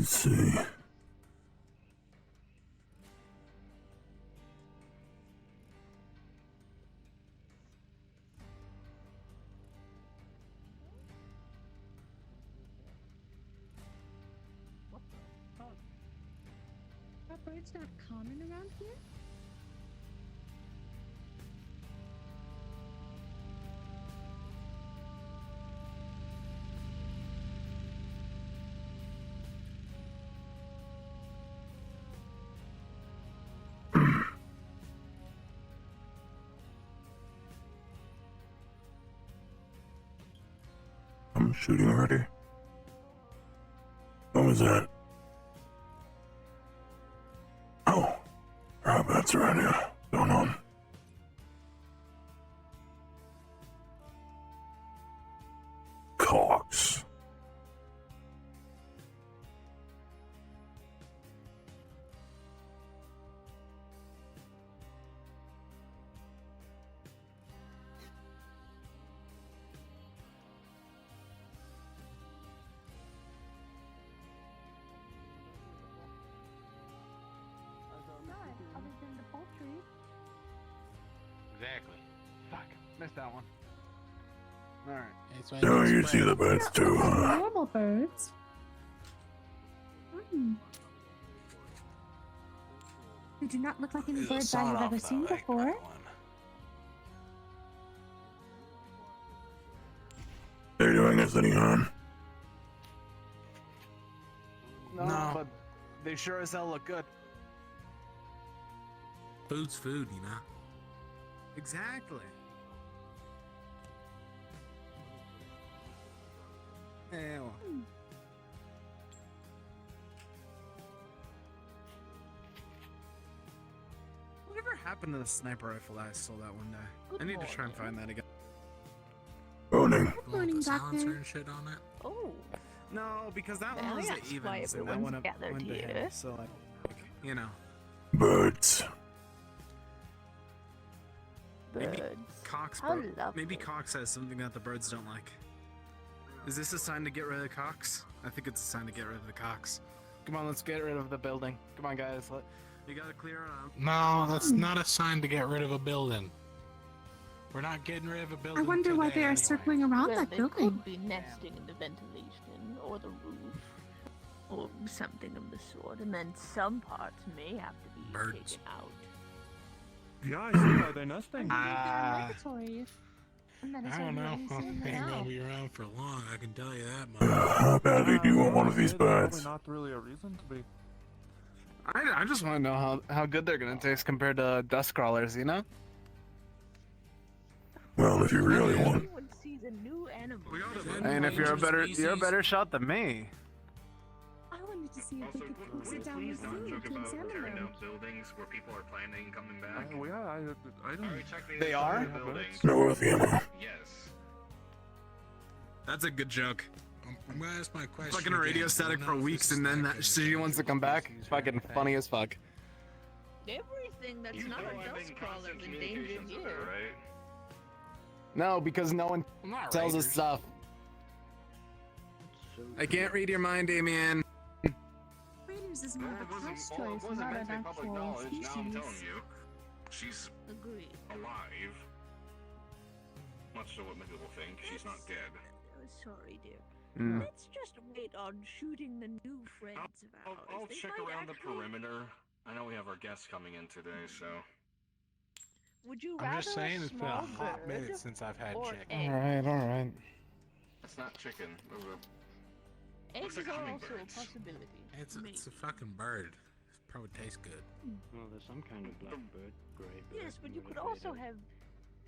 Let's see. Are birds not common around here? I'm shooting already. What was that? Oh, that's right here. What's going on? Cox. Other than the poultry. Exactly. Fuck, missed that one. Alright. Oh, you see the birds too, huh? Normal birds. They do not look like any birds I have ever seen before. They're doing us any harm? No, but they sure as hell look good. Food's food, you know? Exactly. Yeah, well. Whatever happened to the sniper rifle I stole that one day? I need to try and find that again. Morning. Good morning, Put silencer Doctor. and shit on it. Oh, No, because that Well, one was that's the why evens, and that everyone's one up gathered went to here. him. So, like, you know, Birds. Maybe birds. Cox. How Maybe lovely. Cox has something that the birds don't like. Is this a sign to get rid of the Cox? I think it's a sign to get rid of the Cox. Come on, let's get rid of the building. Come on, guys. You gotta clear it out. No, that's not a sign to get rid of a building. We're not getting rid of a building. I wonder why today they are anyway. circling around Well, that they building. could be nesting in the ventilation or the roof or something of the sort, and then some parts may have to be Birds. taken out. Yeah, I see why they're nesting. I believe they're migratory. And that is I why don't we're know. only seeing They them ain't now. gonna be around for long, I can tell you that much. How badly do you want one of these birds? Probably not really a reason to be. I just want to know how good they're gonna taste compared to dust crawlers, you know? Well, if you really want. Everyone sees a new animal. And if you're a better shot than me. I wanted to see if we Also, could sit down with not you joke to about examine tearing them. down buildings where people are planning coming back. Well, yeah, I don't. Already checked the They inside are? of the buildings. No worth the ammo. Yes. That's a good joke. I'm gonna ask my question. Fucking radio again. static I for don't know if weeks, this and is then that accurate. she wants to come back. Fucking funny as fuck. Everything that's You not know a I'm dust in crawler constant is endangered communications with her, here. right? No, because no one I'm not tells us Raiders. stuff. I can't read your mind, Damien. Raiders is Well, more of a class choice, wasn't not meant an to be public actual knowledge. Now I'm telling species. you. She's Agreed. alive. Much to what many people think. She's not dead. Sorry, dear. Mm. Let's just wait on shooting the new friends of ours. I'll They check might around the actually- perimeter. I know we have our guests coming in today, so. Would you I'm rather just saying a it's been a small hot bird minute since I've had or chicken. egg? Alright. It's not chicken. Eggs like are also a hummingbirds. possibility. It's Maybe. a fucking bird. It probably tastes good. Well, there's some kind of blackbird, grey bird. Yes, but you could whatever also they do. have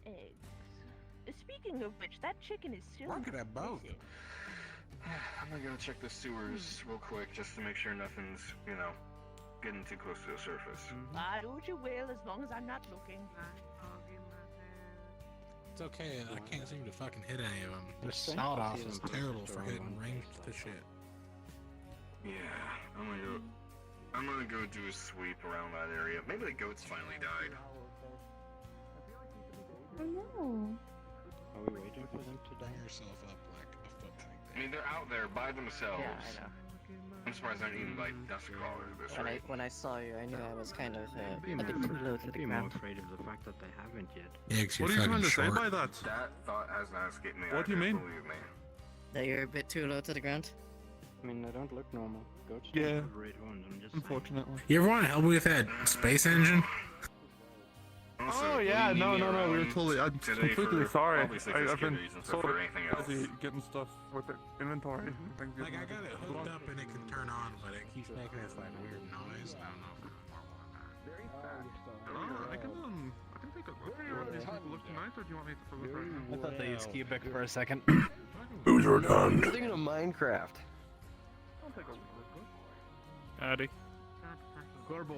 eggs. Speaking of which, that chicken is still Look at that both. missing. I'm gonna go check the sewers real quick just to make sure nothing's, getting too close to the surface. Do what you will, as long as I'm not looking. It's okay, I can't seem to fucking hit any of them. The It's strange sawed to off see is them terrible for destroy hitting one ranged place to like shit. Yeah, I'm gonna go do a sweep around that area. Maybe the goats finally died. I know. Are we waiting for them to die? Bring yourself up like a foot I mean, they're out there by themselves. Yeah, I know. I'm surprised I didn't even bite dust crawlers at this rate. When I saw you, I knew I was kind of Be more, addicted low to I'd the be more ground. afraid of the fact that they haven't yet. Yeah, 'cause you're What are you trying fucking to say short. by that? That thought has not escaped me. What do you either, mean? Believe me. That you're a bit too low to the ground. I mean, they don't look normal. Goats Yeah. don't have red horns, I'm just saying. Unfortunately. You ever want to help me with that space engine? Oh yeah, no, we were totally. I'm Today completely for sorry. probably security I've been reasons, so but for anything else. busy getting stuff with the inventory. Like, I got it hooked up and it can turn on, but it keeps making this, like, weird noise. I don't know if it's normal or not. I can take a look. Do you want me to take a look tonight, or do you want me to look right now? I thought they used cubic for a second. Who's returned? Thinking of Minecraft. I'll take a look. Addy.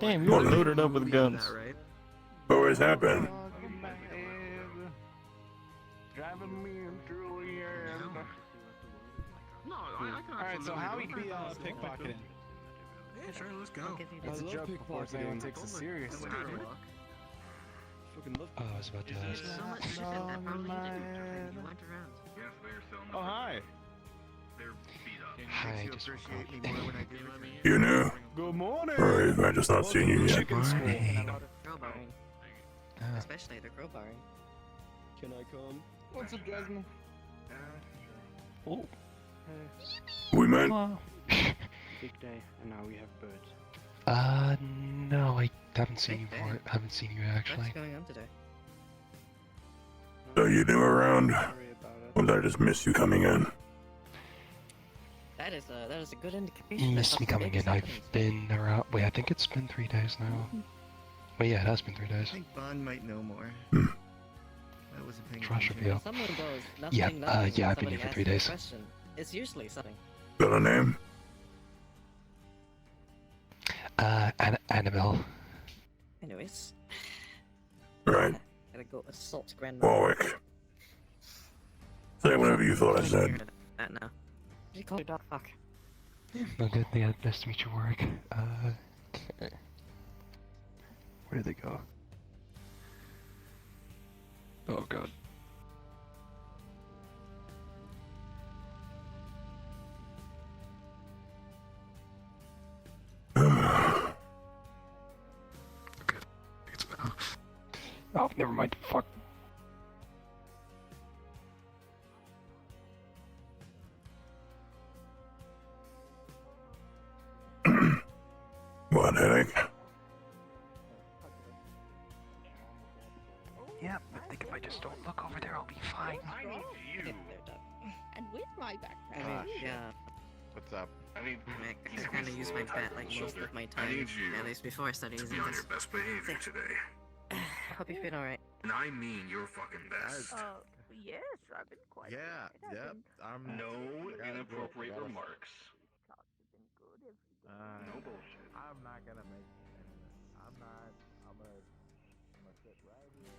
Damn, you were loaded up with guns. What happened? Driving me into the end. No, I can. Alright, so how would be pickpocketing? Yeah, sure, let's go. I'll give you It's a this. joke before anyone takes it seriously. Fucking love. Oh, I was about to ask. Yes, they're still in the Oh, hi. They're beat up. Hi, just woke up. You knew? Good morning. Or have I just not seen you yet? Chicken school. Crowbarring. Ah, Especially the crowbarring. Can I come? What's up, Desmond? Oh. We met? Big day, and now we have birds. no, I haven't seen you Hey, before. hey. I haven't seen you actually. What's going on today? So you knew around? Sorry about it. Or did I just miss you coming in? That is a good indication. You that missed me something coming big is in. I've happening. been around. Wait, I think it's been 3 days now. Wait, yeah, it has been 3 days. I think Bond might know more. Hmm. I wasn't paying Trash attention. reveal. Someone goes nothing, Yeah, nothing, yeah, when I've been here somebody for asks 3 you a days. question. It's usually something. Got a name? Annabelle. Anyways, Right. gotta go assault grandma. Warwick. Say whatever you thought I said. That now. You call your dog fuck. No good. Yeah, nice to meet you, Warwick. Okay. Where did they go? Oh god. Oh, never mind. Fuck. What, headache? Yeah, I think if I just don't look over there, I'll be fine. I need you. Get there, dog. And with my I backpack. mean, yeah, What's up? I need. I kind of use my bat like most of my I time. need you At least before I started to using be on this. your best behavior today. Hope you feel alright. And I mean your fucking best. Yes, I've been quite. Yeah, alright. I've yep. been- No gotta inappropriate go. remarks. Talks have been good every day. No bullshit. I'm not gonna make it. I'm gonna sit right here.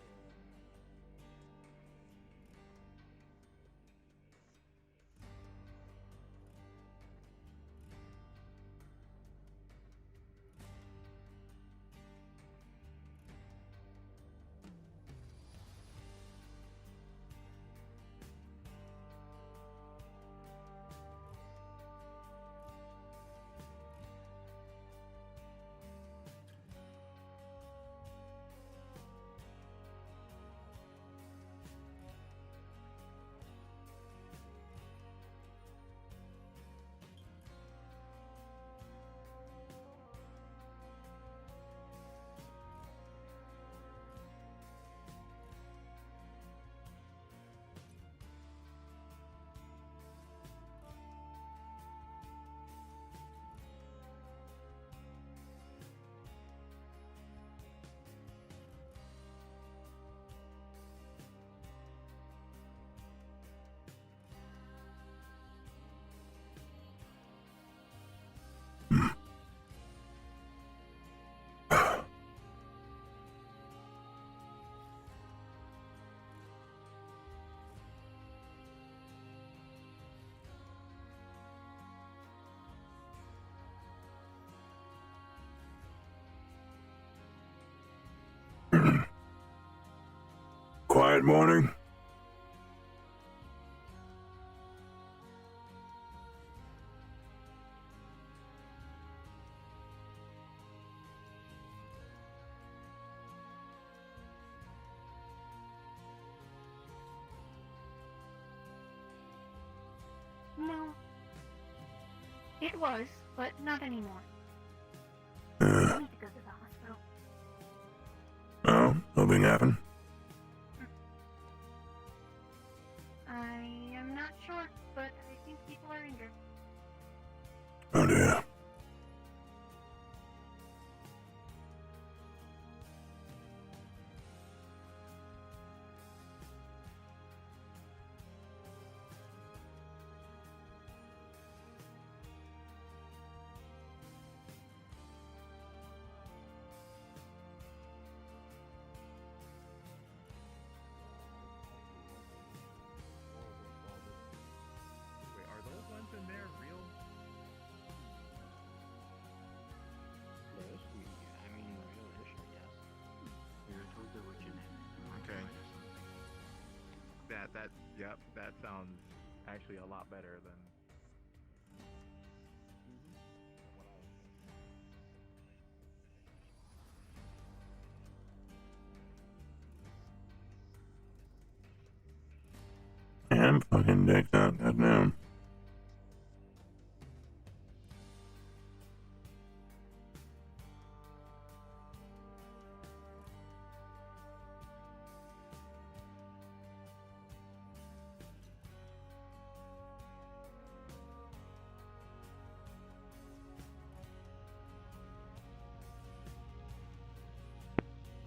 Quiet morning? It was, but not anymore. Uh, I need to go to the hospital. oh, something happened? I am not sure, but I think people are injured. Oh dear. Wait, are those ones in there real? I mean, real-ish, I guess. We were told they were genetic. Okay. Yep, that sounds actually a lot better than. I'm fucking decked out, goddamn.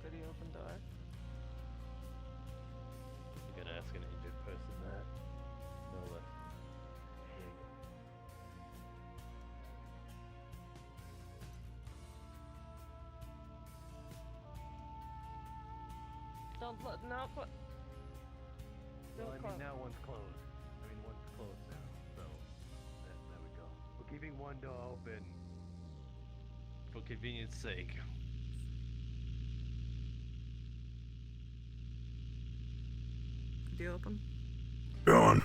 Pretty open door. You're gonna ask an injured person that? No less. Don't look, no, but... Well, I mean, now one's closed. One's closed now, so... There we go. We're keeping one door open. For convenience sake. Do you open? Go on.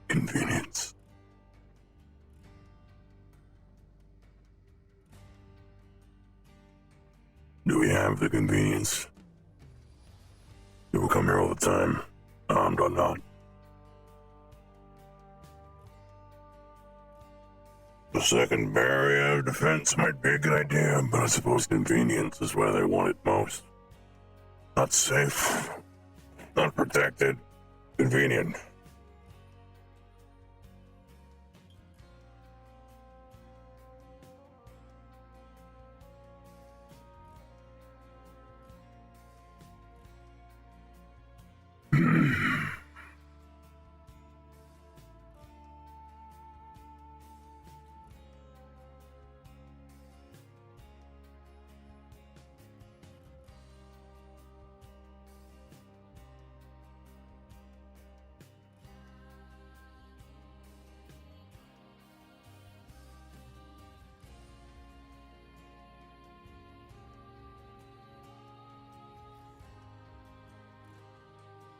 Convenience. Do we have the convenience? People come here all the time, armed or not. The second barrier of defense might be a good idea, but I suppose convenience is where they want it most. Not safe, not protected, convenient.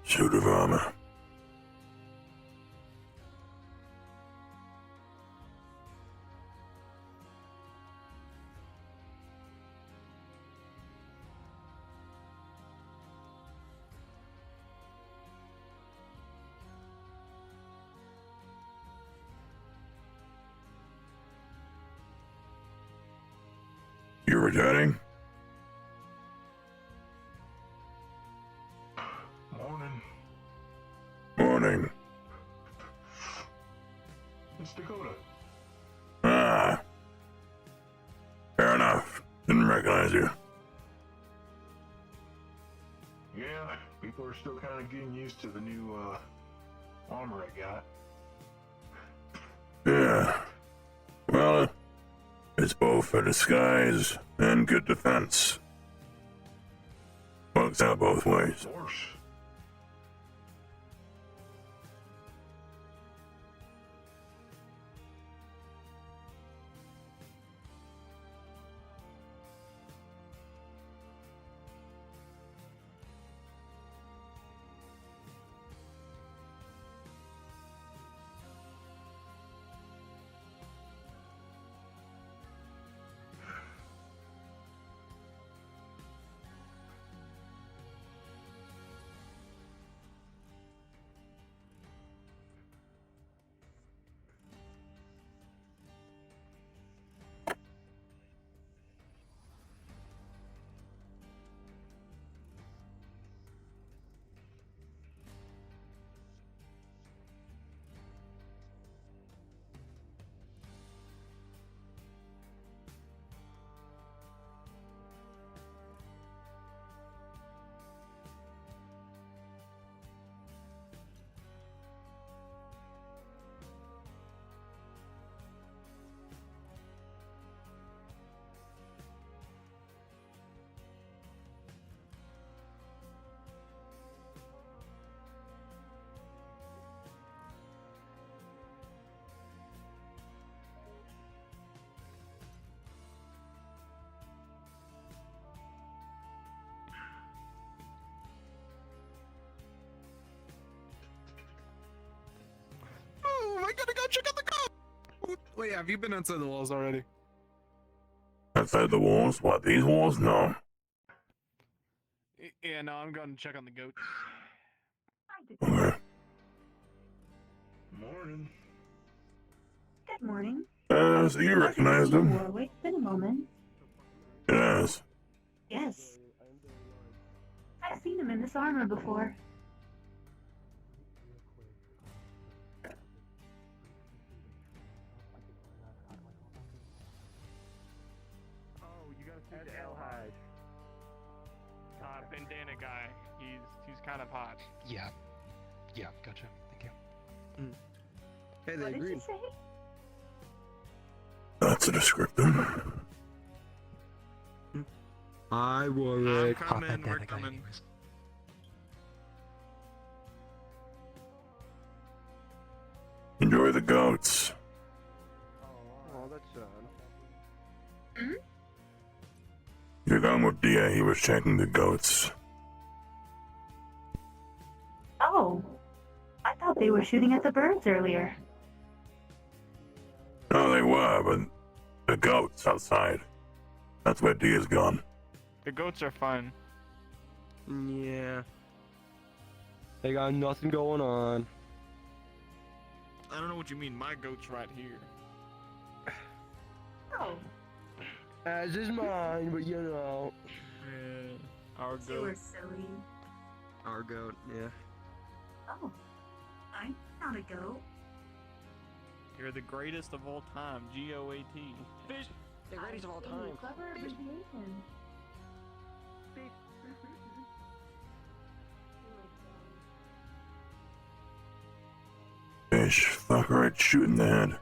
Suit of armor. You returning? Morning. Morning. It's Dakota. Ah. Fair enough. Didn't recognize you. Yeah, people are still kind of getting used to the new armor I got. Yeah. Well, it's both a disguise and good defense. Works out both ways. Of course. Wait, have you been outside the walls already? Outside the walls? What, these walls? No. Yeah, no, I'm going to check on the goat. Okay. Morning. Good morning. So you recognized him? Warwick, been a moment. Yes. Yes. I've seen him in this armor before. Oh, you gotta speak to Elhaj. Bandana guy. He's kind of hot. Yeah. Yeah, gotcha. Thank you. Hey, they What did agreed. you say? That's a descriptor. Hi, I'm Warwick. coming, we're bandana guy coming. anyways. Enjoy the goats. Oh, that's sad. Hmm? You're going with DA, he was checking the goats. Oh. I thought they were shooting at the birds earlier. No, they were, but the goats outside. That's where Dia's gone. The goats are fine. Yeah. They got nothing going on. I don't know what you mean. My goat's right here. Oh. As is mine, but you know. Yeah, our You were goat. silly. Our goat, yeah. Oh. I'm not a goat. You're the greatest of all time. GOAT. Fish! The greatest of all time. Clever abbreviation. Fish, fuck right, shoot in the head.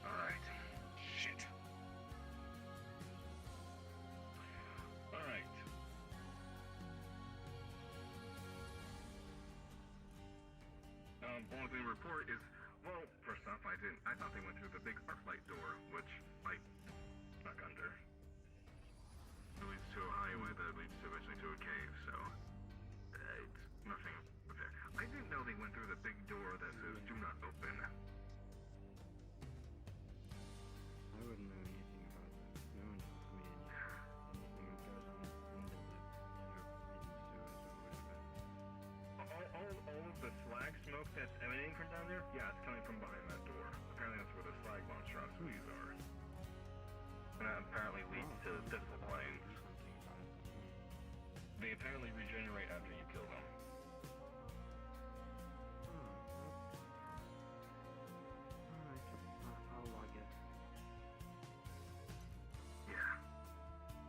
Alright. Shit. Alright. Only thing to report is, well, first off, I thought they went through the big arc light door, which I snuck under. It leads to a highway that leads eventually to a cave, so it's nothing up there. I didn't know they went through the big door that says "Do not open." I wouldn't know anything about that. No one told me anything that goes on in the inner sewers or whatever. All of the slag smoke that's emanating from down there, yeah, it's coming from behind that door. Apparently that's where the slag monstrosities are. And that apparently leads to the physical planes. They apparently regenerate after you kill them. I'll log it. Yeah.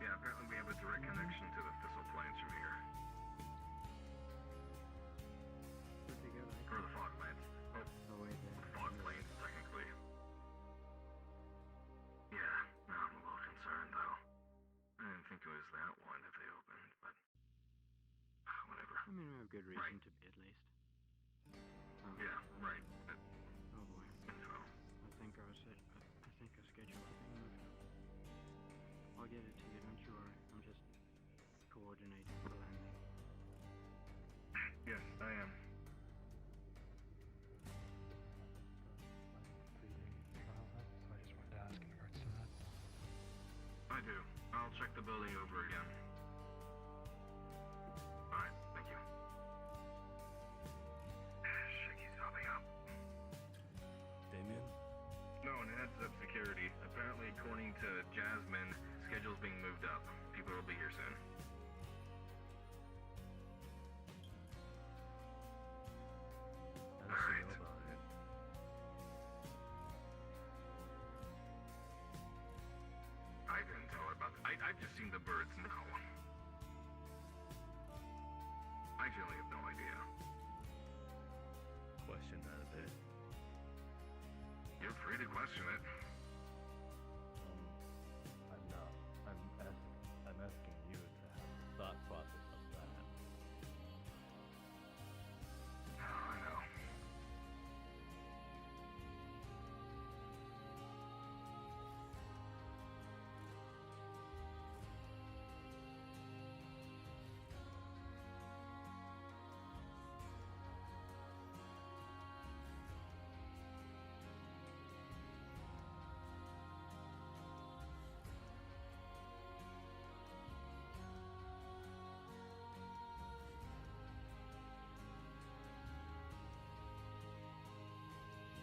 Yeah, apparently we have a direct connection to the fissile planes from here. Or the fog planes. Oh wait, there. Fog planes, technically. Yeah, no, I'm a little concerned though. I didn't think it was that one if they opened, but whatever. I mean, we have good reason to be at least. Yeah, right. Oh boy. Info. I think our schedule is being moved. I'll get it to you, don't you worry. I'm just coordinating the landing. Yes, I am. So I just wanted to ask in regards to that. I do. I'll check the building over again. Alright, thank you. Shit keeps popping up. Damien? No, and heads up security. Apparently, according to Jasmine, schedule's being moved up. People will be here soon. could question it. I'm not. I'm asking you to have the thought process of that. I know.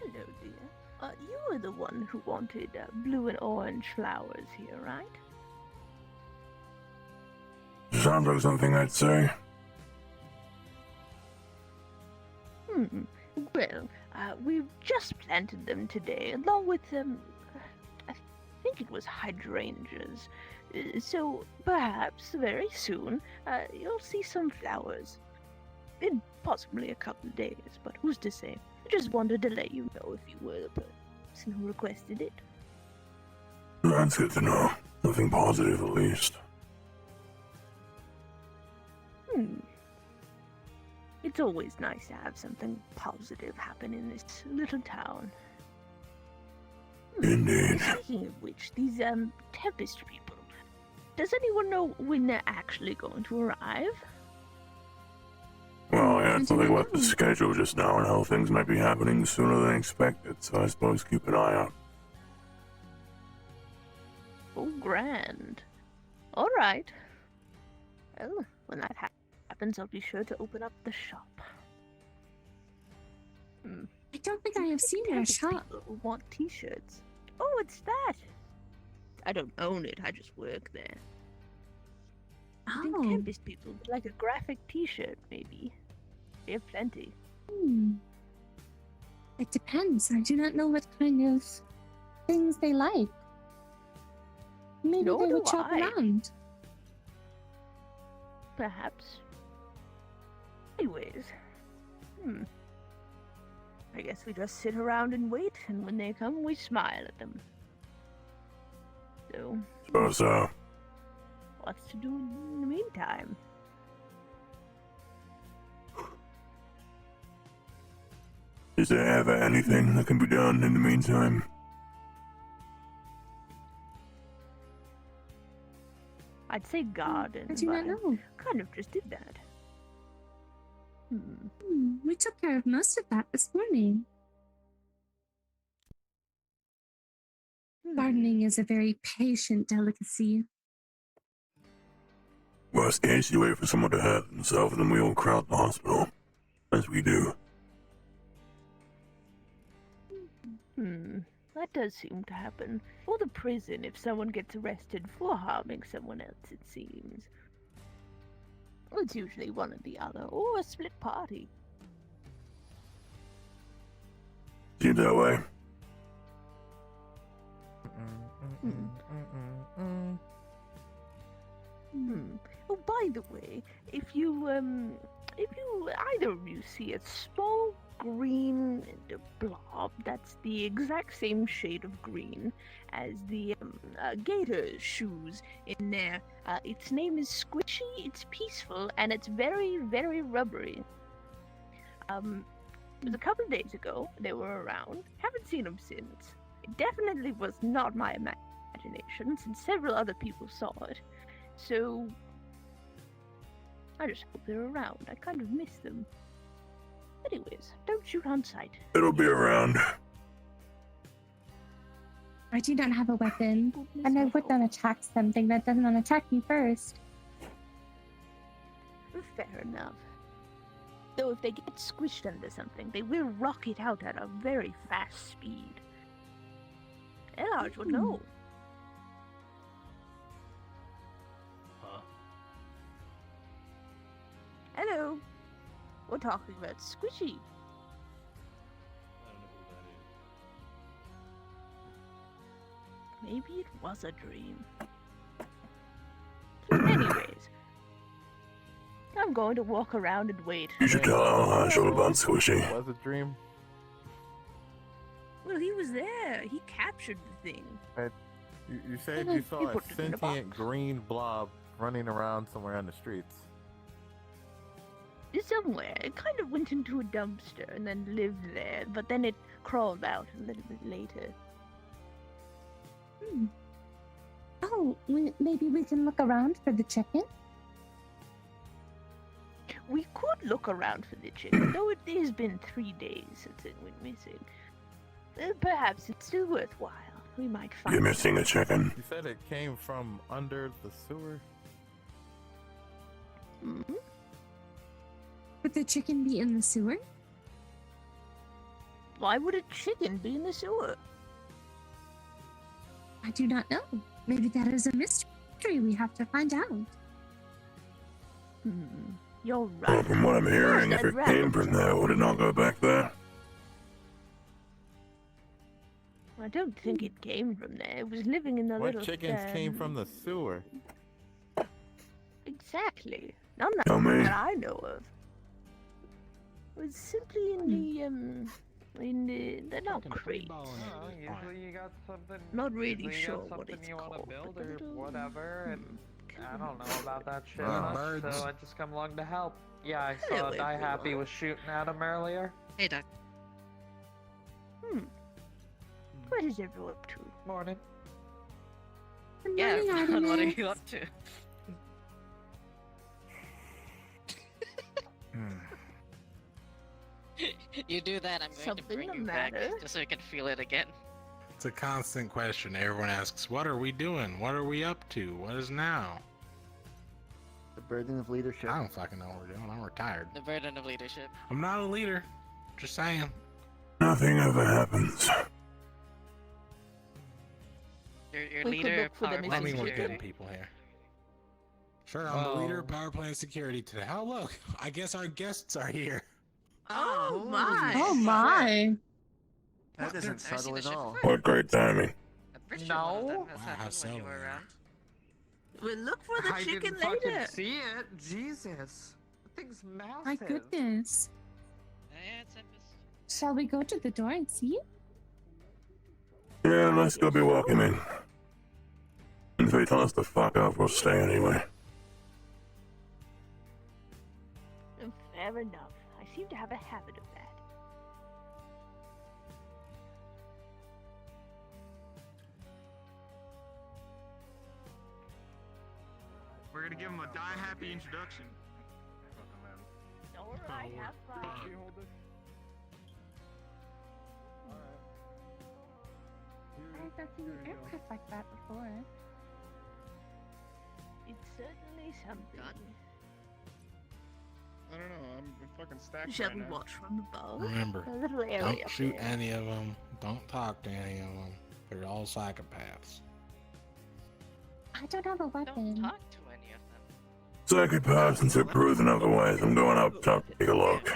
Hello, dear. You were the one who wanted blue and orange flowers here, right? Sounds like something I'd say. Well, we've just planted them today, along with I think it was hydrangeas. So perhaps very soon you'll see some flowers. In possibly a couple of days, but who's to say? I just wanted to let you know if you were the person who requested it. That's good to know. Nothing positive, at least. It's always nice to have something positive happen in this little town. Indeed. Speaking of which, these Tempest people, does anyone know when they're actually going to arrive? Well, yeah, it's nothing about the schedule just now and how things might be happening sooner than expected, so I suppose keep an eye out. Oh, grand. All right. Well, when that happens, I'll be sure to open up the shop. I don't think I have seen your shop. People want t-shirts. Oh, it's that. I don't own it, I just work there. I think Tempest people would like a graphic t-shirt, maybe. They have plenty. It depends. I do not know what kind of things they like. Maybe Nor they would do shop I. around. Perhaps. Anyways. I guess we just sit around and wait, and when they come, we smile at them. So, Suppose so. what's to do in the meantime? Is there ever anything that can be done in the meantime? I'd say garden, I do but not know. kind of just did that. We took care of most of that this morning. Gardening is a very patient delicacy. Worst case, you wait for someone to hurt themselves and then we all crowd the hospital. As we do. That does seem to happen. Or the prison if someone gets arrested for harming someone else, it seems. Well, it's usually one or the other, or a split party. Seems that way. Oh, by the way, if you either of you see a small green blob that's the exact same shade of green as the gator's shoes in there, its name is Squishy, it's peaceful, and it's very, very rubbery. It was a couple of days ago, they were around, haven't seen them since. It definitely was not my imagination, since several other people saw it. So, I just hope they're around. I kind of miss them. Anyways, don't shoot on sight. It'll be around. I do not have a weapon, and I would not attack something that does not attack me first. Fair enough. Though if they get squished under something, they will rocket out at a very fast speed. Elarge would know. Hello. We're talking about Squishy. Maybe it was a dream. Anyways, I'm going to walk around and wait. You should tell Al Hashel about Squishy. Was a dream. Well, he was there. He captured the thing. You said you saw a sentient green blob running around somewhere on the streets. Somewhere. It kind of went into a dumpster and then lived there, but then it crawled out a little bit later. Oh, maybe we can look around for the chicken? We could look around for the chicken, though it has been 3 days since it went missing. Perhaps it's still worthwhile. We might find You're missing it. a chicken. You said it came from under the sewer? Mm-hmm. Would the chicken be in the sewer? Why would a chicken be in the sewer? I do not know. Maybe that is a mystery we have to find out. You're Well, right. from what I'm hearing, if I'd it rather- came from there, would it not go back there? I don't think it came from there. It was living in the What little... chickens came from the sewer? Exactly. None that, Tell me. that I know of. It was simply in the... They're not crates. Usually you got something. Not really usually you sure got what something it's you want called, to build but or it'll- whatever, and I don't know about that shit Oh, much, birds. so I just come along to help. Yeah, I Hello, saw Die Happy everyone. was shooting at him earlier. Hey, Doc. What is everyone up to? Morning. Good Yeah, morning, what are Artemis. you up to? You do that, I'm going Something to bring the you back matter? just so you can feel it again. It's a constant question. Everyone asks, what are we doing? What are we up to? What is now? The burden of leadership. I don't fucking know what we're doing. I'm retired. The burden of leadership. I'm not a leader. Just saying. Nothing ever happens. Your We could leader look of for the power I plant mean, we're security. getting people here. Sure, I'm the leader of power plant security today. Oh, look. I guess our guests are here. Oh my! Oh my! That isn't I've seen subtle the at ship all. before. What great timing. I'm pretty sure one of them has Wow, how happened when you were subtle. around. We'll look for the I chicken didn't fucking later. see it. Jesus. The thing's massive. My goodness. Yeah, Tempest. Shall we go to the door and see? Yeah, let's go be walking in. And if they tell us to fuck off, we'll stay anyway. Fair enough. I seem to have a habit of that. We're gonna give him a die happy introduction. Alright, have fun. I've not seen an aircraft like that before. It's certainly something. I don't know. I'm fucking stacked Shall right we now. watch from above? Remember, A little area don't up shoot there. any of them. Don't talk to any of them. They're all psychopaths. I don't have a Don't weapon. talk to any of them. Psychopaths and are proven otherwise. I'm going up top to take a look.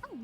Oh.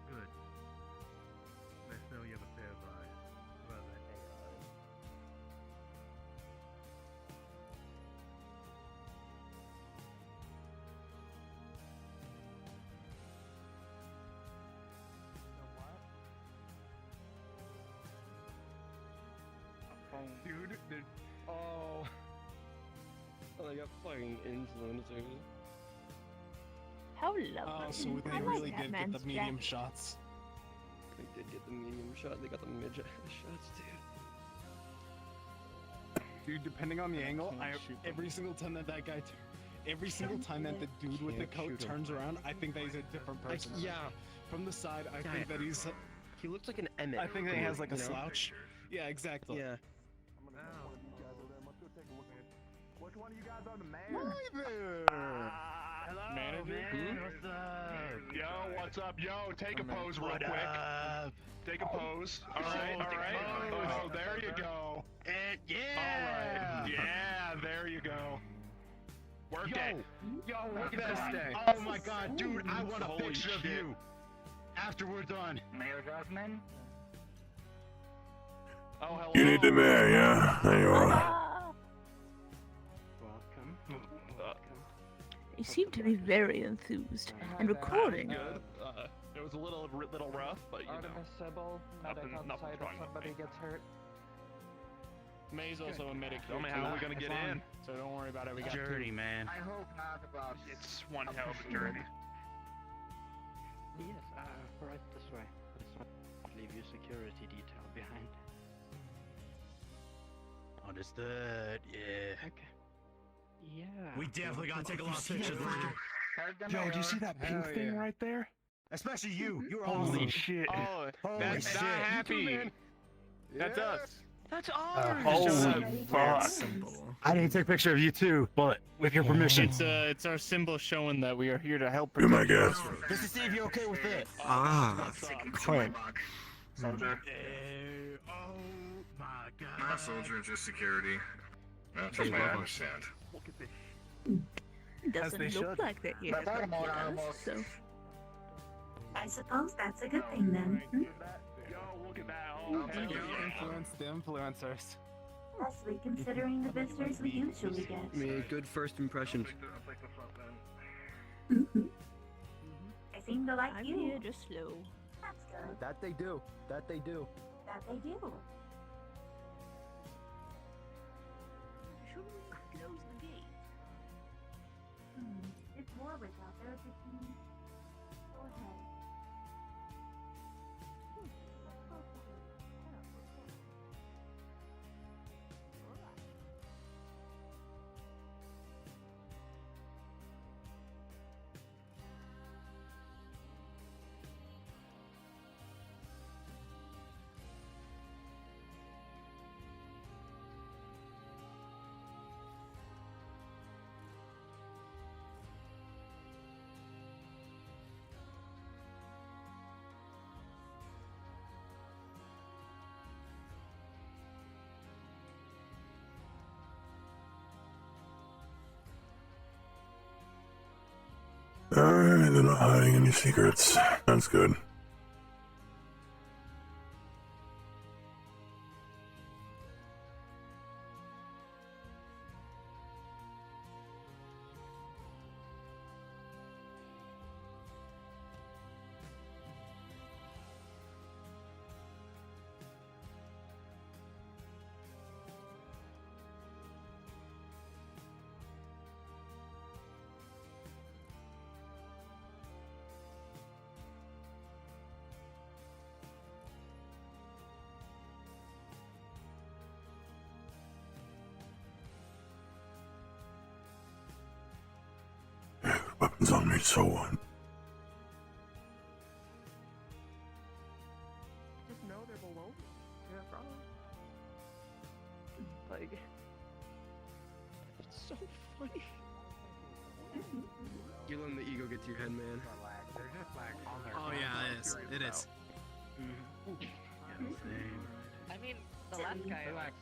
Good. Nice to know you have a pair of eyes. Rather than AI. Dude, oh. Oh, they got fucking influencers. How lovely. Oh, so I they like really that did get man's the medium jacket. shots. They did get the medium shot, they got the midget shots too. Dude, depending on the angle, can't shoot them. every single time that guy, every single time that the dude with the Can't coat shoot him. turns around, I think that he's a different Like, person. yeah. From the side, I think that he's. He looks like an Emmett. I think that he has like a you know? slouch. Yeah, exactly. Yeah. Which one of you guys are the man? Hello, Manager? man. What's up? Yo, what's up? Yo, take a pose real What quick. up? Take a pose. All right, all right. Oh, there you go. Yeah. All right. Yeah, there you go. Work it. Yo, look at this this. Oh my god, dude, I want a Holy picture of shit. you. After we're done. Mayor Grossman? Oh, hello. You need the mayor, yeah? There you are. You seem to be very enthused and recording. Good. It was a little rough, but you know. Artemis Sybil, medic on nothing's site if wrong with somebody me. gets hurt. May's also a medic. Tell me here, how too. we're gonna get Fine. in. So don't worry about it. We got Journey, two. man. I hope not about It's one hell of a journey. Yes, right this way. Let's not leave your security detail behind. Understood, yeah. Okay. Yeah. We definitely gotta take a lot of see pictures that? later. Yo, do you see that pink thing right there? Especially you. You're Holy awesome. shit. Oh, Holy that's shit. not happy. That's us. That's ours. Holy fuck. I didn't take a picture of you too, but with your permission. It's our symbol showing that we are here to help You're my protect guest. Just to see if you're okay with it. Clint. Soldier. Oh my god. Not soldier, just security. That's just what I understand. Look at this. Doesn't they look should. like that yet. But I'm all So I suppose that's a good thing then. Hmm? Yo, look at that. you Oh, hell yeah. influence the influencers. Especially considering the visitors we usually get. Made good first impressions. I'll take the front then. I seem to like I'm you. here just slow. That's good. That they do. That they do. That they do. Should we close the gate? It's Warwick out there. Go ahead. Alright, they're not hiding any secrets. That's good. Weapons on me, so what? Just know they're below me. Yeah, probably. Like, it's so funny. You're letting the ego get to your head, man. Oh yeah, it is. It is. I mean, the last guy was...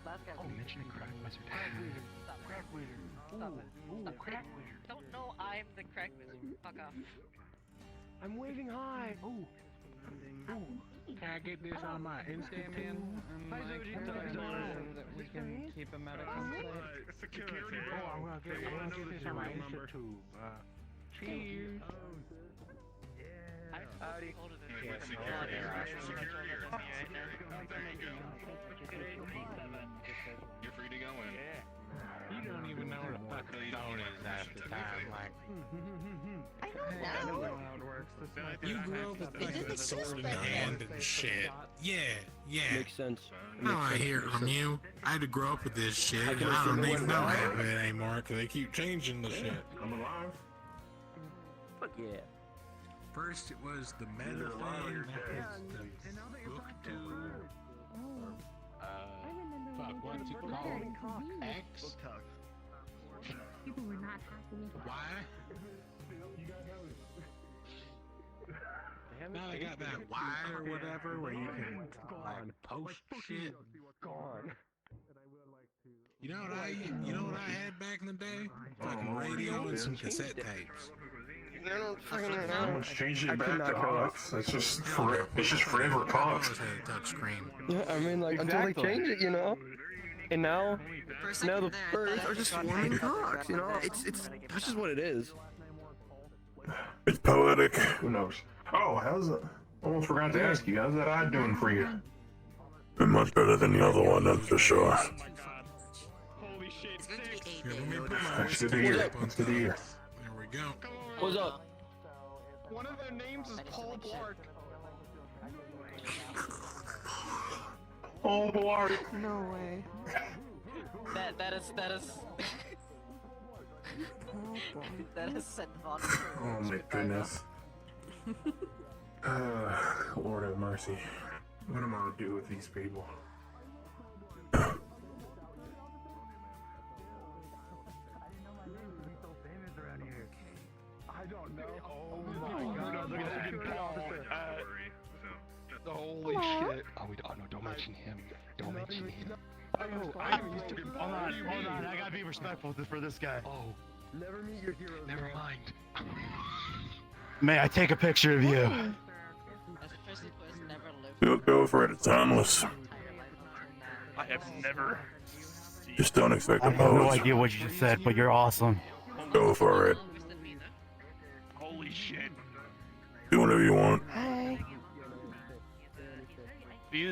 Last guy was... Mentioning crack wizard. Stop it. Stop it. Don't know I'm the crack wizard. Fuck off. I'm waving high. Ooh. Can I get this on my Insta, man? We can keep a medic on site. Security. Oh, I'm gonna get this on my Insta tube. Cheers. Howdy. You're free to go in. You don't even know what the fuck the zone is half the time. Like, I don't know. You grew up with They did like the a sword in sword your hand and shit. Yeah, yeah. Makes sense. Now I hear it from you. I had to grow up with this shit. I don't even know half of it anymore because they keep changing the shit. I'm alive. Fuck yeah. First it was the meta thing, the book tube. Fuck, what's it called? X? People were not happy. Why? Now they got that Y or whatever where you can like post shit. You know what I had back in the day? Fucking radio and some cassette tapes. Someone's changed it back to Cox. It's just forever Cox. Yeah, I mean, like, until they change it, you know? And now the birds are just swarming cocks, you know? That's just what it is. It's poetic. Who knows? Oh, how's it? Almost forgot to ask you. How's that eye doing for you? Been much better than the other one, that's for sure. Holy shit, six. That's good to hear. That's good to hear. There we go. What's up? One of their names is Paul Blart. Paul Blart. No way. That is that is said vodka. Oh my goodness. Lord have mercy. What am I gonna do with these people? I don't know. Oh my god, look at that. Holy shit. Oh, no, don't mention him. Don't mention him. Hold on, I gotta be respectful for this guy. Oh, Never meet your hero. never mind. May I take a picture of you? As a person who has never lived You'll go for it. It's harmless. I have never. Just don't expect I a have no pose. idea what you just said, but you're awesome. Go for it. Holy shit. Do whatever you want. Hi.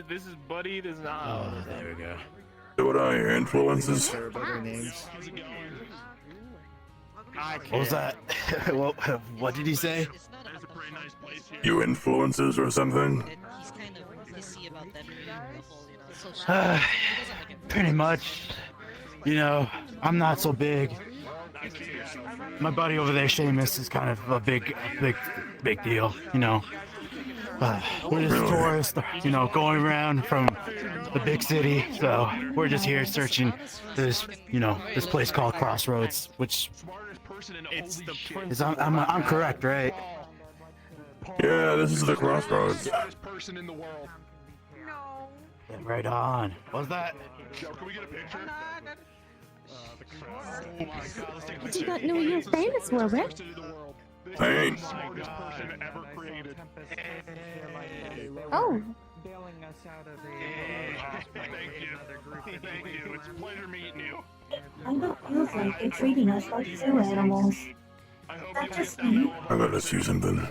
This is Buddy, this is Oh, there we go. So what are your influences? names. How's it going? What was that? what did he say? That's a pretty nice place here. You influences or something? and he's kind of pissy about them being the whole, social he doesn't like it. Pretty much. You know, I'm not so big. My buddy over there, Seamus, is kind of a big deal. You know, we're just tourists. You know, going around from the big city. So we're just here searching this, this place called Crossroads, which is I'm correct, right? Yeah, this is the Crossroads. Person in the world. No. Yeah, right on. What's that? Joe, can we get a picture? Oh my god, let's take a But you picture. got know you're famous for, Rick. Thanks. Smartest person ever created. Oh, Bailing us out of a Thank you. Thank you. It's a pleasure meeting you. I don't feel like they're treating us like zoo animals. That's just me. I gotta see something.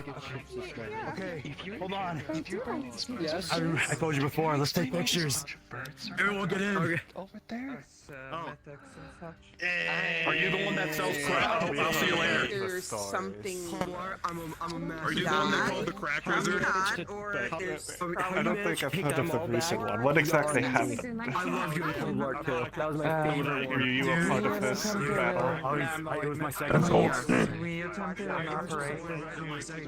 Okay, hold on. Yes. I told you before. Let's take pictures. Everyone get in. Okay. over there. Mythics and such. Are you the one that sells crack? I'll see you later. There's something more. I'm a master. Are you the one that called the crack wizard? Not, or there's I don't think I've heard of the recent one. What exactly happened? I love you, Mark, too. That was my favorite one. Were you a part of this battle? It was my second That's one. We attempted an operation to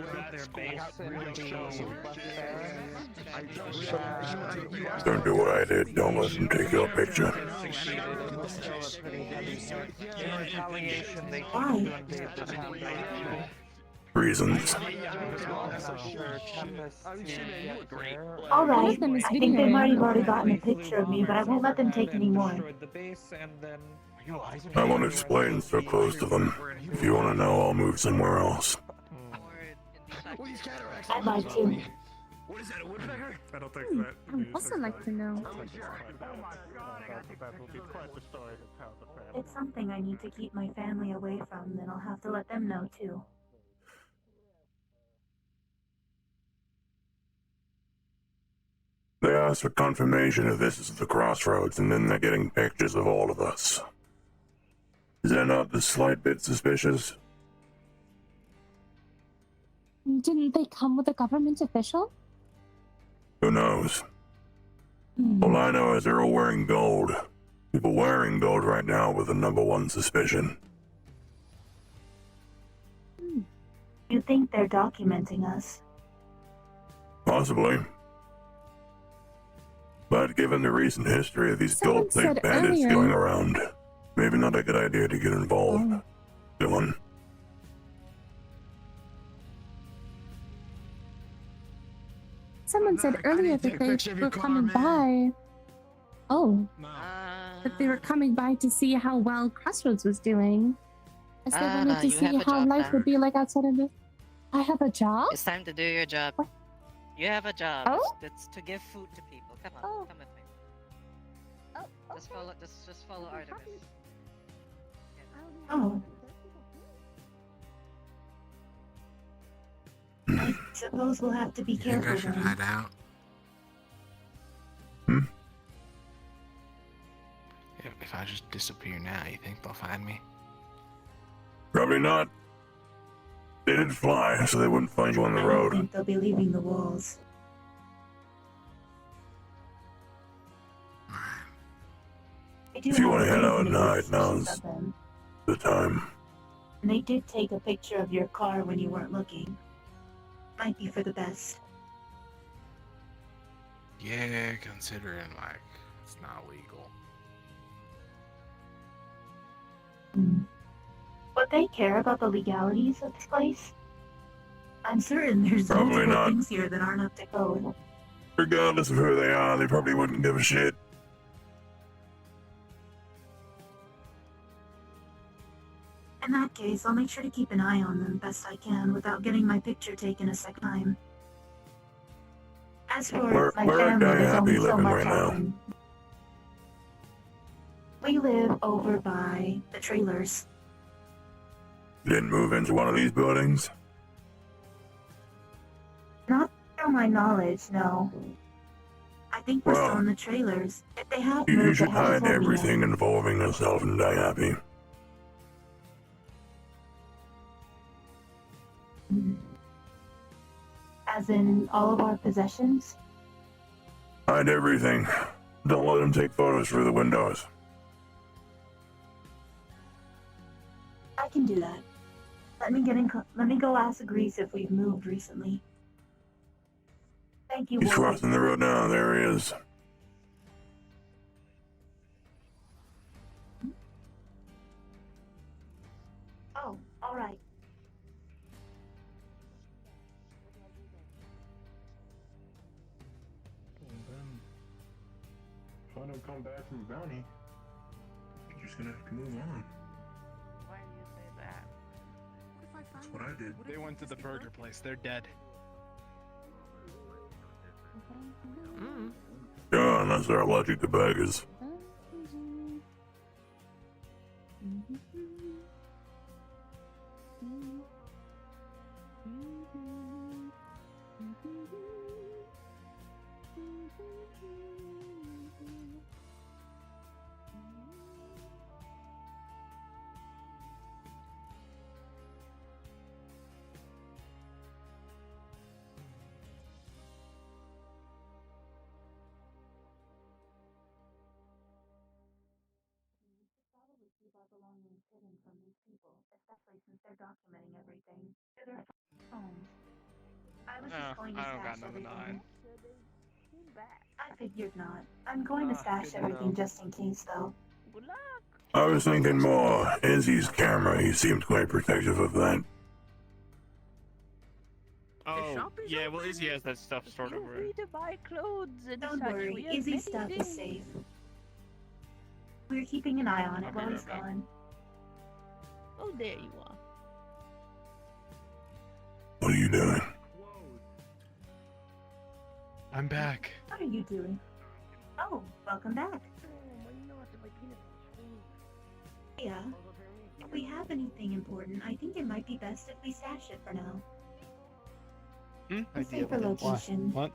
put their base in the Don't do what I did. Don't let them take your picture. in retaliation, they Why? Reasons. Alright, I think they might have already gotten a picture of me, but I won't let them take any more. the base and then I won't explain so close to them. If you want to know, I'll move somewhere else. I'd like to. What is that, a woodpecker? I don't think that. I would also like to know. That will be quite the story to tell the family. It's something I need to keep my family away from, then I'll have to let them know too. They asked for confirmation if this is the Crossroads, and then they're getting pictures of all of us. Is that not the slight bit suspicious? Didn't they come with a government official? Who knows? All I know is they're all wearing gold. People wearing gold right now with the #1 suspicion. You think they're documenting us? Possibly. But given the recent history of these Someone gold-plated said bandits earlier- going around, maybe not a good idea to get involved. Dylan. Someone said earlier that they were coming by. Oh. That they were coming by to see how well Crossroads was doing. As they wanted to you see have a how job life now. would be like outside of the... I have a job? It's time to do your job. You have a job. Oh? It's to give food to people. Come on, come with me. Just follow Artemis. Oh. I suppose we'll have to be You think careful I should then. hide out? If I just disappear now, you think they'll find me? Probably not. They didn't fly, so they wouldn't find you on the I don't road. think they'll be leaving the walls. I do If you have want to a head out at reasonable night, suspicion now's of them. the time. And they did take a picture of your car when you weren't looking. Might be for the best. Yeah, considering, like, it's not legal. Would they care about the legalities of this place? I'm certain there's Probably multiple not. things here that aren't up to code. Regardless of who they are, they probably wouldn't give a shit. In that case, I'll make sure to keep an eye on them best I can without getting my picture taken a second time. As for my Where are family, Guy there's Happy only so living much right I now? can. We live over by the trailers. You didn't move into one of these buildings? Not from my knowledge, no. I think we're Well, still in the trailers. If they have You moved, should they haven't hide told me yet. everything involving yourself and Die Happy. As in all of our possessions? Hide everything. Don't let them take photos through the windows. I can do that. Let me go ask Grease if we've moved recently. Thank you, He's Ward. crossing the road now. There he is. Oh, alright. If I don't come back from bounty, you're just gonna have to move on. Why do you say that? That's what I did. They went to the burger place. They're dead. Yeah, unless they're allergic to burgers. Probably keep our belongings hidden from these people, especially since they're documenting everything through their phones. I was just going to I don't got stash nothing to everything. hide. I figured not. I'm going to stash good to everything know. just in case, though. I was thinking more. Izzy's camera, he seemed quite protective of that. Oh, yeah, well, Izzy has that stuff stored over it. to buy clothes and Don't such. worry, We have Izzy's many stuff is things. safe. We're keeping an eye on it I'll be while right he's back. gone. Oh, there you are. What are you doing? I'm back. What are you doing? Oh, welcome back. Yeah. If we have anything important, I think it might be best if we stash it for now. A safer location. What?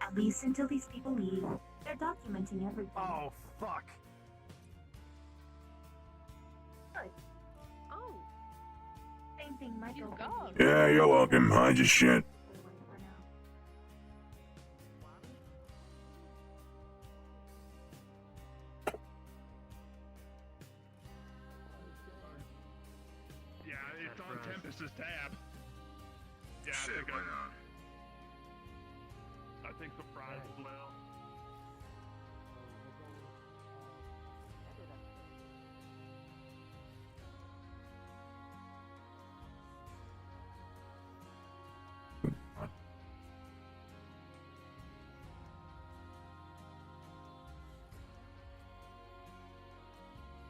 At least until these people leave. They're documenting everything. Oh, fuck. Good. Oh. Thank something might go wrong. Yeah, you're welcome. Hide your shit. Yeah, it's on Tempest's tab. Yeah, Shit, why not? I think surprise as well.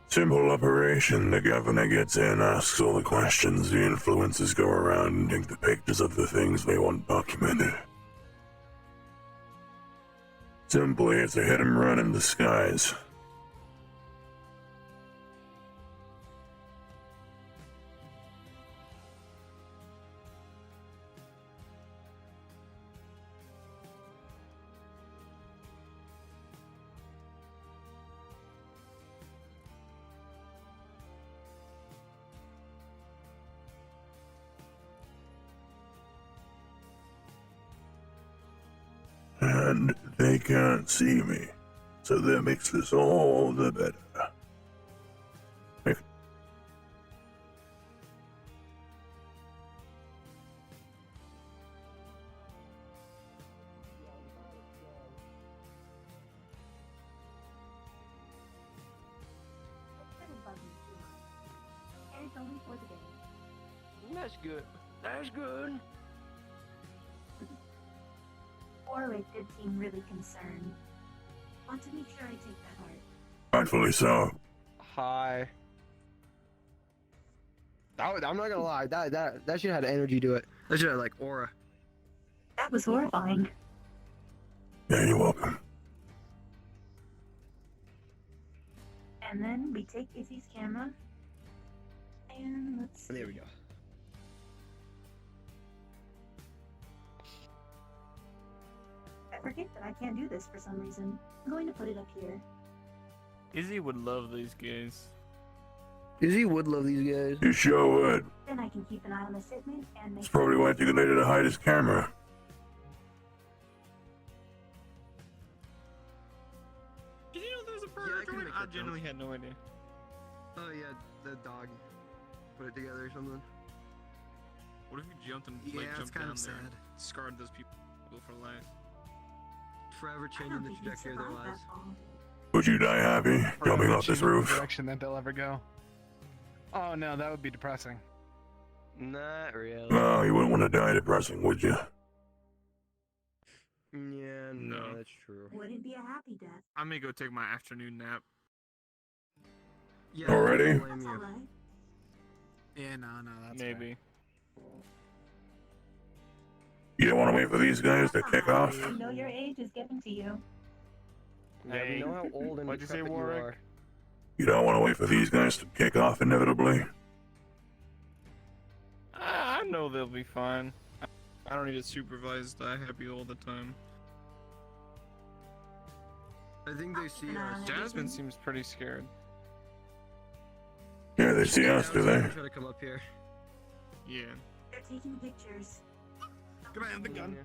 Simple operation. The governor gets in, asks all the questions, the influencers go around and take the pictures of the things they want documented. Simply, it's a hit and run in disguise. And they can't see me, so that makes this all the better. And it's only for the day. That's good. That's good. Warwick did seem really concerned. Want to make sure I take that heart. Rightfully so. Hi. I'm not gonna lie, that shit had energy to it. That shit had like aura. That was horrifying. Yeah, you're welcome. And then we take Izzy's camera. And let's see. There we go. I forget that I can't do this for some reason. I'm going to put it up here. Izzy would love these guys. Izzy would love these guys. You sure would. Then I can keep an eye on the shipment and make That's probably why you later to hide his camera. Did you know there's a burger joint? I genuinely had no idea. Oh yeah, the dog put it together or something. What if you jumped and Yeah, it's jumped kind down of there sad. and scarred those people for life? Forever changing the trajectory of their lives. Would you die happy, jumping off this roof? Direction that they'll ever go. Oh no, that would be depressing. Not really. No, you wouldn't want to die depressing, would you? Yeah, no, that's true. Would it be a happy death? I may go take my afternoon nap. Yeah, Already? I don't blame you. Alright. Yeah, no, that's Maybe. You don't want to wait for these guys to kick off? I know your age is getting to you. Yeah, we know how old and What'd you say, decrepit you Warwick? are. You don't want to wait for these guys to kick off inevitably? I know they'll be fine. I don't need to supervise die happy all the time. I think they see us. Jasmine seems pretty scared. Yeah, they see us, do they? Try to come up here. Yeah. They're taking pictures. Come on, the gun.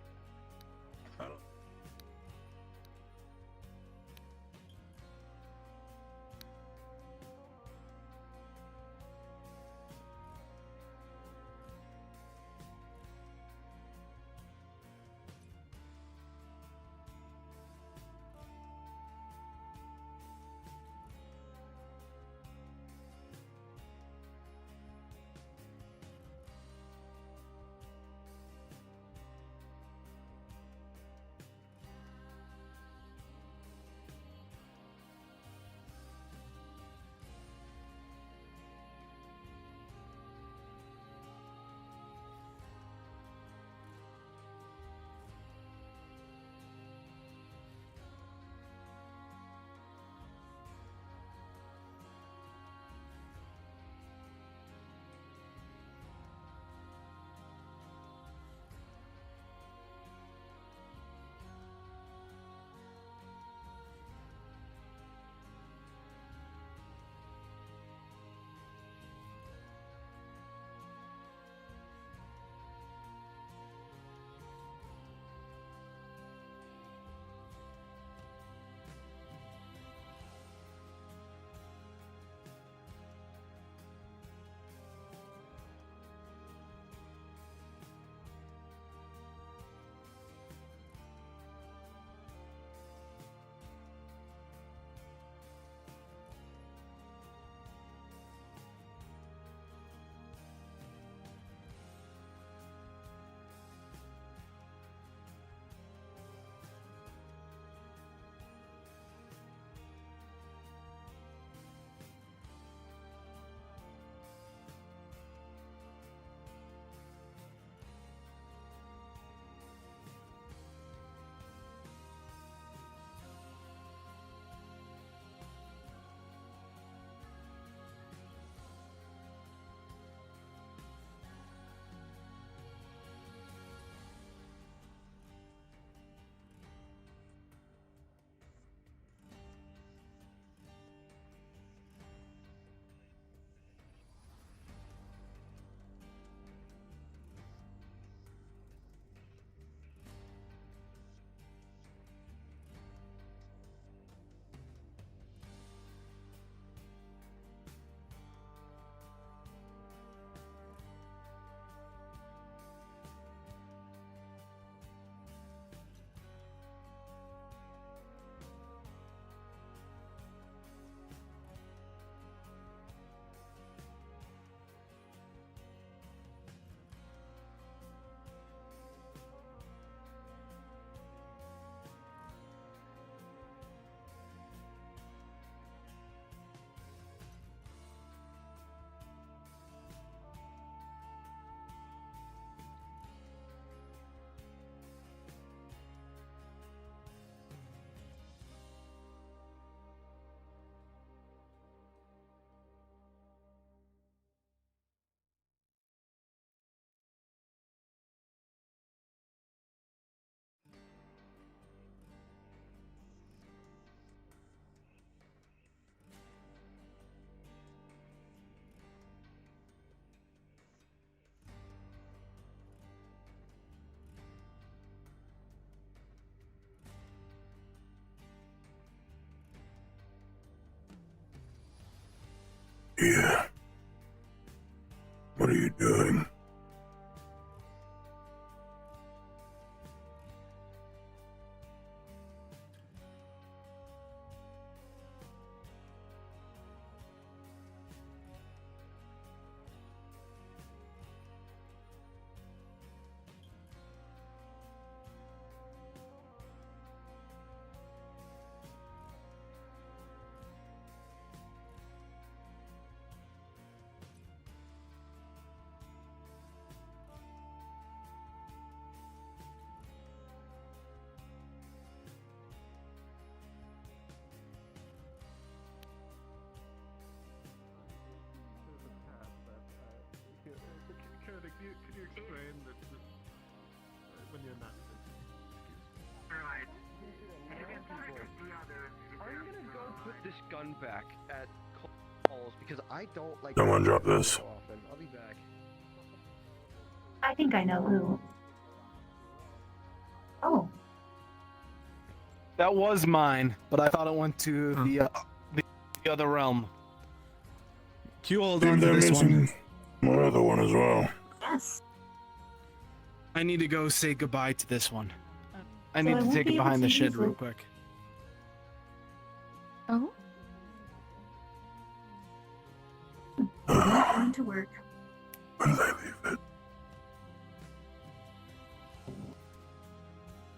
are you doing? Could you explain that when you're not? Alright. I'm gonna go put this gun back at Cole's because I don't like. Someone drop this. So often. I'll be back. I think I know who. Oh, That was mine, but I thought it went to the other realm. Q, hold on to They're this missing one. my other one as well. yes. I need to go say goodbye to this one. I So need I to won't take be it able behind to the shed use real it. quick. Oh? I'm going to work. When did I leave it?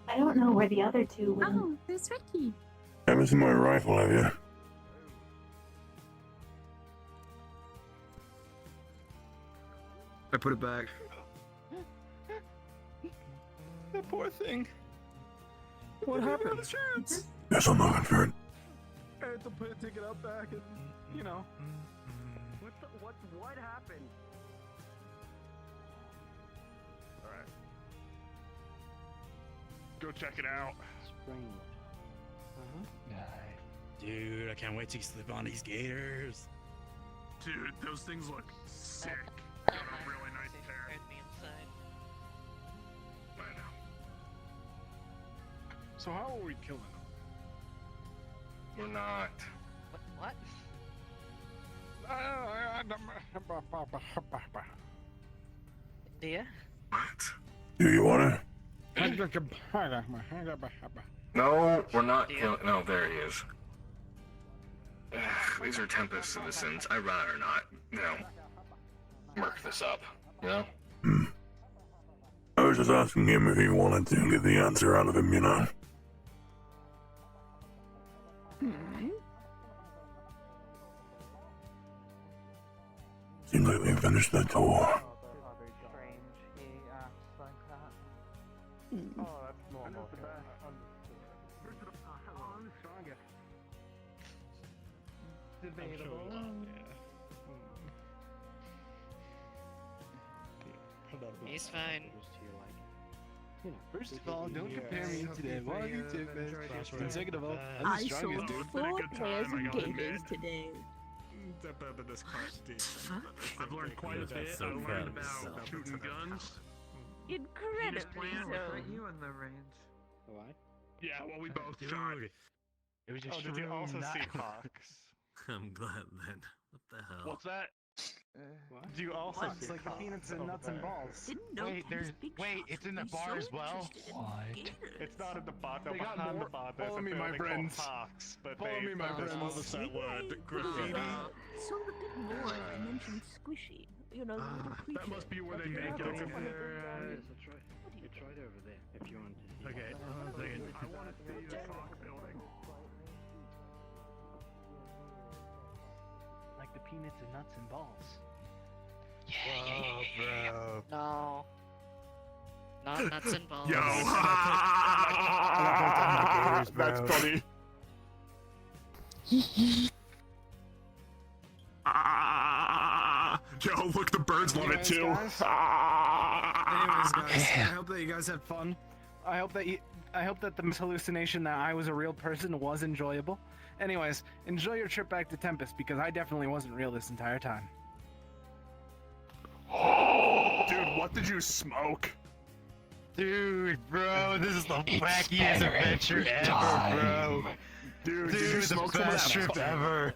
I don't know where the other two went. Oh, there's Ricky. I'm missing my rifle, have you? I put it back. That poor thing. What happened? Yes, I'm looking for it. I had to take it out back and, you know. What happened? Alright. Go check it out. Dude, I can't wait to slip on these gators. Dude, those things look sick. Oh, Got a really nice pair. Heard me inside. I know. So how are we killing them? We're not. What? Dia? What? Do you want No, we're not killing. No, there he is. Ugh, these are Tempest citizens. I'd rather not, murk this up, to? I was just asking him if he wanted to get the answer out of him, you know? Seems like they finished the tour. He's fine. First of all, don't compare me to them. Why you two, man? Second of all, I'm I the strongest, saw dude. 4 pairs of gators today. Step up in this class, dude. I've learned quite a bit. I learned about shooting guns. Incredibly so. You in the range. What? Yeah, well, we both shot. It was just Did you also see Hawks? I'm glad then. What the hell? What's that? Do you also What? see It's like the peanuts and nuts and balls. Didn't know Wait, these there's big it's in the shots bar would be as so well. interested in What? gators. It's not in the bar. No, They got behind more- the bar. There's follow a me, my building called friends. Hawks, but Follow they me, my friends. What was that word? Graffiti? Saw a bit more. I mentioned squishy. You know, the little creature. That must be where they make it. Yes, that's right. It's right over there if you want to see. Okay, I want to see the Hawk building. Like the peanuts and nuts and balls. bro. No. Not nuts and balls. Yo! That's funny. Yo, look, the birds love it too. Anyways, guys, I hope that you guys had fun. I hope that the hallucination that I was a real person was enjoyable. Anyways, enjoy your trip back to Tempest because I definitely wasn't real this entire time. Dude, what did you smoke? Dude, bro, this is the wackiest adventure ever, bro. Dude, Dude, did you the smoke some of best that trip ever.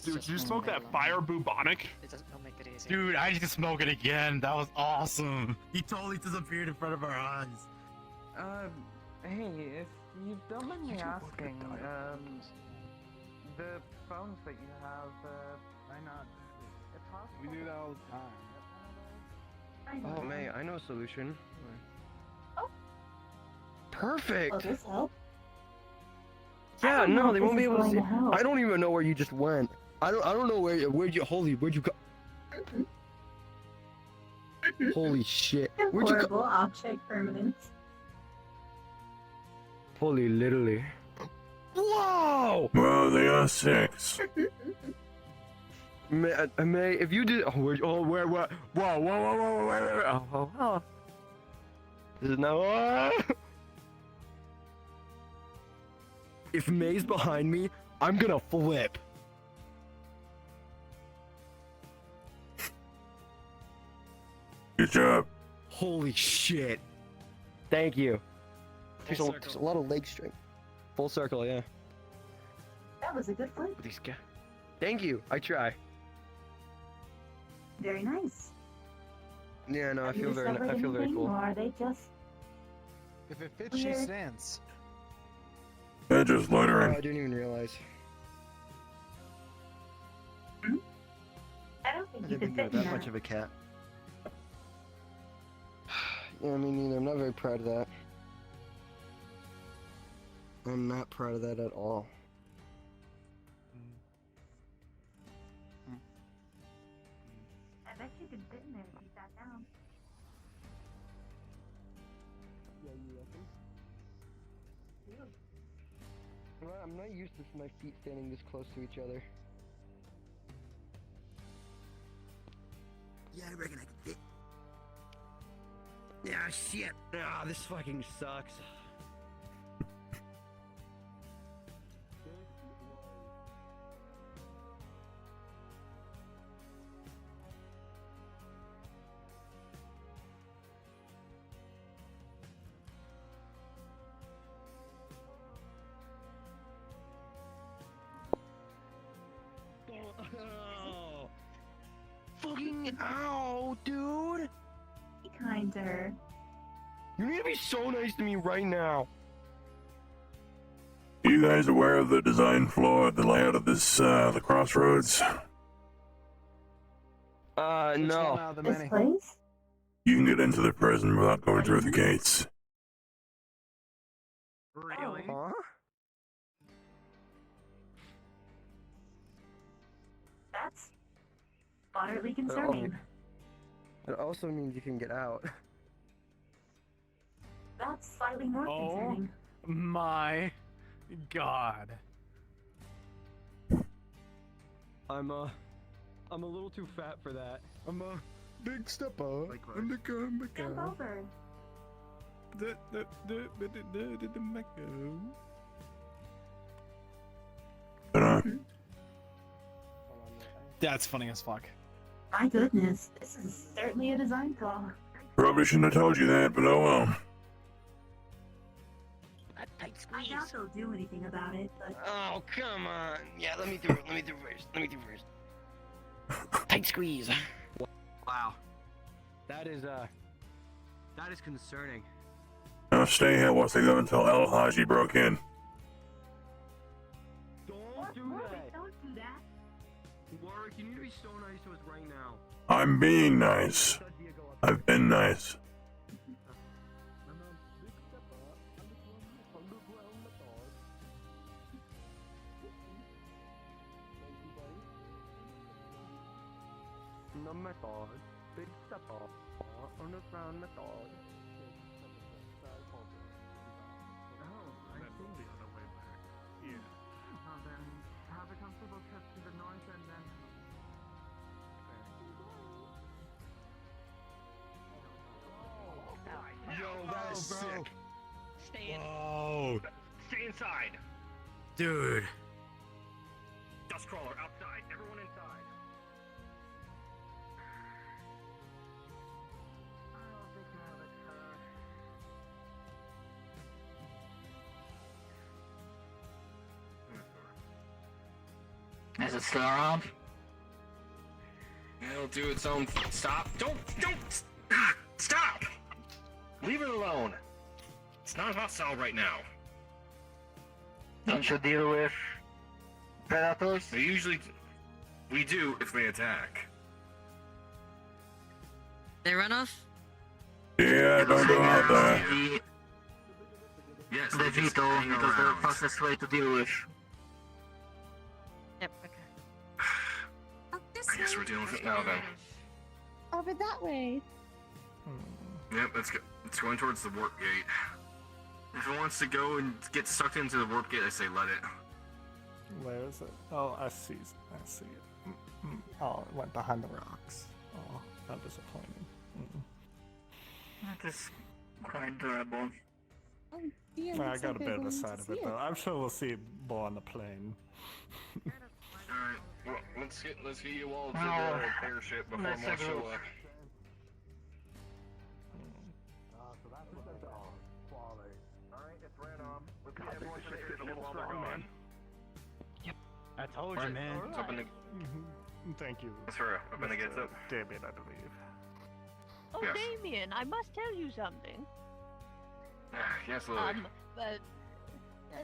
Dude, did you smoke that fire bubonic? It doesn't make it easy. Dude, I need to smoke it again. That was awesome. He totally disappeared in front of our eyes. Hey, if you don't mind me asking, the phones that you have, why not? It's possible. We do that all the time. Oh, May, I know a solution. Oh. Perfect. Will this help? Yeah, don't know no, if they this won't be is able to going see. to help. I don't even know where you just went. I don't know where'd you go? Holy shit. Where'd you Horrible go? object permanence. Holy literally. Whoa! Well, they are 6. May, if you did, where, whoa, oh. This is now, if May's behind me, I'm gonna flip. Good job. Holy shit. Thank you. There's a lot of leg strength. Full circle, yeah. That was a good flip. These guys. Thank you. I try. Very nice. Yeah, no, I Have you feel very discovered anything, cool. Or are they just If it fits, she weird? stands. I just let her Oh, in. I didn't even realize. I don't think I you didn't could think you were fit in that much of a cat. Yeah, me neither. I'm not very proud of that. I'm not proud of that at all. I bet you could fit in there if you sat down. Yeah, you reckon? Well, I'm not used to my feet standing this close to each other. Yeah, I reckon I can fit. Yeah, shit. Ah, this fucking sucks. Oh, fucking ow, dude! Be kinder. You need to be so nice to me right now. Are you guys aware of the design flaw, the layout of this, the crossroads? No. This place? You can get into the prison without going through the gates. Really? Huh? That's moderately concerning. It also means you can get out. That's slightly more concerning. My God. I'm a little too fat for that. I'm a big stepper. Jump over. That's funny as fuck. My goodness, this is certainly a design flaw. Probably shouldn't have told you that, but oh well. I doubt they'll do anything about it, but Oh, come on. Yeah, let me do it. Let me do first. Tight squeeze. Wow. That is concerning. Now stay here whilst they go until El Haji broke in. Don't do that. don't do that. Warwick, you need to be so nice to us right now. I'm being nice. I've been nice. No method, big stepper, underground method. Oh, I think we'll be on our way back. Yeah. Well then, have a comfortable trip to the north and then... Yo, that is sick. Stay in. Whoa. Stay inside. Dude. Dustcrawler outside. Everyone inside. Is it still around? It'll do its own. Stop! Don't! Stop! Leave it alone. It's not hostile right now. Don't you deal with predators? We do if they attack. They run off? Yeah, don't go out there. Yes, The they just veto hang is the around. fastest way to deal with. Yep, okay. I guess we're dealing with it now then. Over that way. Yep, it's going towards the warp gate. If it wants to go and get sucked into the warp gate, I say let it. Where is it? Oh, I see it. Oh, it went behind the rocks. Oh, how disappointing. That is quite durable. Oh dear, I looks got like a they're bit of a going side to of it see though. I'm sure we'll see more on the plane. Alright, well, let's get you all to Oh, the airship before let's more go. show up. Alright, it's ran off. Let's get everyone to the airship while they're gone. I told you, Right, man. it's open to... Thank you. That's right, open to get Mr. up. Damien, I believe. Oh, Yes. Damien, I must tell you something. Yes, Lily. But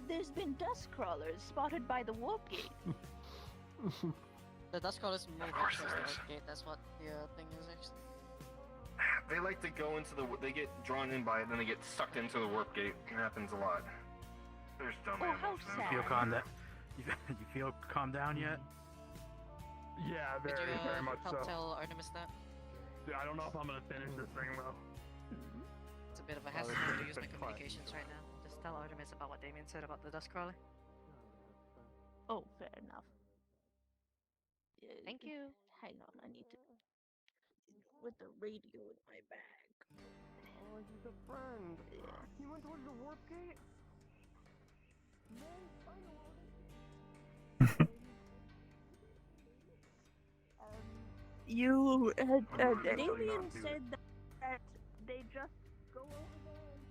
there's been dust crawlers spotted by the warp gate. The dust crawlers move course across there the is. warp gate, that's what the thing is actually. They like to go into the... They get drawn in by it, then they get sucked into the warp gate. It happens a lot. There's dumb Oh, how animals, man. sad. Feel calm down. You feel calmed down yet? Yeah, Did very, you very much help so. tell Artemis that? Dude, I don't know if I'm gonna finish this thing though. It's a bit of a hassle to use my communications right now. Just tell Artemis about what Damien said about the dust crawler. Oh, fair enough. Thank you. Hang on, I need to. With the radio in my bag. Oh, he's a friend. Yeah. He went towards the warp gate? Man, I know. You, Damien said that they just go over there and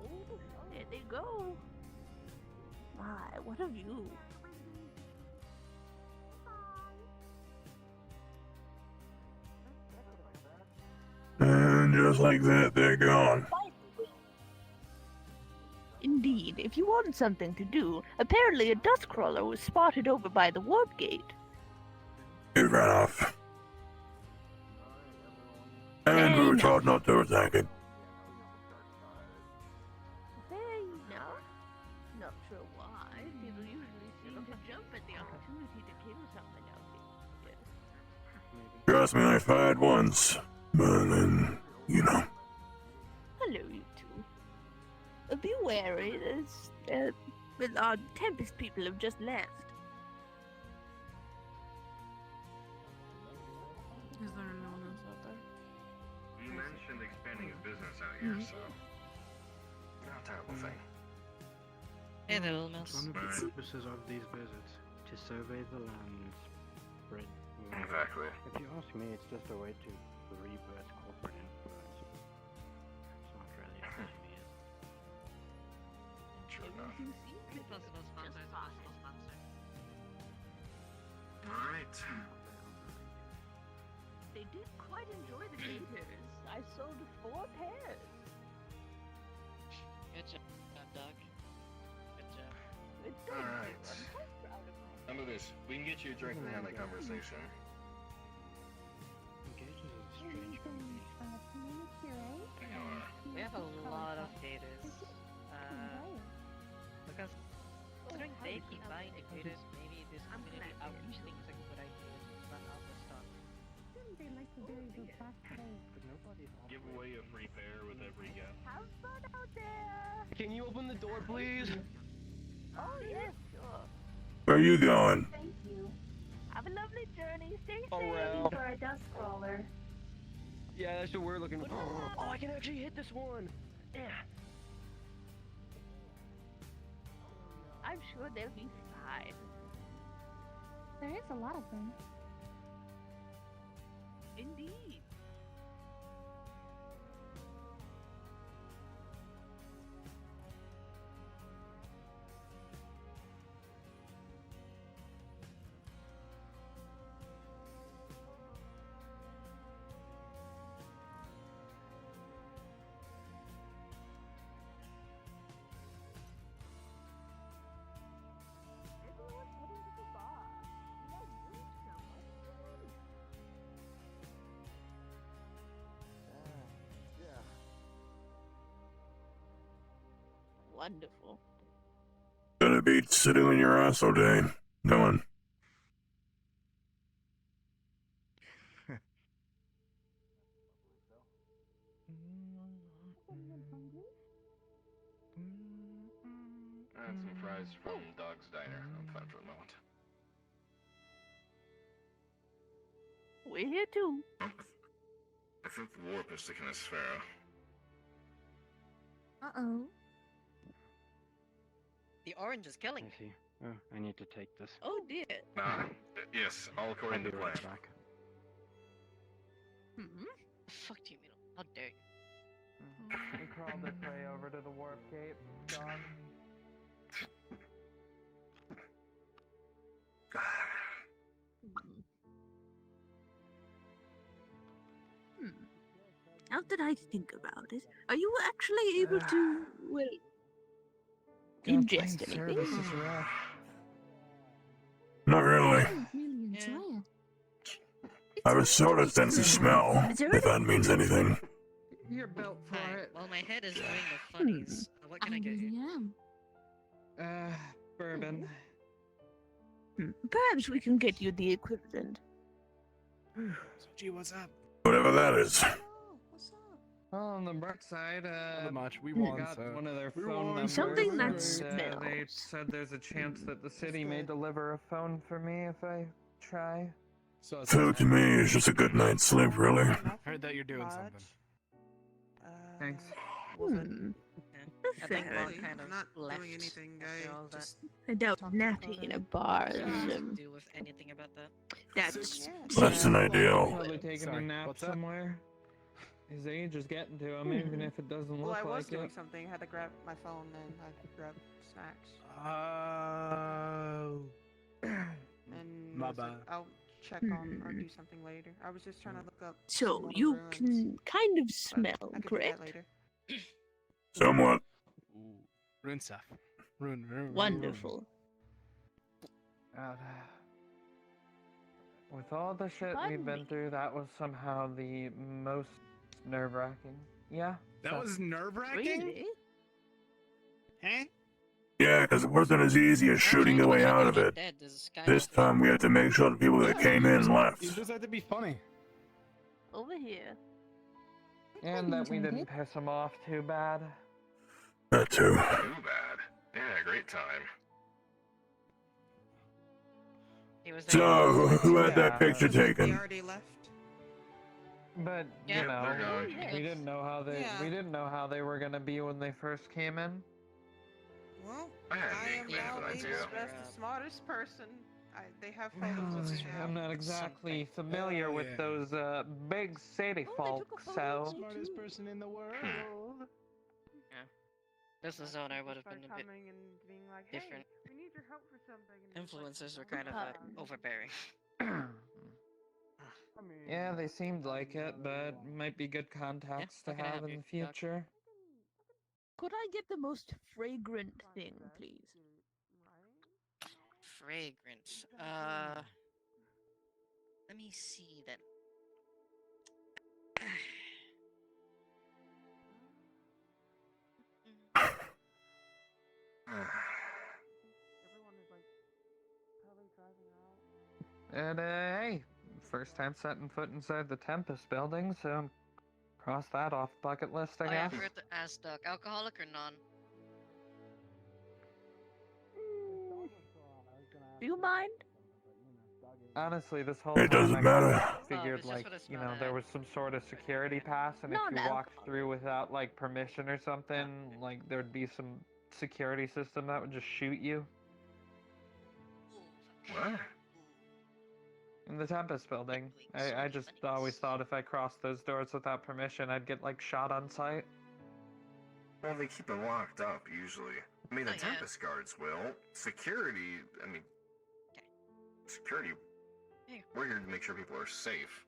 Oh, there they go. My, what are you? And just like that, they're gone. Indeed, if you want something to do, apparently a dust crawler was spotted over by the warp gate. It ran off. And we were told not to attack it. Fair enough. Not sure why. People usually seem to jump at the opportunity to kill something out here. Trust me, I fired once. But then, you know. Hello, you two. Be wary, our Tempest people have just left. Is there no one else out there? You mentioned expanding a business out here, Mhm. so... Not a terrible thing. Hey there, little mouse. One of the purposes of these visits to survey the land, spread. Exactly. If you ask me, it's just a way to rebirth corporate influence. It's not really a thing, is it? True enough. Possible sponsor, possible sponsor. Alright. They did quite enjoy the gators. I sold 4 pairs. Good job, dog. Good job. Alright. How about this? We can get you a drink and have that conversation. We have a lot of gators. Because considering they keep buying the gators, maybe this community outreach thing is a good idea to run out of stock. they like to bury the black hole. Give away a free pair with every guest. Have fun out there! Can you open the door, please? Oh, yes, sure. Where you going? Thank you. Have a lovely journey. Stay safe. Around. For a dust crawler. Yeah, that's what we're looking for. Oh, I can actually hit this one. Yeah. I'm sure they'll be fine. There is a lot of them. Indeed. Everyone's heading to the bar. No drinks now. Yeah. Wonderful. Gonna be sitting on your ass all day. Going. I had some fries from Dog's Diner. I'm fine for the moment. We're here too. I think the warp is taking us Sparrow. Uh-oh. The orange is killing I me. see. Oh, I need to take this. Oh dear. Yes, all according I'll to be plan. right back. Hmm? The fuck do you mean? How dare you? We crawled this way over to the warp gate, John. Now that I think about it, are you actually able to, well, ingest anything? Service is rough. Not really. I don't really enjoy it. I have a soda sense of smell, if that means anything. You're built for it. Well, my head is doing the funnies. What can I get you? Bourbon. Perhaps we can get you the equivalent. Gee, what's up? Whatever that is. Well, on the bright side, Not much. We we won, got so. one of their We phone won. numbers. Something that and, smells. They said there's a chance that the city may They deliver a phone for me if I try. So it's Food to me is just a good night's sleep, really. heard that you're doing something. Thanks. I think Fair. Bob kind of not left doing anything, after guy. all that. Just I doubt napping in a bar is, To do with anything about that. that's Less than ideal. Probably taking a Sorry, nap what's that? somewhere. His age is getting to him, even if it doesn't well, look I was like doing it. something. I had to grab my phone and I grabbed snacks. Oh. And My I was like, bad. I'll check on or do something later. I was just trying to look up. so one of you ruins, can kind of but smell, I could do correct? that later. Somewhat. Rune stuff. Rune. Wonderful. With all the shit we've been through, that was somehow the most nerve-wracking. Yeah. That was nerve-wracking? Really? Huh? Yeah, because it wasn't as easy as shooting your way out of it. This time we had to make sure the people that came in left. You just had to be funny. Over here. And that we didn't piss him off too bad. That too. Too bad. They had a great time. So, who had that picture They taken? already left. But Yeah. you know, They're gone. we didn't know how they Yeah. we didn't know how they were gonna be when they first came in. Well, I had I an am inkling now of that the too. best, smartest person. They have photos of me now. I'm not exactly familiar Oh, with yeah. those big city folks, so Smartest person in the world. Yeah. This is owner would have By been a bit coming and being like, hey, different. we need your help for something. And it's like, Influencers were kind of overbearing. yeah, they seemed like it, but might be good contacts to how can I have help in you, the Doc? future. Could I get the most fragrant thing, please? Fragrance. Let me see then. Everyone is like probably driving out. And hey, first time setting foot inside the Tempest building, so cross that off bucket list, I Oh yeah, I guess. forgot to ask Doc, alcoholic or non? Do you mind? Honestly, this whole It time doesn't I matter. kind of figured, it's just like, what it's you not know, at. there was some sort of security pass, and if you walked through without, like, permission or something, like, there'd be some security system that would just shoot you. What? In the Tempest building. I just always thought if I crossed those doors without permission, I'd get, like, shot on sight. Well, they keep it locked up, usually. I mean, the Tempest guards will. Security, I mean... Security... We're here to make sure people are safe.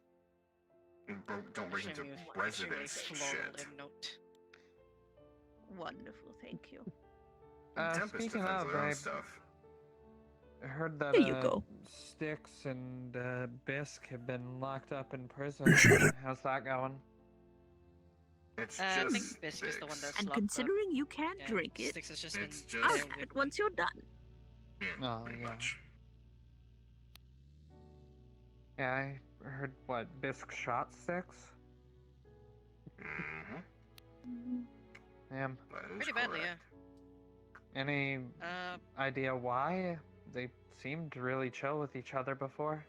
And don't break into residence shit. Wonderful, thank you. Tempest Speaking defends of, their own I stuff. heard that, Here you go. Styx and, Bisk have been locked up in prison. Appreciate it. How's that going? It's I just think Bisk is the one that's And locked considering you can't up. drink it, Styx has just It's been just- I'll there have with it once you're done. Yeah, pretty yeah. much. Yeah, I heard, what, Bisk shot Styx? Mm-hmm. Damn. Pretty badly, yeah. Any idea why? They seemed really chill with each other before.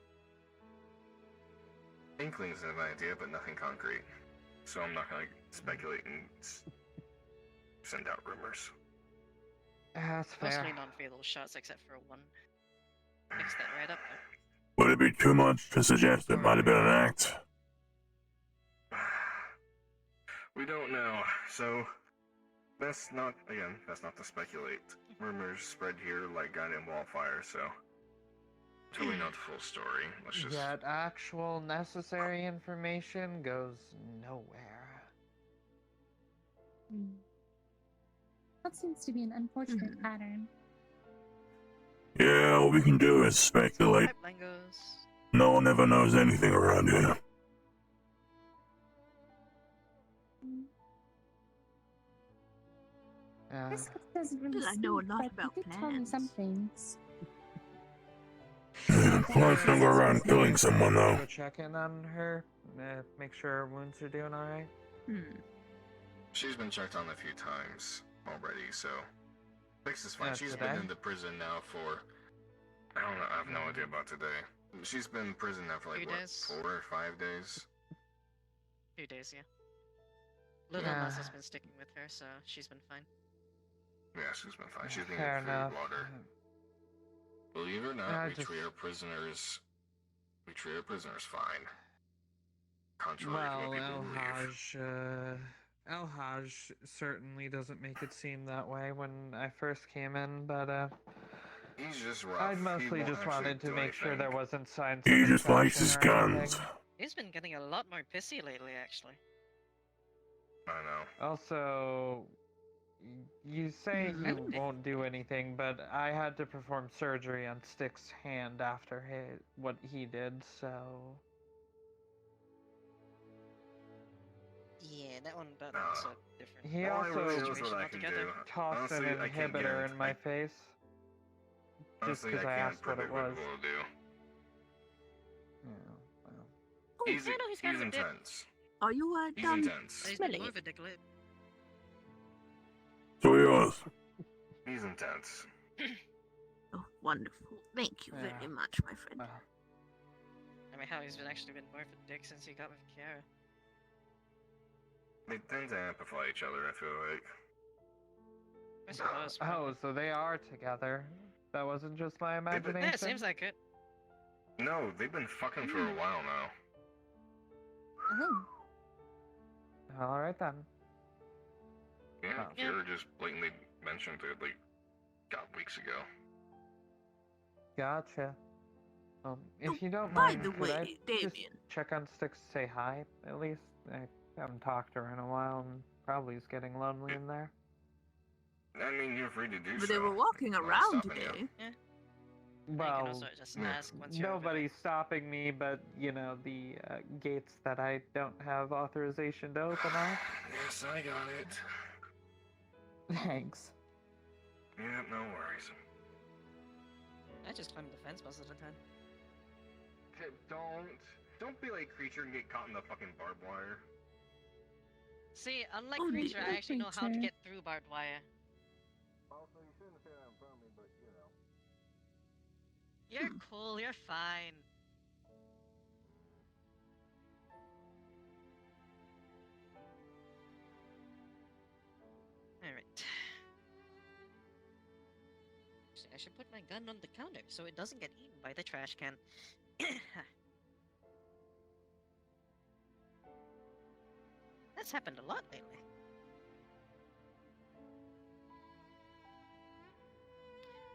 Inklings have an idea, but nothing concrete. So I'm not gonna speculate and send out rumors. That's fair. Mostly non-fatal shots except for one. Fix that right up there. Would it be too much to suggest it might have been an act? We don't know, so best not to speculate. Rumors spread here like goddamn wildfire, so until we know the full story, let's just... Yet actual necessary information goes nowhere. That seems to be an unfortunate pattern. Yeah, all we can do is speculate. Pipeline goes. No one ever knows anything around here. This doesn't really I know a speak, lot but about he did tell me some things. Plants don't go around killing someone, though. Go check in on her, make sure her wounds are doing alright. She's been checked on a few times already, so Fix is fine. Yeah, She's today? been in the prison now for... I don't know, I have no idea about today. She's been in prison now for like, Few what, days. 4 or 5 days? Few days, yeah. Little Yeah. Nas has been sticking with her, so she's been fine. Yeah, she's been fine. She's been Fair getting food, enough. water. Believe it or not, I we just- treat our prisoners fine. Contrary to Well, what people believe. El-Haj certainly doesn't make it seem that way when I first came in, but, He's just rough. I He mostly won't just actually wanted to do make sure there anything. wasn't signs He of just likes his infection or guns. anything. He's been getting a lot more pissy lately, actually. I know. Also, you say he won't do anything, but I had to perform surgery on Stick's hand after what he did, so... Yeah, that's a different He All I really know is also what I can altogether. do. tossed an Honestly, I can't inhibitor guarantee- in my face. Just Honestly, because I can't asked what it predict was. people will do. Oh, He's, I know he's kind he's of a dick. intense. Are you He's done intense. He's smelling more it? of a dicklet. So he was. He's intense. Oh, wonderful. Thank you Yeah. very much, my friend. I mean, how he's been actually been more of a dick since he got with Kiara. They tend to amplify each other, I feel like. I suppose. Oh, so they are together. That wasn't just my imagination? Yeah, it seems like it. No, they've been fucking for a while now. Oh. Alright then. Yeah, Oh. Kira just blatantly mentioned it, like, weeks ago. Gotcha. If you don't by mind, the could I way, just Damien. check on Styx, say hi, at least? I haven't talked to her in a while, and probably is getting lonely in there. I mean, you're free to do But so. they were walking No one's around stopping you. today. Yeah. Well, also just ask once you're over nobody's stopping me, but, you know, the gates that I don't have authorization to open are. Yes, I got it. Thanks. Yeah, no worries. I just climb the fence most of the time. Don't. Don't be like Creature and get caught in the fucking barbed wire. See, unlike Oh, Creature, I dear, actually know how to Creature. get through barbed wire. Also, you shouldn't say that in front of me, but you know. You're cool, you're fine. Alright. I should put my gun on the counter so it doesn't get eaten by the trash can. That's happened a lot lately.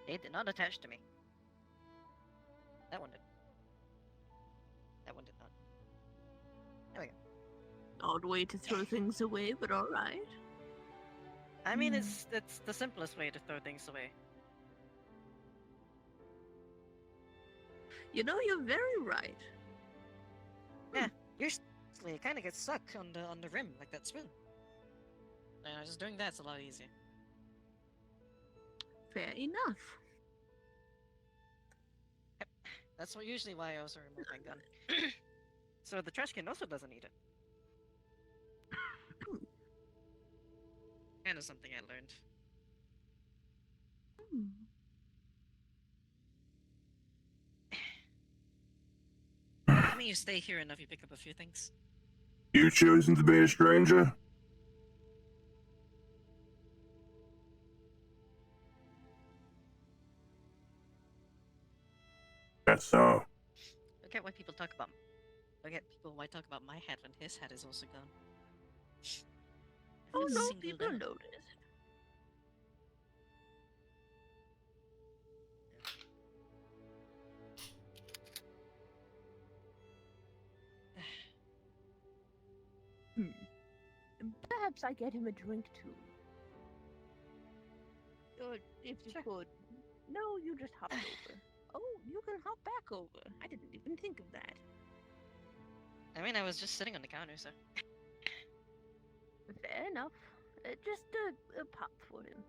They did not attach to me. That one did. That one did not. There we go. Odd way to throw things away, but alright. I mean, it's the simplest way to throw things away. You know, you're very right. Yeah, usually it kind of gets stuck on the rim like that spoon. Just doing that's a lot easier. Fair enough. Yep. That's usually why I also remove my gun. So the trash can also doesn't eat it. Kind of something I learned. I mean, you stay here enough, you pick up a few things. You choosing to be a stranger? Guess so. Look at what people talk about. Look at people why talk about my hat when his hat is also gone. Oh no, Singled people out. notice. Perhaps I get him a drink too. Or if you could. No, you just hop over. Oh, you can hop back over. I didn't even think of that. I mean, I was just sitting on the counter, so. Fair enough. Just a pop for him.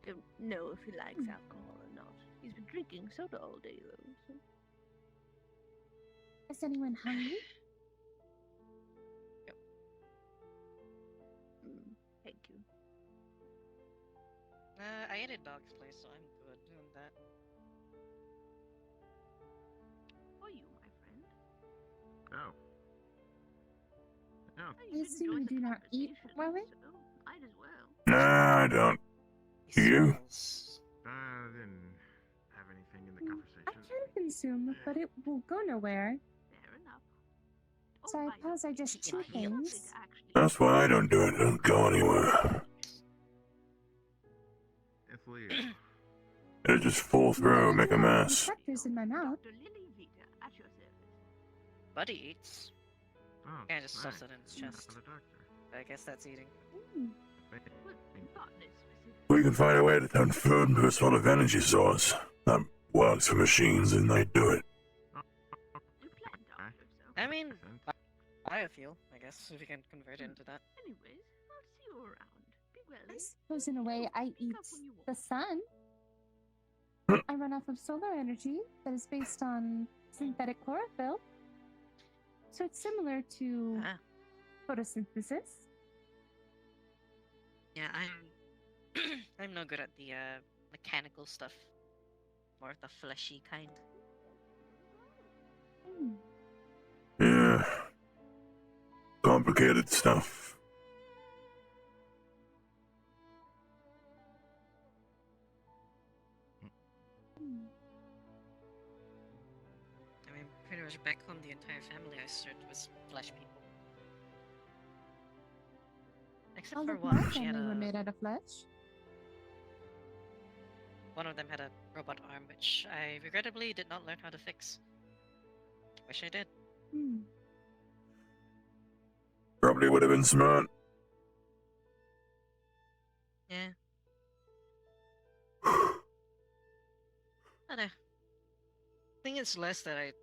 Don't know if he likes alcohol or not. He's been drinking soda all day, though. So. Is anyone hungry? Thank you. I ate at Dog's place, so I'm good doing that. For you, my friend. Oh. Oh. I assume you do not eat, Warwick? So might as well. Nah, I don't. Do you? I didn't have anything in the I conversation. can consume, but it will go nowhere. Fair enough. So I suppose I just chew things. That's why I don't do it. I don't go anywhere. It's Leo. I just fall through, make a mess. Receptors in my mouth. Buddy eats. Oh, Kinda just stuffs right. it in his Not chest. the doctor. I guess that's eating. We can find a way to turn food into a sort of energy source that works for machines, and they do it. I mean, biofuel, I guess, if you can convert it into that. Anyways, I'll see you around. Be well. I suppose in a way I eat the sun. I run off of solar energy that is based on synthetic chlorophyll. So it's similar to photosynthesis. Yeah, I'm no good at the mechanical stuff. More of the fleshy kind. Yeah. Complicated stuff. I mean, pretty much back home, the entire family I served was flesh people. Except All for of my one, she had family were a... made out of flesh. One of them had a robot arm, which I regrettably did not learn how to fix. Wish I did. Probably would have been smart. Yeah. I don't know. I think it's less that I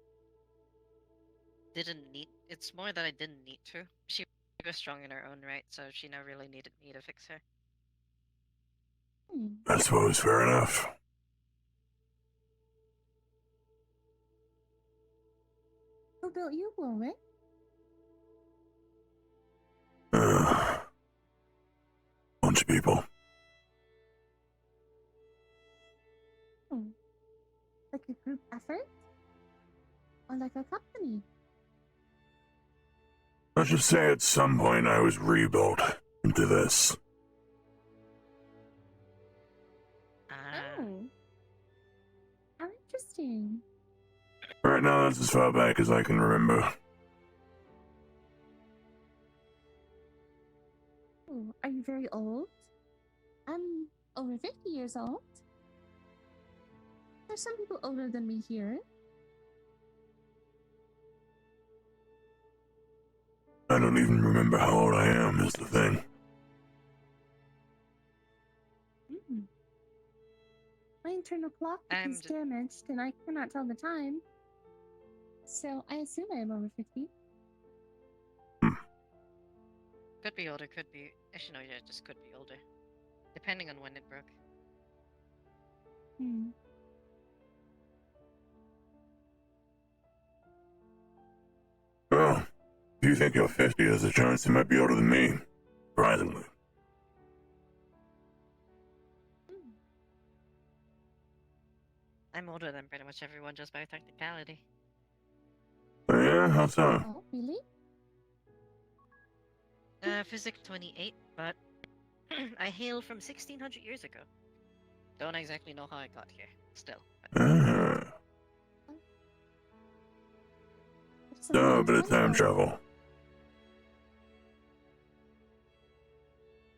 didn't need. It's more that I didn't need to. She was strong in her own right, so she never really needed me to fix her. I suppose fair enough. Who built you, Warwick? Bunch of people. Like a group effort? Or like a company? Let's just say at some point I was rebuilt into this. Oh. How interesting. Right now, that's as far back as I can remember. Oh, are you very old? I'm over 50 years old. There's some people older than me here. I don't even remember how old I am, is the thing. My internal clock is damaged and I cannot tell the time. So I assume I am over 50. Could be older, could be. Actually, no, yeah, just could be older. Depending on when it broke. Well, if you think you're 50, there's a chance you might be older than me. Surprisingly. I'm older than pretty much everyone just by technicality. Oh, yeah? How so? Oh, really? Physics 28, but I hail from 1600 years ago. Don't exactly know how I got here, still. So, a bit of time travel.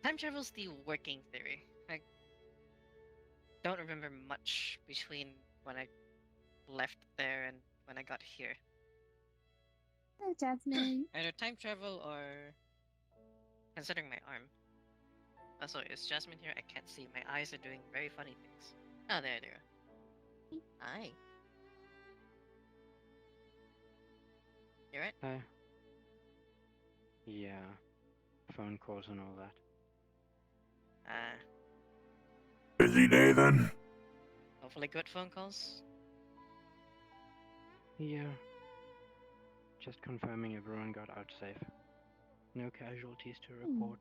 Time travel's the working theory. I don't remember much between when I left there and when I got here. Hello, Jasmine. Either time travel or considering my arm. Also, is Jasmine here? I can't see. My eyes are doing very funny things. Oh, there they are. Hi. You right? Yeah. Phone calls and all that. Busy day then? Hopefully good phone calls. Yeah. Just confirming everyone got out safe. No casualties to report.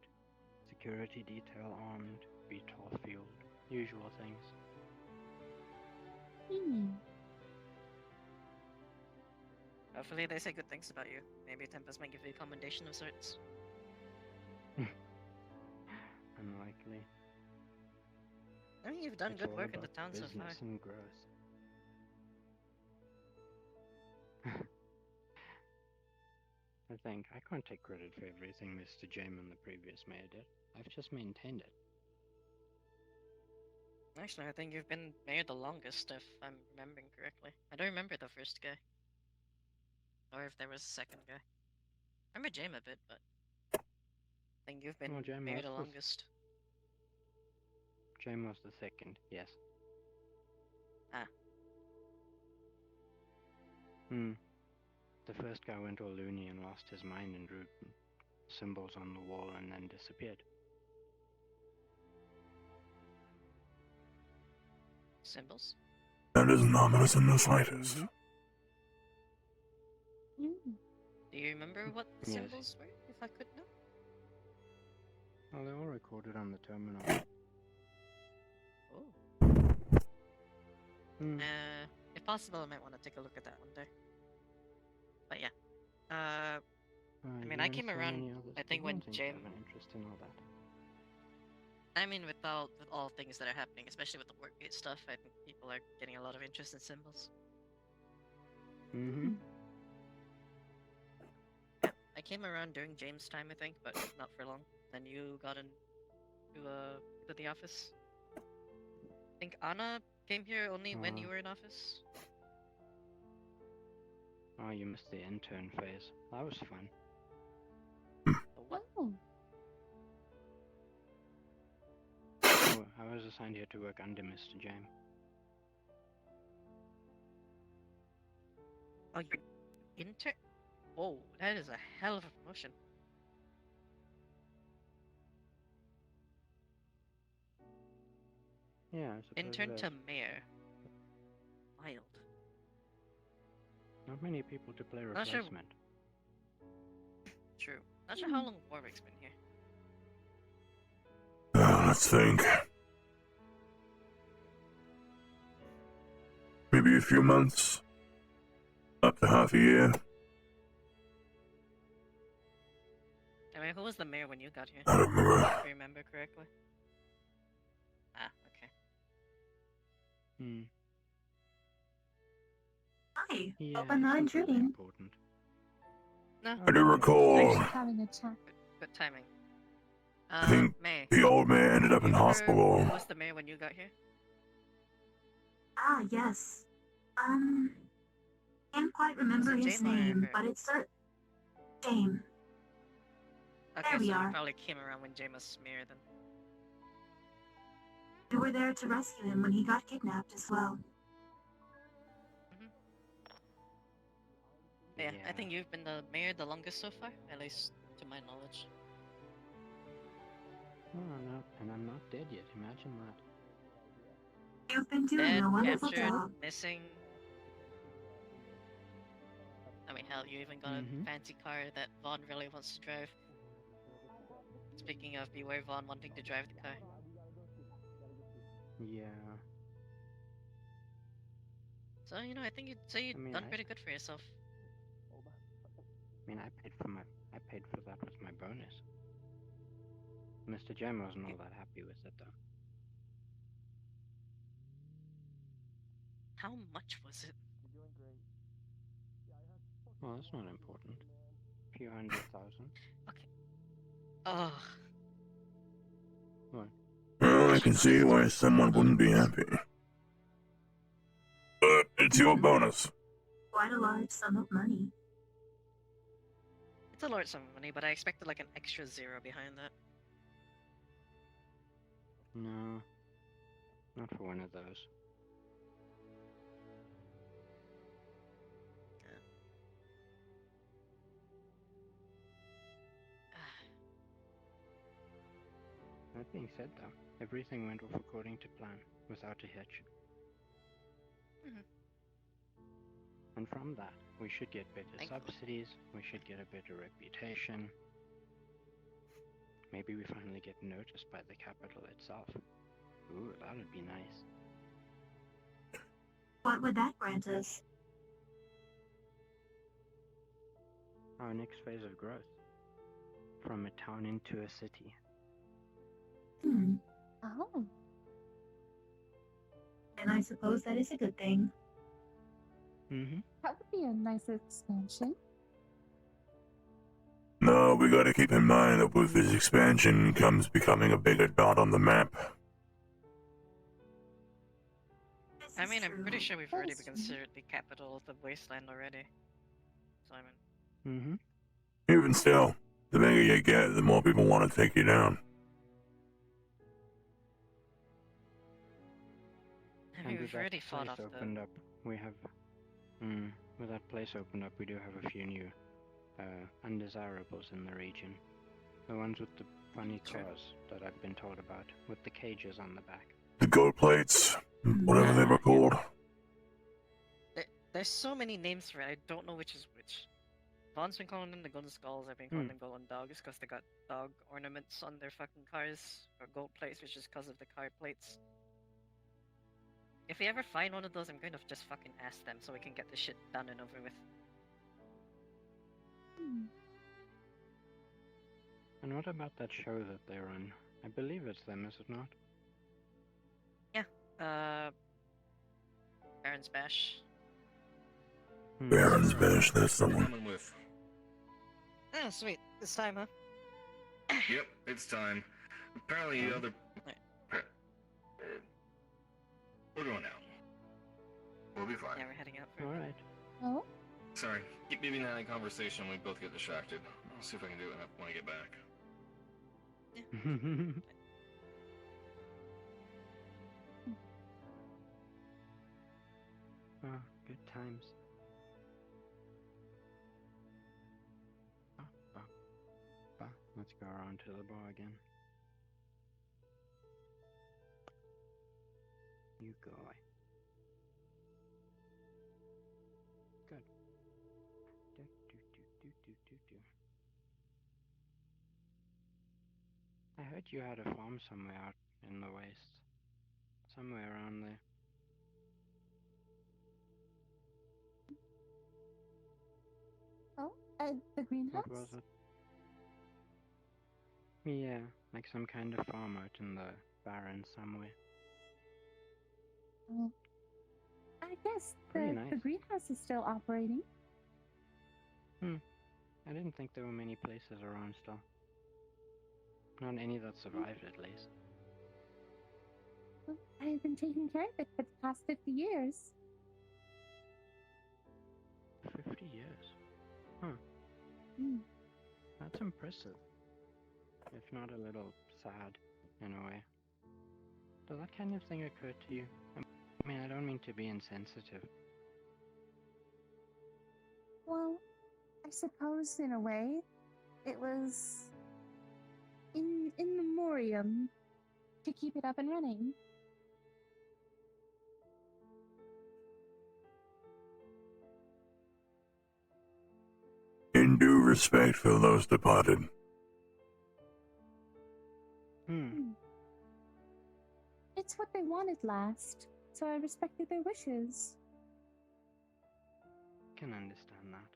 Security detail armed. VTOL field. Usual things. Hopefully they say good things about you. Maybe Tempest might give you a commendation of sorts. Unlikely. I mean, you've done It's good all work in the about town so far. business and growth. I think I can't take credit for everything Mr. Jamin, the previous mayor, did. I've just maintained it. Actually, I think you've been mayor the longest, if I'm remembering correctly. I don't remember the first guy. Or if there was a second guy. I remember Jame a bit, but I think you've been mayor the longest. Jame was the second, yes. The first guy went all loony and lost his mind and drew symbols on the wall and then disappeared. Symbols? That isn't ominous in the slightest. Do you remember what the symbols were, if I could know? Well, they're all recorded on the terminal. If possible, I might want to take a look at that one day. But yeah. I mean, I came around, I think, when Jame... have an interest in all that. I mean, with all things that are happening, especially with the Workgate stuff, I think people are getting a lot of interest in symbols. Yeah, I came around during James' time, I think, but not for long. Then you got to the office. I think Anna came here only when you were in office. Oh, you missed the intern phase. That was fun. What? I was assigned here to work under Mr. James. Oh, you're intern? Whoa, that is a hell of a promotion. Yeah, I suppose Intern it to is. mayor. Wild. Not many people to play Not sure- replacement. True. Not sure how long Warwick's been here. Let's think. Maybe a few months. Up to half a year. I mean, who was the mayor when you got here? I don't remember. If you remember correctly. Ah, okay. Hmm. Hi. Yeah, Hope I'm not it's really intruding. important. No. I do recall. Having a chat. Good timing. I think May. the old man ended up in Remember hospital. Who was the mayor when you got here? Ah, yes. Can't quite remember Was it his Jane or name, her? but it's Jane. Okay, There we so are. you probably came around when Jane was mayor then. We were there to rescue him when he got kidnapped as well. Yeah, I think you've been the mayor the longest so far, at least to my knowledge. Oh, no, and I'm not dead yet. Imagine that. You've been doing Dead, a wonderful captured, job. missing. I mean, hell, you even got a fancy car that Vaughn really wants to drive. Speaking of, beware Vaughn wanting to drive the car. Yeah. So, you know, I think you'd say you've mean, done I- pretty good for yourself. I mean, I paid for that with my bonus. Mr. Jem wasn't all that happy with it, though. How much was it? Well, that's not important. A few 100,000. Oh, What? Well, I can see why someone wouldn't be happy. But it's your bonus. Quite a large sum of money. it's a large sum of money, but I expected like an extra zero behind that. No. Not for one of those. That being said, though, everything went off according to plan, without a hitch. Mhm. And from that, we should get better Thankfully. subsidies, we should get a better reputation. Maybe we finally get noticed by the capital itself. Ooh, that would be nice. What would that grant us? Our next phase of growth. From a town into a city. Oh. And I suppose that is a good thing. Mm-hmm. That would be a nice expansion. No, we gotta keep in mind that with this expansion comes becoming a bigger dot on the map. I mean, I'm pretty sure we've already been considered the capital of the wasteland already. Simon. Mm-hmm. Even still, the bigger you get, the more people want to take you down. I mean, And we've with already that fought place off the... opened up, we have... with that place opened up, we do have a few new undesirables in the region. The ones with the funny cars that I've been told about, with the cages on the back. The gold plates, whatever they were called. There's so many names for it, I don't know which is which. Vaughn's been calling them the golden skulls, I've been calling them golden dogs because they got dog ornaments on their fucking cars, or gold plates, which is because of the car plates. If we ever find one of those, I'm going to just fucking ask them so we can get this shit done and over with. And what about that show that they run? I believe it's them, is it not? Yeah, Baron's Bash. Baron's Bash, that's the one. Coming with. Oh, sweet. This time, huh? Yep, it's time. Apparently, the other. We're going out. We'll be fine. Yeah, we're heading out for Alright. Oh? Sorry, keep leaving that in conversation. We both get distracted. I'll see if I can do it when I get back. Oh, good times. Let's go around to the bar again. You go away. Good. I heard you had a farm somewhere out in the west. Somewhere around there. Oh, the greenhouse? What was it? Yeah, like some kind of farm out in the barren somewhere. Oh, I guess Pretty the nice. greenhouse is still operating. I didn't think there were many places around still. Not any that survived, at least. Well, I have been taking care of it for the past 50 years. 50 years? Huh. That's impressive. If not a little sad, in a way. Does that kind of thing occur to you? I mean, I don't mean to be insensitive. Well, I suppose in a way, it was in memoriam to keep it up and running. In due respect for those departed. It's what they wanted last, so I respected their wishes. Can understand that.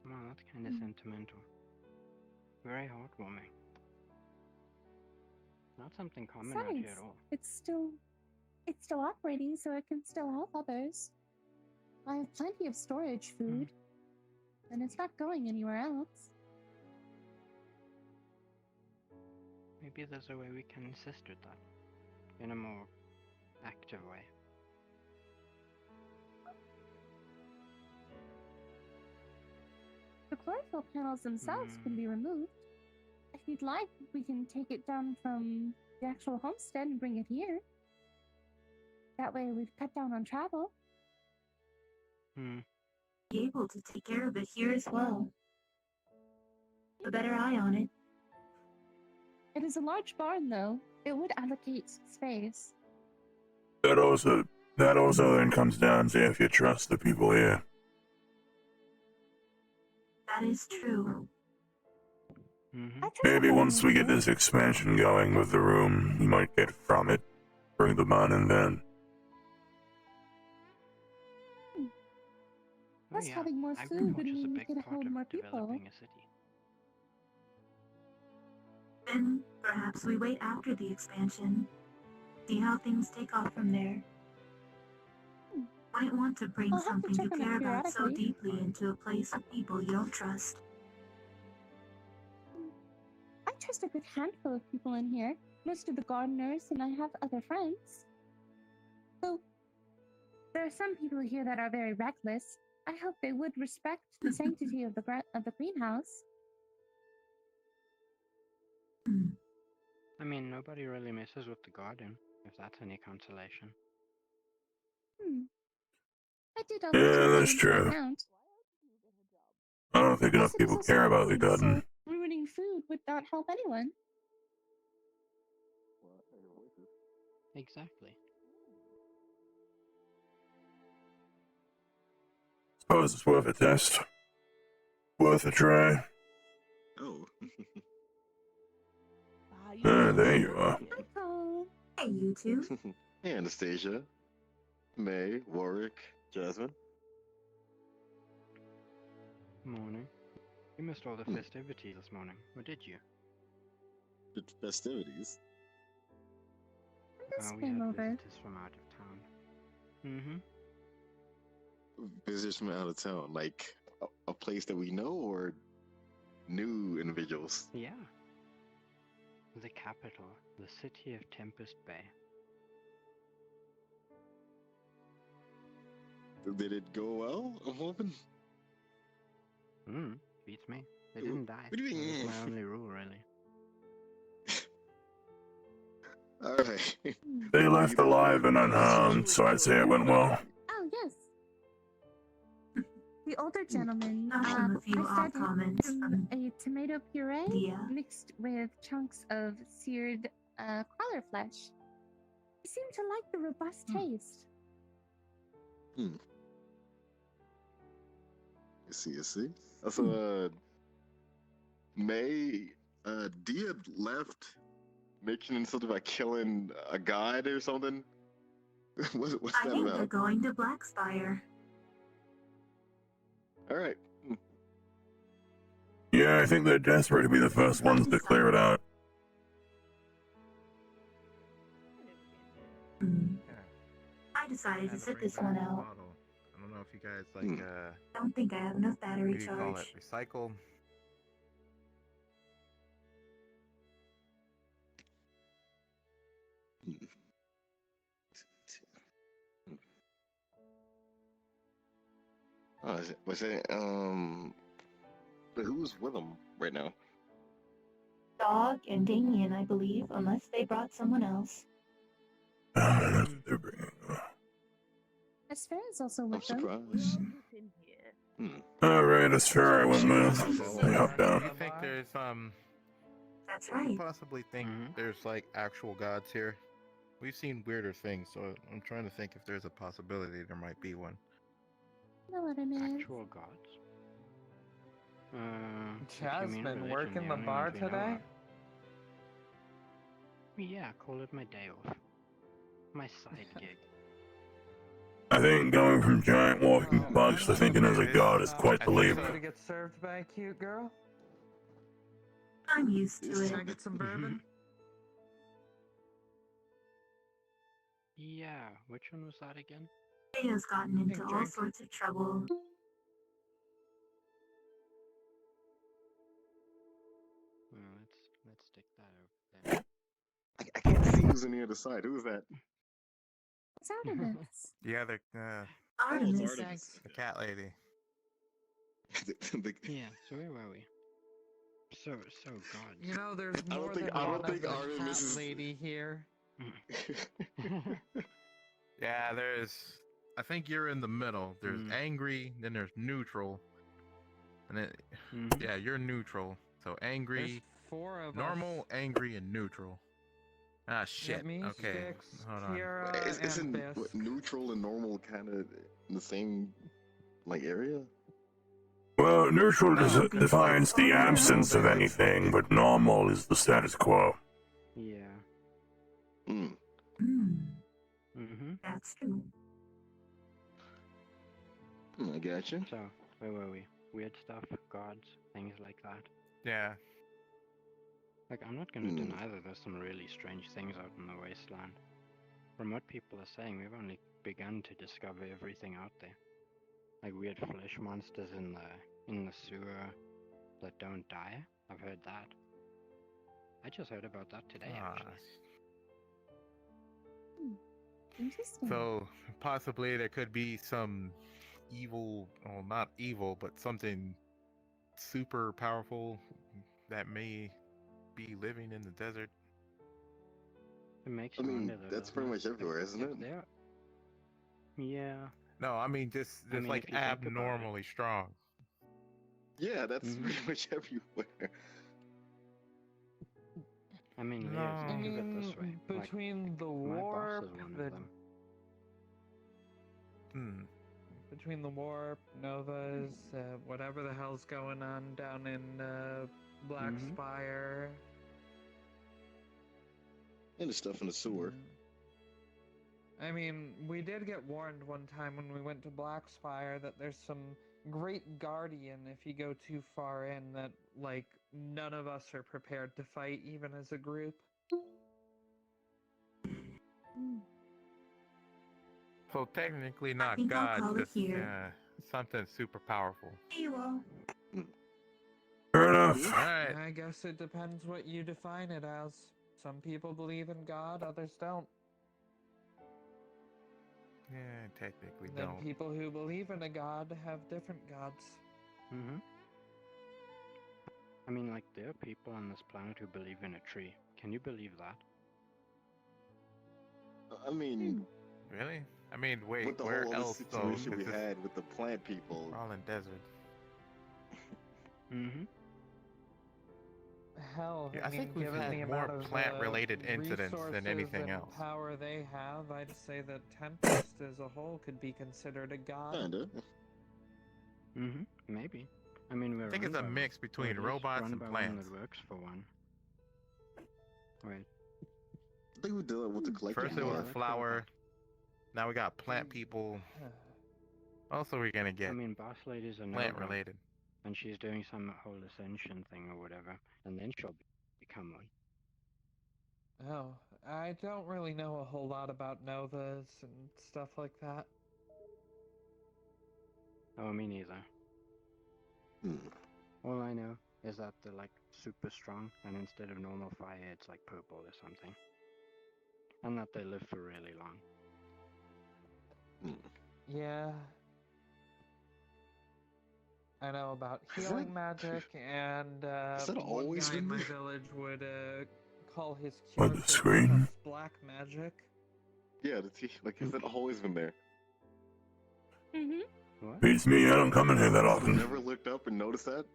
Wow, that's kind of sentimental. Very heartwarming. Not something common out here at all. It's still operating, so it can still help others. I have plenty of storage food, and it's not going anywhere else. Maybe there's a way we can assist with that. In a more active way. The chlorophyll panels themselves can be removed. If you'd like, we can take it down from the actual homestead and bring it here. That way we've cut down on travel. Be able to take care of it here as well. A better eye on it. It is a large barn, though. It would allocate space. That also then comes down to if you trust the people here. That is true. Maybe once we get this expansion going with the room we might get from it, bring them on, and then. Plus, having more food would mean we could hold more people. Then perhaps we wait after the expansion. See how things take off from there. Might want to bring something you care about so deeply into a place of people you don't trust. I trust a good handful of people in here. Most of the gardeners, and I have other friends. So, there are some people here that are very reckless. I hope they would respect the sanctity of the greenhouse. I mean, nobody really messes with the garden, if that's any consolation. I did also Yeah, that's true. account. I don't think enough people care about the garden. So ruining food would not help anyone. Exactly. Suppose it's worth a test. Worth a try. Oh. There you are. Hey, you two. Hey, Anastasia. May, Warwick, Jasmine. Morning. You missed all the festivities this morning, or did you? The festivities? This We came had over. visitors from out of town. Visitors from out of town, like a place that we know, or new individuals? Yeah. The capital, the city of Tempest Bay. Did it go well? I'm hoping. Beats me. They didn't die. What do you mean? That's my only rule, really. Alright. They left alive and unharmed, so I'd say it went well. Oh, yes. The older gentleman, A few I odd fed comments him a tomato puree Leah. mixed with chunks of seared crawler flesh. He seemed to like the robust taste. I see. So, May, Dia left mentioning something about killing a god or something. what's I that think they're about? going to Blackspire. All right. Yeah, I think they're desperate to be the first ones to clear it out. I decided to And sit bring this back one the out. bottle. I don't know if you guys like Don't think I have enough battery what do you call charge. it? Recycle. Oh, was it but who's with them right now? Dog and Damien, I believe, unless they brought someone else. That's what they're bringing. Asphera is also with them. Surprised. Alright, that's fair. I went with. I hopped Do down. you think there's That's you right. possibly think there's like actual gods here? We've seen weirder things, so I'm trying to think if there's a possibility there might be one. You know what I mean? Actual gods? Chaz been working the bar today? Yeah, call it my day off. My side gig. I think going from giant walking bugs to thinking as a god is quite the leap. To get served by a cute girl? I'm used to it. Can I get some bourbon? Yeah, which one was that again? Theo's gotten into all drink. sorts of trouble. Well, let's stick that over there. I can't see who's on the other side. Who is that? It's Artemis. Yeah, the Artemis. the cat lady. Yeah, so where were we? So gods. You know, there's I don't more think- than I don't one think of the Artemis cat is- lady here. Yeah, I think you're in the middle. There's angry, then there's neutral, and then yeah, you're neutral. So angry, There's 4 of normal, us. angry, and neutral. Ah, shit. Me, Okay, Sticks, hold on. Kira, Isn't and Fisk. neutral and normal kind of in the same like area? Well, neutral defines the absence of anything, but normal is the status quo. Yeah. That's true. I gotcha. So, where were we? Weird stuff, gods, things like that. Yeah. Like, I'm not gonna deny that there's some really strange things out in the wasteland. From what people are saying, we've only begun to discover everything out there. Like weird flesh monsters in the sewer that don't die. I've heard that. I just heard about that today, actually. Interesting. So possibly there could be some evil, well, not evil, but something super powerful that may be living in the desert. It makes I me mean, wonder, though, that's doesn't pretty it? much everywhere, isn't it? Yeah. No, I mean just I mean, like if you think about it. abnormally strong. Yeah, that's pretty much everywhere. I mean, No. Leo's, I think of it mean, this way. between the my boss warp, is one the of them. between the warp, Novas, whatever the hell's going on down in Blackspire. And the stuff in the sewer. I mean, we did get warned one time when we went to Blackspire that there's some great guardian if you go too far in that, like, none of us are prepared to fight, even as a group. So technically not think I'll call God, it just here. something super powerful. Hey, you all. Fair enough. Alright. I guess it depends what you define it as. Some people believe in God, others don't. Yeah, technically Then don't. people who believe in a god have different gods. I mean, like, there are people on this planet who believe in a tree. Can you believe that? I mean, Really? I mean, wait, with the where whole other else though? situation we 'Cause had with the plant people. we're all in desert. Hell, Yeah, I I mean, think we've given had the more amount of plant-related incidents than resources anything and else. power they have, I'd say that Tempest as a whole could be considered a god. Kinda. Maybe. I mean, we're I think it's run a by mix one, or between at least robots run and by plants. one that works for one. Wait. I think we do it with the collective First it more. was flower. Now we got plant people. Also, we're gonna I get mean, boss lady's a plant Nova, related. and she's doing some whole ascension thing or whatever, and then she'll become one. Oh, I don't really know a whole lot about novas and stuff like that. Oh, me neither. All I know is that they're like super strong, and instead of normal fire, it's like purple or something. And that they live for really long. Yeah. I know about Has healing that- magic, and Has that one always guy in been my there? village would call his On cure the for screen. stuff black magic. Yeah, like has that always been there? Mm-hmm. What? Beats me, I don't come in here that often. Never looked up and noticed that?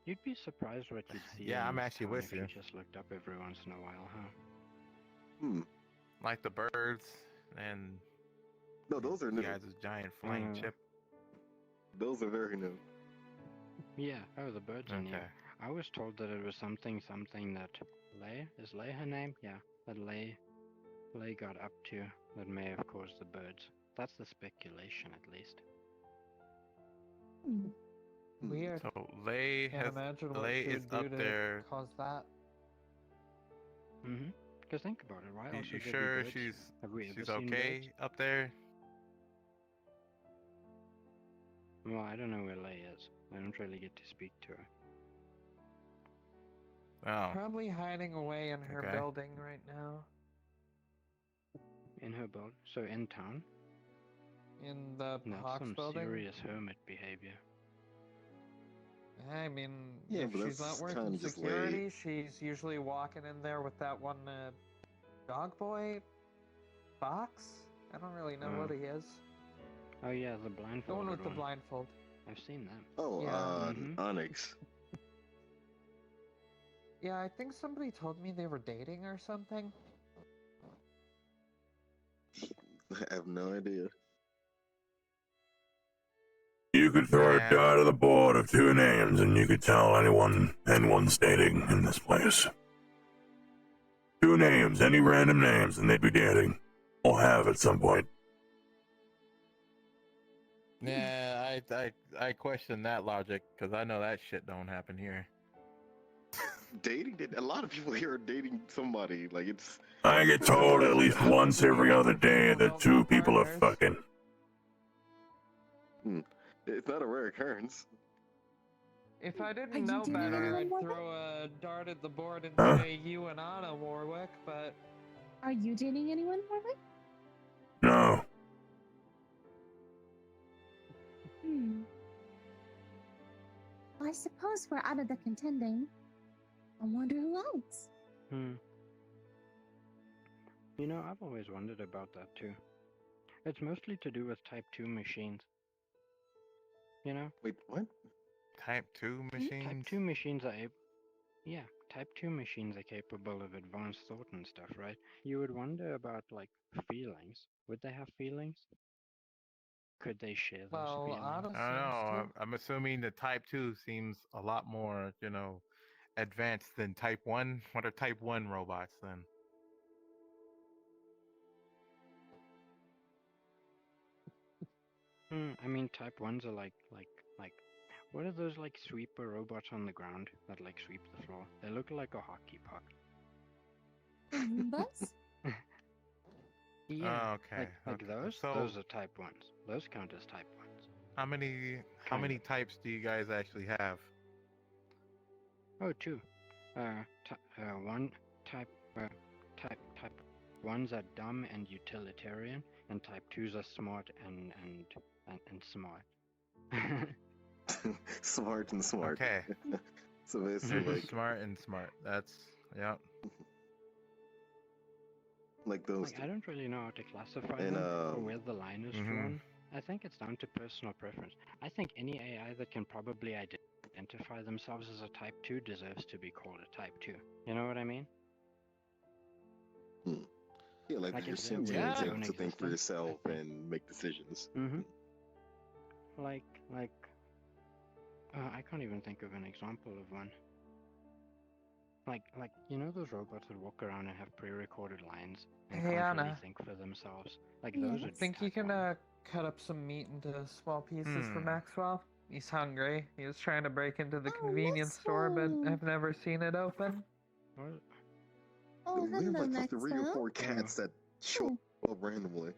You'd be surprised what you'd see. Yeah, in I'm this actually town with if you. just looked up every once in a while, huh? Like the birds and No, those are you new. guys' giant flying chip. Those are very new. Yeah, oh, the birds are new. Okay. I was told that it was something that is Lay her name? Yeah, that Lay got up to that may have caused the birds. That's the speculation, at least. Weird. So Lay Can't has imagine what Lay she is would do up to there. cause that. Mm-hmm. Because think about it, why else You would there sure be birds? Have we ever she's seen okay birds? up there? Well, I don't know where Lay is. I don't really get to speak to her. Oh. Probably hiding away in her Okay. building right now. In her build? So in town? In the That's Hawks some building. serious hermit behavior. I mean, Yeah, if but she's that's not working kinda just security, she's usually walking in there with that one dog boy box. I don't really know what he is. Oh yeah, the The blindfolded one with the blindfold. I've seen them. Oh, Yeah. Onyx. Yeah, I think somebody told me they were dating or something. I have no idea. You could throw a dart at the board of two names and you could tell anyone's dating in this place. Two names, any random names, and they'd be dating. Or have at some point. Yeah, I question that logic because I know that shit don't happen here. Dating? A lot of people here are dating somebody. Like it's. I get told at least once every other day that two people are fucking. It's not a rare occurrance. If I Are didn't you know dating better, anyone, I'd Morgan? throw a dart at the board and Huh? say you and Anna, Warwick, but... Are you dating anyone, Morgan? No. Well, I suppose we're out of the contending. I wonder who else. You know, I've always wondered about that too. It's mostly to do with Type 2 machines. You know? Wait, what? Type 2 machines? Type 2 machines are able... Yeah, Type 2 machines are capable of advanced thought and stuff, right? You would wonder about, like, feelings. Would they have feelings? Could they share those Well, feelings? Anna I don't know. seems I'm assuming the Type 2 seems a lot more, advanced than Type 1. What are Type 1 robots then? I mean, Type 1s are like, what are those, like, sweeper robots on the ground that, like, sweep the floor? They look like a hockey puck. Roombas? Yeah, Oh, okay. like those? So, Those are Type 1s. Those count as Type 1s. how many types do you guys actually have? Oh, two. One type 1s are dumb and utilitarian, and Type 2s are smart and smart. Smart and smart. Okay. So basically, like, Smart and smart. That's, yep. like those. I don't really know how to classify And, them or where the line is Mhm. drawn. I think it's down to personal preference. I think any AI that can probably identify themselves as a Type 2 deserves to be called a Type 2. You know what I mean? Yeah, like you're if they're sentient aware of their to own think for existence, yourself and make decisions. Mm-hmm. Like, I can't even think of an example of one. Like you know those robots that walk around and have pre-recorded lines and Hey, can't really Anna. think for themselves? Like Yes. those would be Think you that can one. cut up some meat into small pieces for Hmm. Maxwell? He's hungry. He was trying to break into the Oh, convenience store, but Maxwell. I've never seen it open. What? Oh, We have hello, like 3 or Maxwell. 4 cats that show up randomly.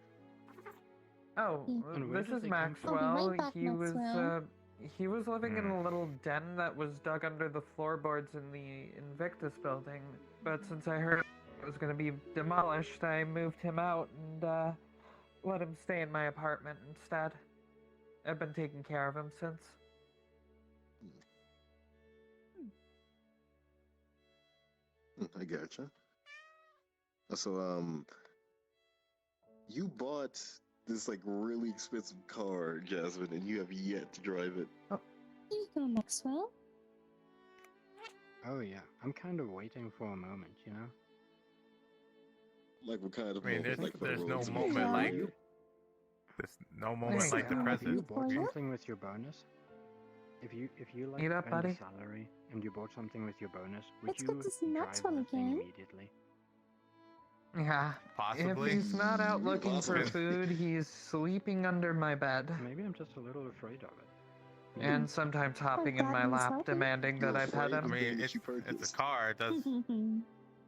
Oh, And where this did is they come from? Maxwell. I'll be right back, Maxwell. He was living in Hmm. a little den that was dug under the floorboards in the Invictus building. But since I heard it was going to be demolished, I moved him out and let him stay in my apartment instead. I've been taking care of him since. I gotcha. So, you bought this like really expensive car, Jasmine, and you have yet to drive it. Here you go, Maxwell. Oh yeah, I'm kind of waiting for a moment, you know. Like what kind of I mean, moment? there's, Like for the there's no road to moment be like you? there's no moment like the go. Have you present. bought For you? something with your bonus? If you like Eat up, earned a buddy. salary and you bought something with your bonus, would It's you good to see drive Maxwell the thing again. immediately? Yeah. Possibly. If he's not out looking for Possibly. food, he's sleeping under my bed. Maybe I'm just a little afraid of it. And sometimes hopping in glad my he's lap, helping. demanding You're that I pet afraid I him. of mean, things it's you it's a purchased. car. It does.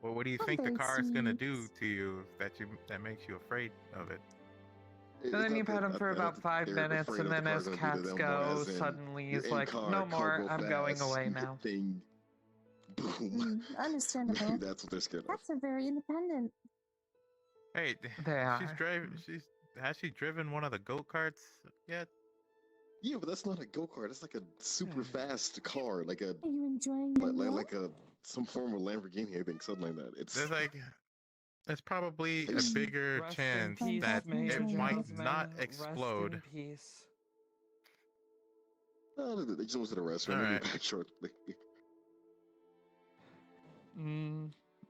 Well, what do you I'm think the very car is gonna sweet. do to you that makes you afraid of it? And then you pet him for about 5 minutes, and then as cats go, suddenly you're he's in like, car, no car more, go I'm going fast, away you now. hit thing, boom. Understandable. Maybe that's what they're scared of. Cats are very independent. Hey, They she's are. driving. Has she driven one of the go karts yet? Yeah, but that's not a go-kart. That's like a super fast car, like a Are you enjoying like, the like, meal? like a some form of Lamborghini, I think, something like that. It's There's probably a It's- bigger Rest chance in peace, that Mayor it might Jasmine. not Rest explode. in peace. oh, they just went to the restaurant. All They'll right. be back shortly.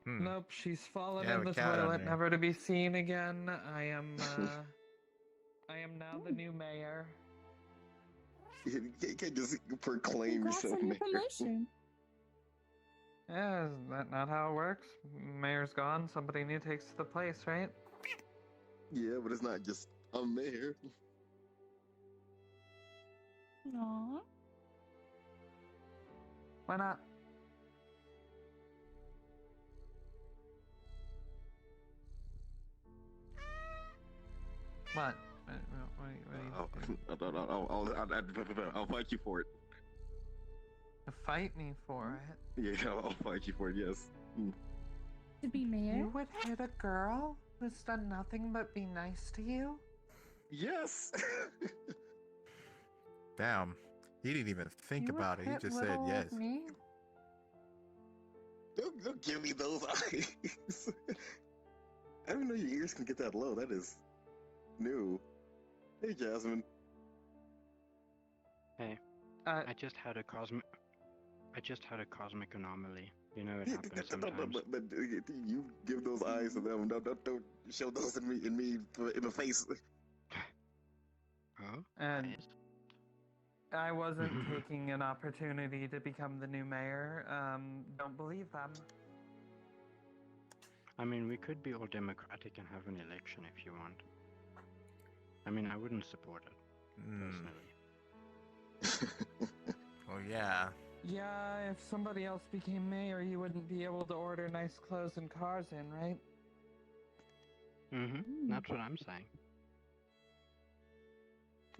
Nope, she's fallen You have in a the cat on toilet, there. never to be seen again. I am now the new mayor. You can't just proclaim Congrats yourself on your mayor. promotion. Yeah, is that not how it works? Mayor's gone, somebody new takes the place, right? Yeah, but it's not just I'm mayor. Aww. Why not? What? What I'll fight you for it. Fight me for it? Yeah, I'll fight you for it. Yes. To be mayor? You would hit a girl who's done nothing but be nice to you? Yes. Damn, he didn't even think You would about it. He hit just said little yes. Me? Don't give me those eyes. I didn't know your ears can get that low. That is new. Hey, Jasmine. Hey, I just had a cosmic anomaly. You know, it happens sometimes. But you give those eyes to them. Don't show those in me in the face. Oh. And I wasn't taking an opportunity to become the new mayor. Don't believe them. I mean, we could be all democratic and have an election if you want. I mean, I wouldn't support it, personally. Oh yeah. Yeah, if somebody else became mayor, you wouldn't be able to order nice clothes and cars in, right? That's what I'm saying.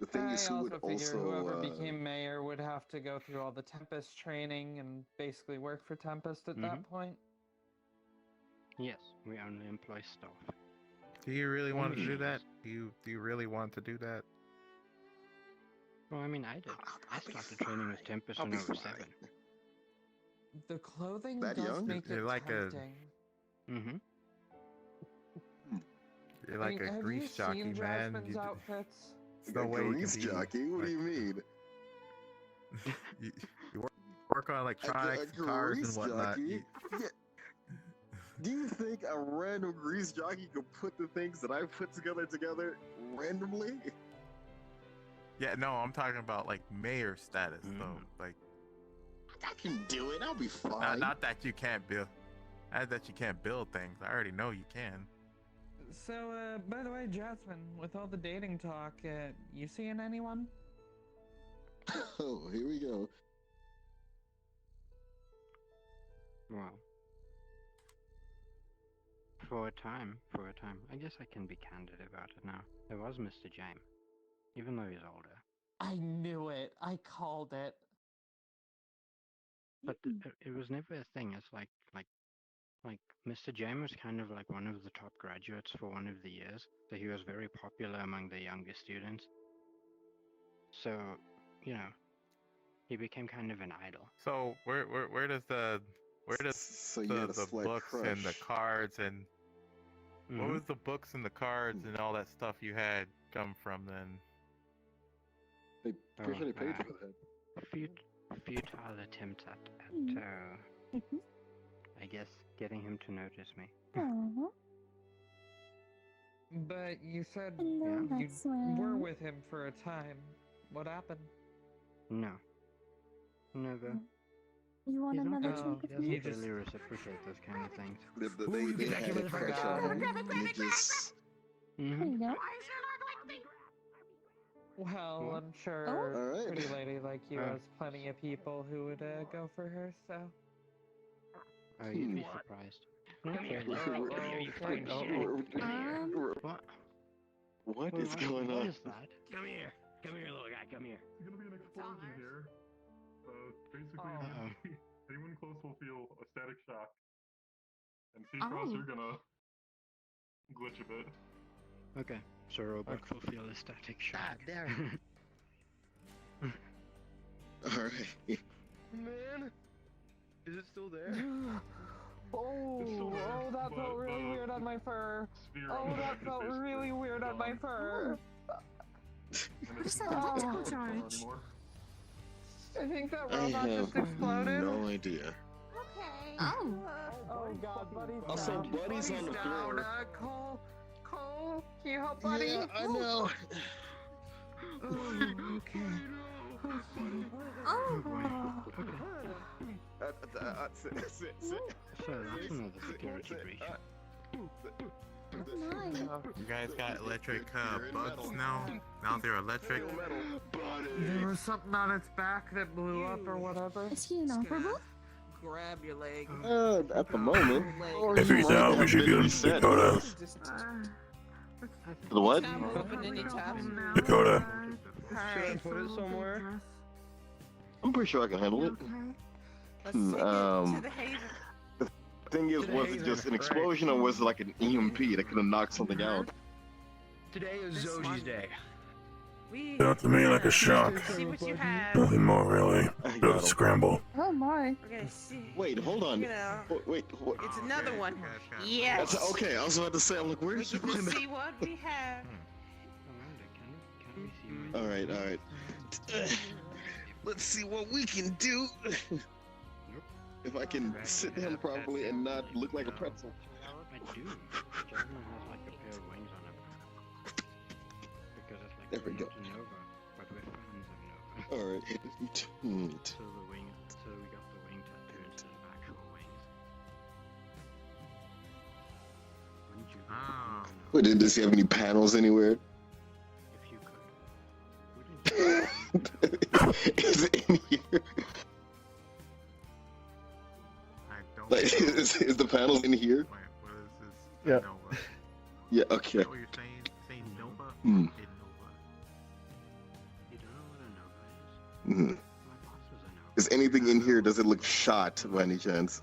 The thing I is, who would also figure whoever also became mayor would have to go through all the Tempest training and basically work for Tempest at that point. Yes, we only employ staff. Do you really want to do Only that? Do you really want to do that? Well, I mean, I did. I started training with Tempest when I was 7. The clothing That does young? make You're it like a- tempting. You're like a have grease you jockey, seen man. Jasmine's You, outfits? there's no way you grease can be. jockey? What do you mean? You work on electronics, a cars, and grease whatnot. jockey? Yeah. Do you think a random grease jockey could put the things that I put together randomly? Yeah, no, I'm talking about like mayor status though. Like, I can do it. I'll be fine. not that you can't build, not that you can't build things. I already know you can. So, by the way, Jasmine, with all the dating talk, you seeing anyone? Oh, here we go. Well, for a time, I guess I can be candid about it now. There was Mr. James, even though he's older. I knew it. I called it. But it was never a thing. It's like Mr. James was kind of like one of the top graduates for one of the years, so he was very popular among the younger students. So, you know, he became kind of an idol. So where does the books and the cards and what was the books and the cards and all that stuff you had come from then? Pretty sure they paid for that. Futile attempt at I guess getting him to notice me. But you said Hello, you Maxwell. were with him for a time. What happened? No. Never. You want He's not another gonna- drink he of doesn't tea? really reciprocate those kind of things. They had a crush on him, and it just... There you go. Well, I'm sure Alright. pretty lady like you has plenty of people who would go for her, so... Oh, you'd be surprised. Not really. What is going on? What is that? Come here, little guy. Come here. There's gonna be an explosion here. Basically, anyone close will feel a static shock. And T-Cross, you're gonna glitch a bit. Okay, so Robert will feel a static shock. There. Alright. Man, is it still there? Oh, that felt really weird on my fur. Oh, that felt really weird on my fur. Where's that electrical charge? I think that I robot have just exploded. no idea. Oh. Oh God, Buddy's Also, down. Buddy's on the down. floor. Cole, can you help Buddy? Yeah, I know. Sit. So that's another security breach. You guys got electric bugs now? Now they're electric? There was something on its back that blew up or whatever. Is he inoperable? Grab your leg. At the moment. If he's out, we should get him to Dakota. The what? Open anytime. Dakota. Should I put it somewhere? I'm pretty sure I can handle it. Let's take it to the haven. The thing is, was it just an explosion or was it like an EMP that could have knocked something out? Today is Zoji's day. Sounds to me like a shock. See what you have. Nothing more really. Just a scramble. Oh my. We're gonna see. Wait, hold on. You know, Wait. it's another one. Yes. That's okay. I was about to say, I'm like, where did you We'll find that? see what we have. All right. Let's see what we can do. If I can sit down properly and not look like a pretzel. I do. Jasmine has like a pair of wings on it. Because it's like There we go. to Nova, but we're fans of Nova. All right. So we got the wing tattoo instead of actual wings. Wouldn't you? Wait, does he have any panels anywhere? If you could. Is it in here? Like, is the panels in here? Yeah. Yeah, okay. Is that what you're saying? Saying Nova? Hmm. Okay, Nova. You don't know what a Nova is? Mhm. Is anything in here? Does it look shot by any chance?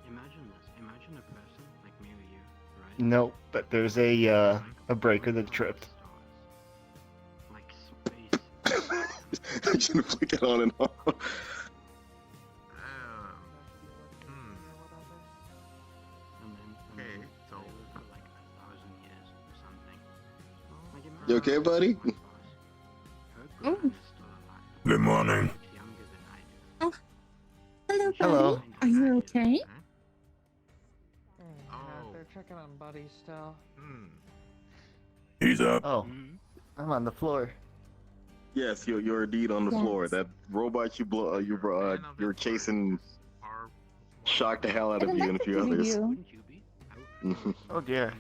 Imagine this. Imagine a person like me or you, right? No, but there's a breaker that tripped. Like space. I should flick it on and off. Okay, so For like 1,000 years or something. Like imagine You okay, buddy? Oh. Good morning. Oh. Hello, buddy. Hello. Are you okay? They're checking on Buddy still. He's up. Oh, I'm on the floor. Yes, you're indeed on the floor. That robot you're chasing shocked the hell out of you and a few others. Oh dear.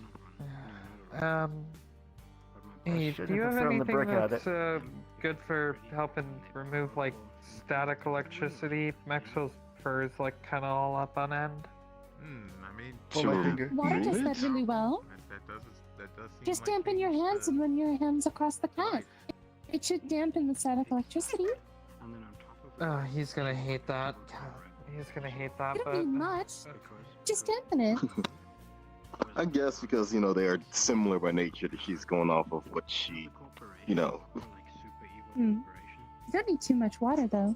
Hey, should do you have have thrown the anything brick at that's good for helping remove like static electricity? Maxwell's fur is like kind of all up on end. I mean, Pull my finger. Water does that really well. that does seem Just like dampen your hands and run your hands across the cat. It should dampen the static electricity. Oh, he's gonna hate that. He's gonna hate that, You but don't need much. Just dampen it. I guess because, they are similar by nature that she's going off of what she, You don't need too much water though.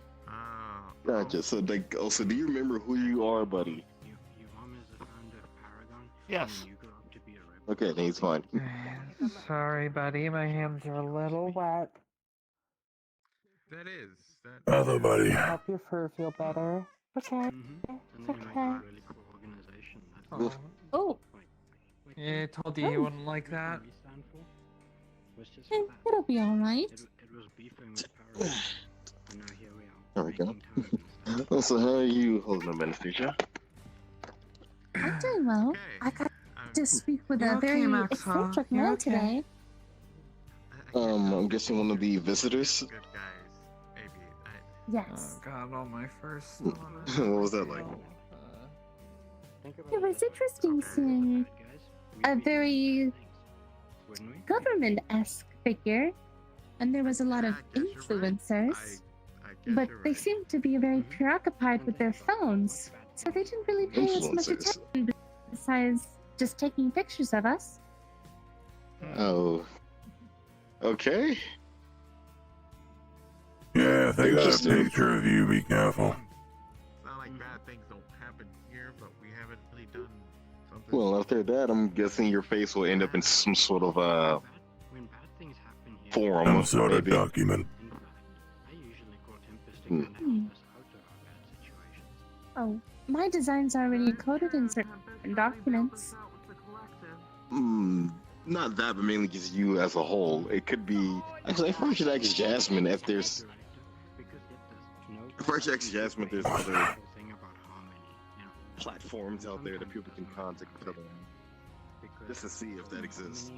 Gotcha. So, also, do you remember who you are, buddy? Yes. Okay, then he's fine. sorry, buddy, my hands are a little wet. That is. Hello, buddy. Help your fur feel better. Okay. It's okay. Oh. Yeah, I told you you wouldn't like that. It'll be alright. There we go. Also, how are you holding up, Anastasia? I'm doing well. I got to speak with You're a okay, very Max, huh? eccentric You're man okay. today. I'm guessing one of the visitors. Yes. Oh god, all my first. What was that like? It was interesting seeing a very government-esque figure, and there was a lot of influencers, but they seemed to be very preoccupied with their phones, so they didn't really pay us much Influencers. attention besides just taking pictures of us. Oh. Okay. Yeah, if they got a Interesting. picture of you, be careful. It's not like bad things don't happen here, but we haven't really done something. Well, after that, I'm guessing your face will end up in some sort of forum. Some sort of maybe. document. Oh, my design's already encoded in certain documents. Not that, but mainly just you as a whole. It could be. Actually, I first should ask Jasmine if there's. First, ask Jasmine if there's other platforms out there that people can contact each other on. Just to see if that exists.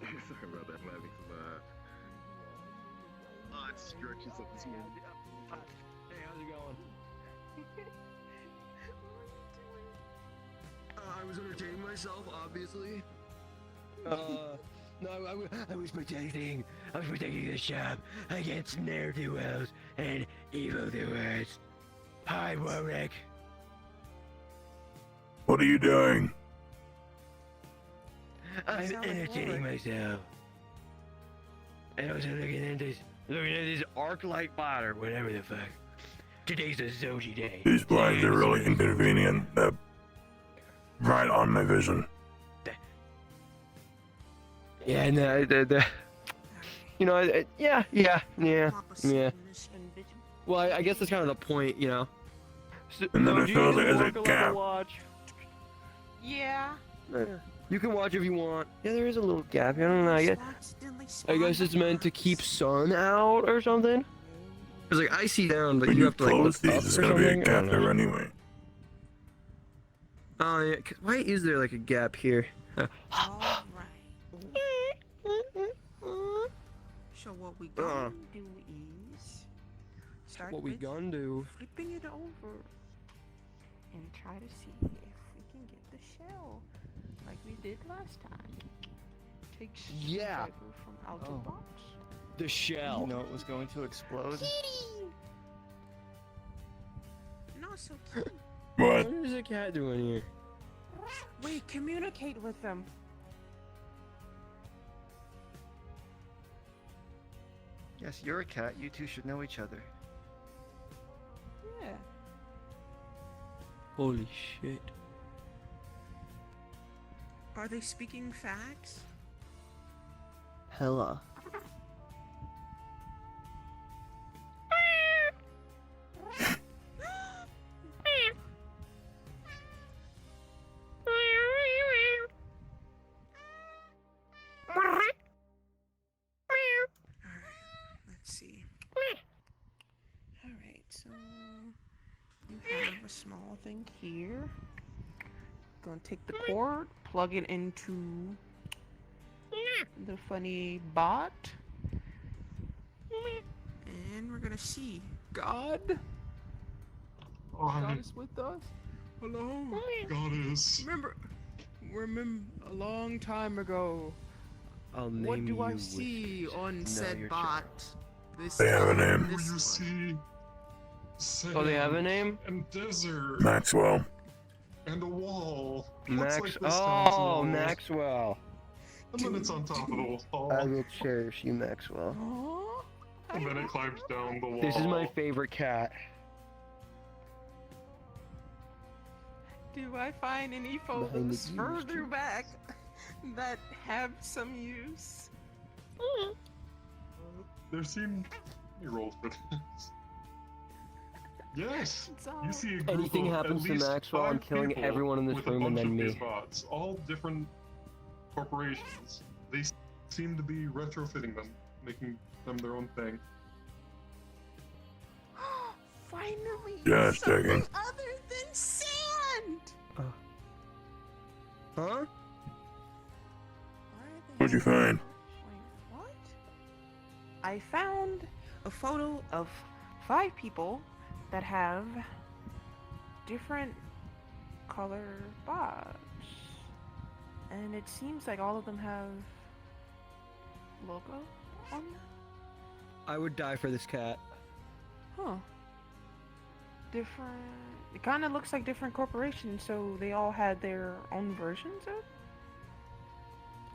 Sorry about that, I'm having some odd stretches of this morning. Hey, how's it going? I was entertaining myself, obviously. No, I was protecting the shop against ne'er-do-wells and evildoers. Hi, Warwick. What are you doing? I'm entertaining myself. And also looking at this arc light bot or whatever the fuck. Today's a Zoji day. These blinds are really inconvenient. They're right on my vision. Yeah, no, yeah. Well, I guess that's kind of the point, So, And then no, it do you fills use it as a Oracle gap. to watch? Yeah. You can watch if you want. Yeah, there is a little gap. I don't know. I guess it's meant to keep sun out or something. Cause like I see down, but When you you have to like close look these, up it's or gonna be a something. I gap don't know. there anyway. Oh yeah. Why is there like a gap here? So what we gonna do is start What we with gonna do? flipping it over and try to see if we can get the shell like we did last time. Take Yeah. screwdriver from out the box. The shell. You know it was going to explode. Not so cute. What? What is a cat doing here? Wait, communicate with them. Yes, you're a cat. You two should know each other. Yeah. Holy shit. Are they speaking facts? Hella. small thing here. Gonna take the cord, plug it into the funny bot, and we're gonna see. God is with us. Hello. God is. Remember a long time ago. I'll What name do I you see Whiskers. on Now said your bot? turn. This They have a time, name. this You one. see sand Oh, they have a name? and desert Maxwell. and a wall. Looks Max. like this town's Oh, wall. Maxwell. And then it's on top of the wall. I will cherish you, Maxwell. And then it climbs down the wall. This is my favorite cat. Do I find any Behind the photos gears, further too. back that have some use? There seem any roles for this. Yes, you see a group Anything of happens at to least Maxwell, I'm 5 killing people everyone in this with a room and bunch then of these me. bots, all different corporations. They seem to be retrofitting them, making them their own thing. Finally, Just something checking. other than sand. Huh? What'd you find? What? I found a photo of 5 people that have different color bots. And it seems like all of them have logo on them. I would die for this cat. Huh. Different. It kind of looks like different corporations, so they all had their own versions of.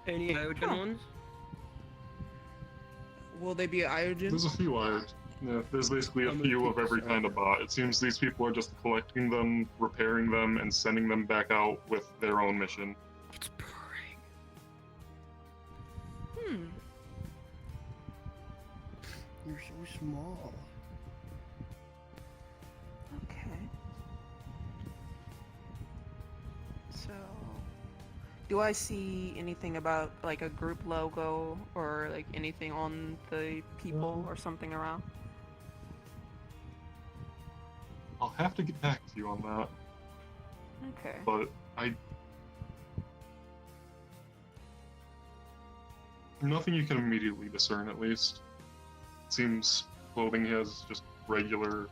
Any Iogen ones? Will they be Iogen? There's a few Iogen. Yeah, there's basically a few of every kind of bot. It seems these people are just collecting them, repairing them, and sending them back out with their own mission. It's purring. You're so small. Okay. So, do I see anything about like a group logo or like anything on the people or something around? I'll have to get back to you on that, Okay. but nothing you can immediately discern, at least. Seems clothing has just regular,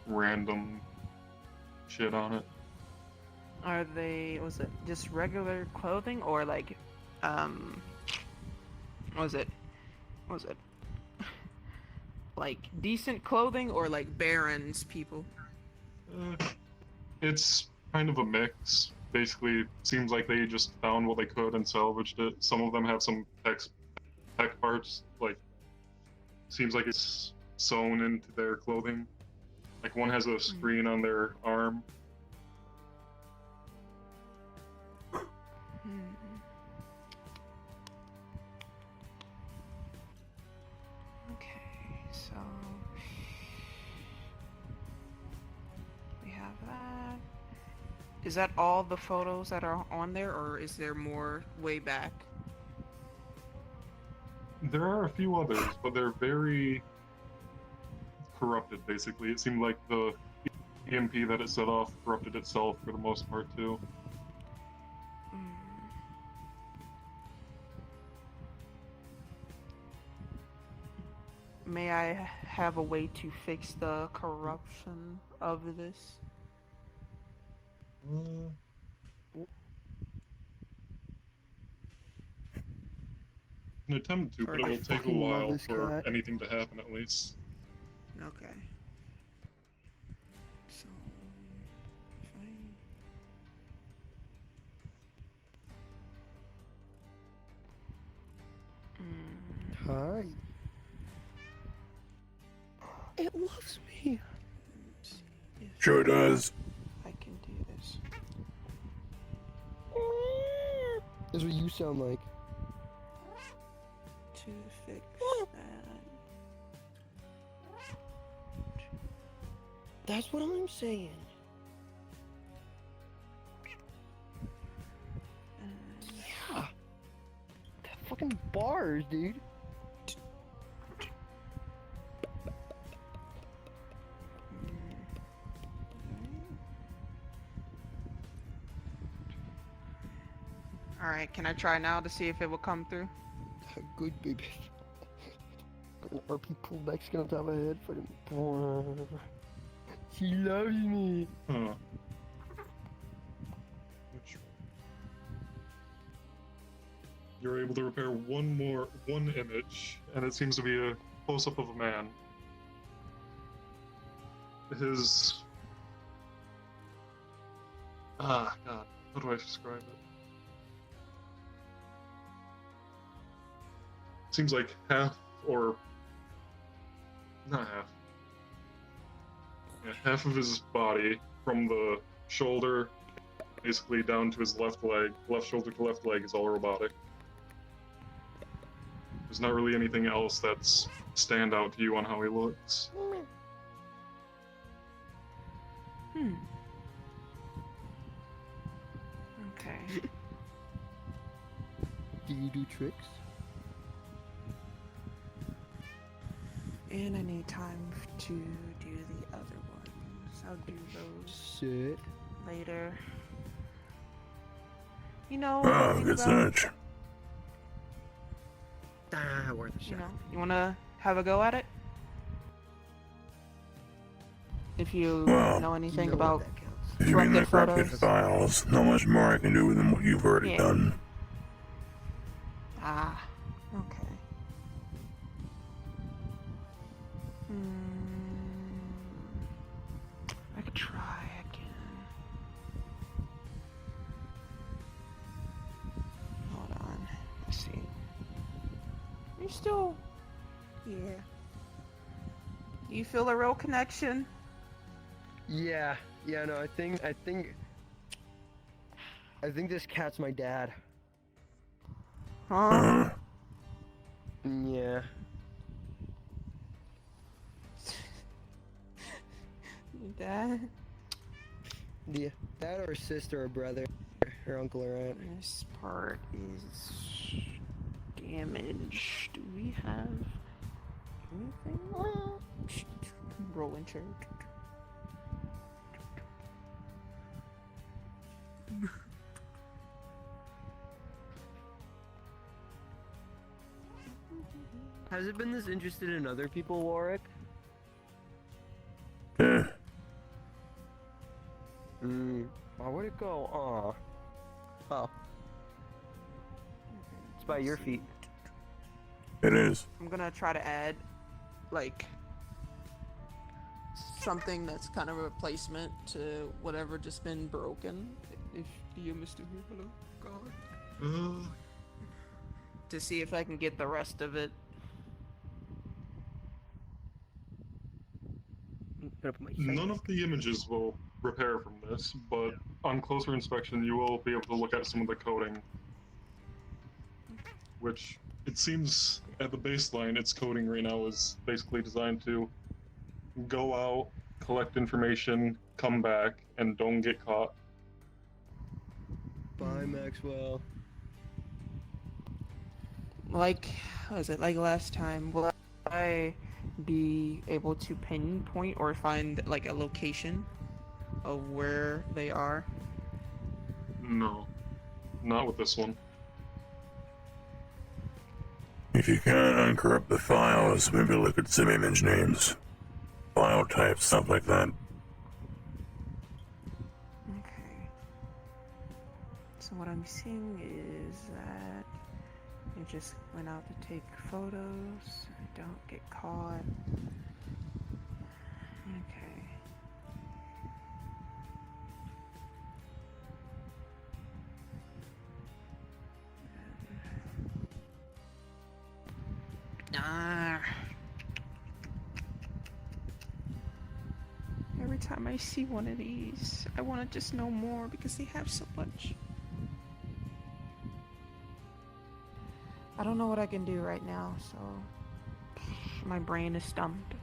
random shit on it. Are they, was it just regular clothing or like, was it like decent clothing or like Baron's people? It's kind of a mix. Basically, seems like they just found what they could and salvaged it. Some of them have some tech parts, like, seems like it's sewn into their clothing. Like, one has a screen on their arm. Okay, so we have that. Is that all the photos that are on there, or is there more way back? There are a few others, but they're very corrupted, basically. It seemed like the EMP that it set off corrupted itself for the most part, too. May I have a way to fix the corruption of this? An attempt to, but it I will take a fucking love while this for cat. anything to happen, at least. Okay. So, Hi. It loves me. Sure does. I can do this. That's what you sound like. To fix that. That's what I'm saying. Yeah. That fucking bars, dude. All right, can I try now to see if it will come through? Good baby. Are people next gonna have a head for them? She loves me. Huh. You're able to repair one image, and it seems to be a close-up of a man. His... God, how do I describe it? Seems like half, or... not half. Yeah, half of his body, from the shoulder, basically down to his left leg, left shoulder to left leg, is all robotic. There's not really anything else that's stand out to you on how he looks. Okay. Do you do tricks? And I need time to do the other ones. I'll do those Sit. later. You know, Oh, think good about- search. Worth a shot. You know, you wanna have a go at it? If you Well, know anything you know about what that counts. If you mean the corrupted corrupted photos. files, not much more I can do than what you've already Yeah. done. Ah, okay. I could try again. Hold on. Let's see. You still... Yeah. You feel a real connection? Yeah, no, I think this cat's my dad. Huh? Yeah. Dad? Yeah, dad or sister or brother or uncle or aunt. This part is damaged. Do we have anything? Rolling chair. Has it been this interested in other people, Warwick? Yeah. Why would it go? Oh. It's by your feet. It is. I'm gonna try to add, like, something that's kind of a replacement to whatever just been broken. If you missed it here, hello, God. To see if I can get the rest of it. None of the images will repair from this, but on closer inspection you will be able to look at some of the coding. Which, it seems, at the baseline, its coding right now is basically designed to go out, collect information, come back, and don't get caught. Bye, Maxwell. Like, what was it, like last time, will I be able to pinpoint or find, like, a location of where they are? No. Not with this one. If you can't uncorrupt the files, maybe look at some image names, file types, stuff like that. Okay. So what I'm seeing is that I just went out to take photos. Don't get caught. Okay. Every time I see one of these, I want to just know more because they have so much. I don't know what I can do right now, so my brain is stumped.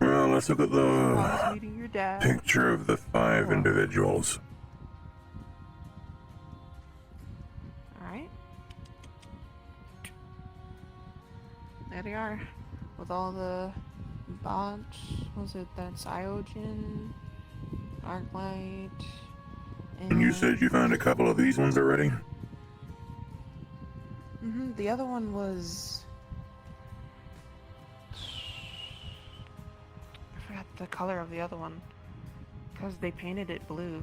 Well, let's look at I was the meeting your dad. picture of the 5 individuals. Alright. There they are. With all the bots. Was it that Cyanogen? Arclight. And you said you found a couple of these ones already? The other one was. I forgot the color of the other one. Because they painted it blue.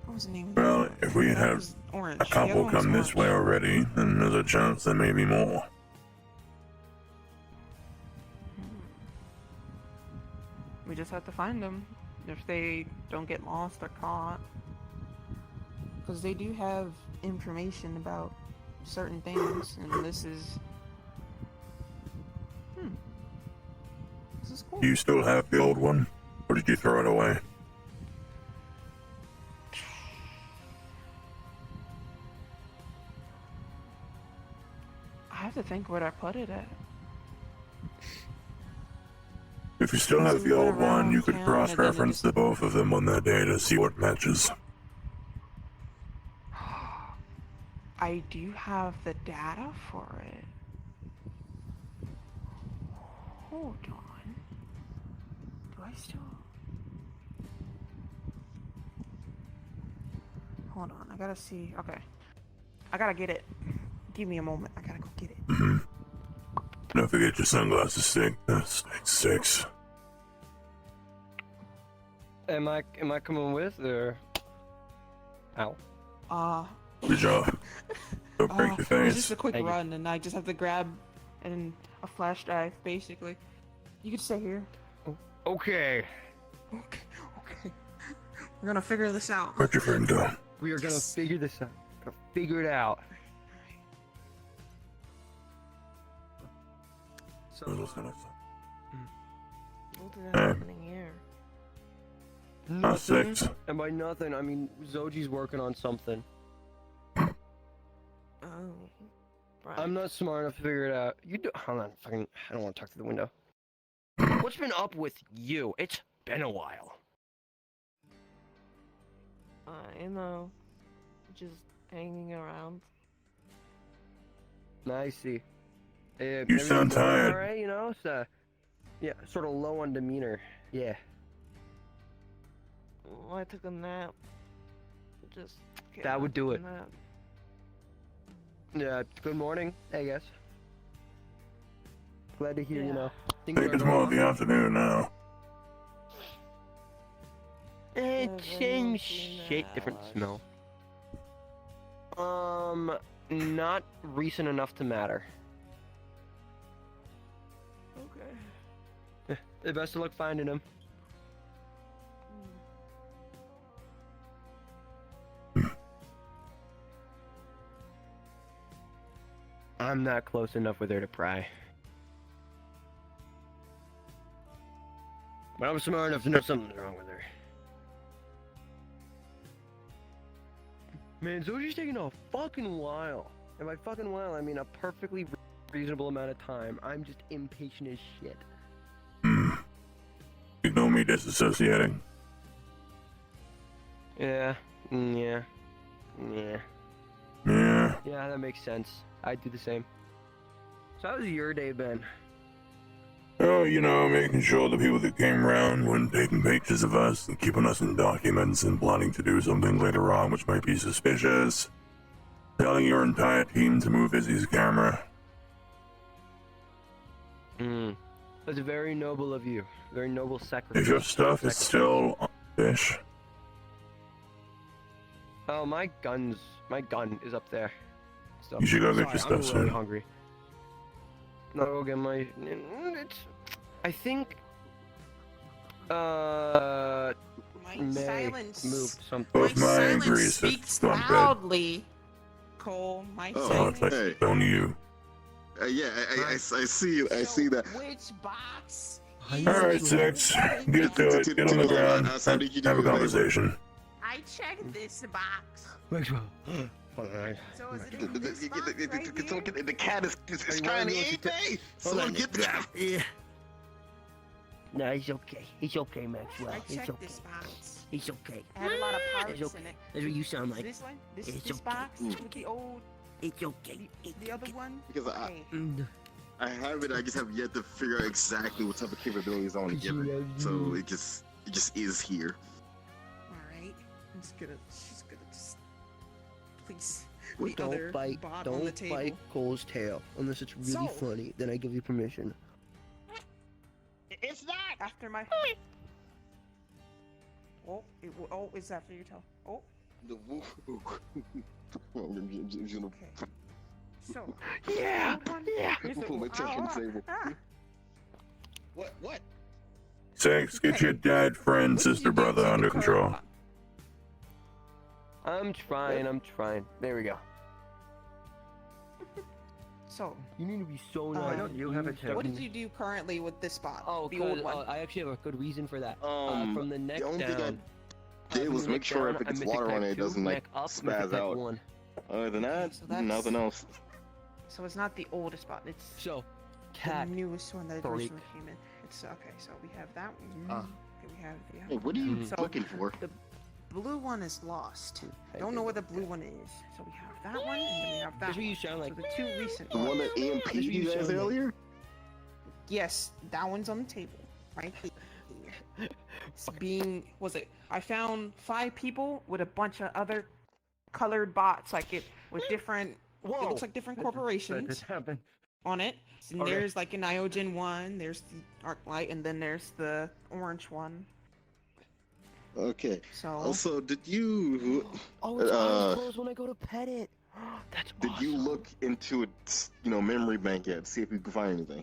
What was the name of the Well, one? if we That have was orange. a The other couple one was come this way orange. already, then there's a chance there may be more. We just have to find them if they don't get lost or caught. Because they do have information about certain things, and this is. This is cool. Do you still have the old one? Or did you throw it away? I have to think where I put it at. If you still have the old one, you could cross-reference the both of them on that day to see what matches. I do have the data for it. Hold on. Do I still? Hold on, I gotta see. Okay. I gotta get it. Give me a moment. I gotta go get it. Don't forget your sunglasses, Stick. That's 6. Am I coming with or? Ow. Good job. Don't break your It was face. just a quick run, and I just have to grab a flash drive, basically. You could stay here. Okay. Okay. We're gonna figure this out. Where'd your friend go? We are gonna figure this out. Gonna figure it out. So, What's happening here? Nothing. 6. And by nothing, I mean Zoji's working on something. Oh. Right. I'm not smart enough to figure it out. You do. Hold on. Fucking. I don't want to talk through the window. What's been up with you? It's been a while. You know, just hanging around. I see. You sound tired. Alright, you know, so yeah, sort of low on demeanor. Yeah. I took a nap. Just. That would do it. Nap. Yeah. Good morning, I guess. Glad to hear. You know. I think it's more of the afternoon now. Same shit, different smell. Not recent enough to matter. Okay. The best of luck finding him. I'm not close enough with her to pry. But I'm smart enough to know something's wrong with her. Man, Zoji's taking a fucking while. And by fucking while, I mean a perfectly reasonable amount of time. I'm just impatient as shit. You know me disassociating. Yeah. Yeah. Yeah. Yeah, that makes sense. I'd do the same. So how's your day been? Oh, you know, making sure the people that came round weren't taking pictures of us and keeping us in documents and planning to do something later on which might be suspicious. Telling your entire team to move Izzy's camera. That's very noble of you. Very noble sacrifice. If your stuff is still on fish. Oh, my gun is up there. So, You should go get your sorry, stuff I'm really soon. hungry. I'll go get my. I think. May silence. moved something. Both my Silence agrees speaks to bed. loudly. Cole, my Oh, silence. it's on you. Yeah, I see that. Which box? Alright, 6. Get to it. Get on the ground. Have a conversation. I checked this box. Maxwell. So is it in this box right here? The cat is trying to eat me. Someone get the cat. Yeah. No, he's okay. He's okay, Maxwell. I He's checked okay. this box. He's okay. I have a lot of It's parts okay. in it. That's what you sound like. This one? This It's this okay. box with the old. It's okay. The other one? Because Okay. I have it. I just have yet to figure out exactly what type of capabilities I want to give it. So it just is here. Alright. She's gonna just please. Well, The other bot on the don't table. bite Cole's tail unless it's really So- funny. Then I give you permission. It's not after my. Oh, it's after your tail. Oh. Okay. So. Yeah. Here's the- Pull my tail from the table. What? Sex, get your dad, friend, sister, brother under control. I'm trying. There we go. So. You need to be so nice. You have a tail. What did you do currently with this spot? Oh, the good. old one. I actually have a good reason for that. From the neck the only thing down. I did was from the make neck sure down, if it gets I'm Mythic water on type it, it 2, doesn't like neck up, Mythic spaz type out. 1. Other than that, so that's- nothing else. So it's not the oldest spot. It's cat the newest one that freak. recently came in. It's okay. So we have that one. Okay, we have the other Hey, what are you one. So looking for? The blue one is lost. Don't know where the blue one is. So we have that one, and then we have that That's what one. you sound like. So the two recent The one that EMP'd That's what you you guys sound like. earlier? Yes, that one's on the table, right here. I found 5 people with a bunch of other colored bots, like it with different. It looks like different corporations on it. And Okay. there's like an Iogen one, there's the Arclight, and then there's the orange one. Okay. So. Also, did you? Oh, it's eyes closed when I go to pet it. That's Did you look into its, memory bank yet? See if you can find anything.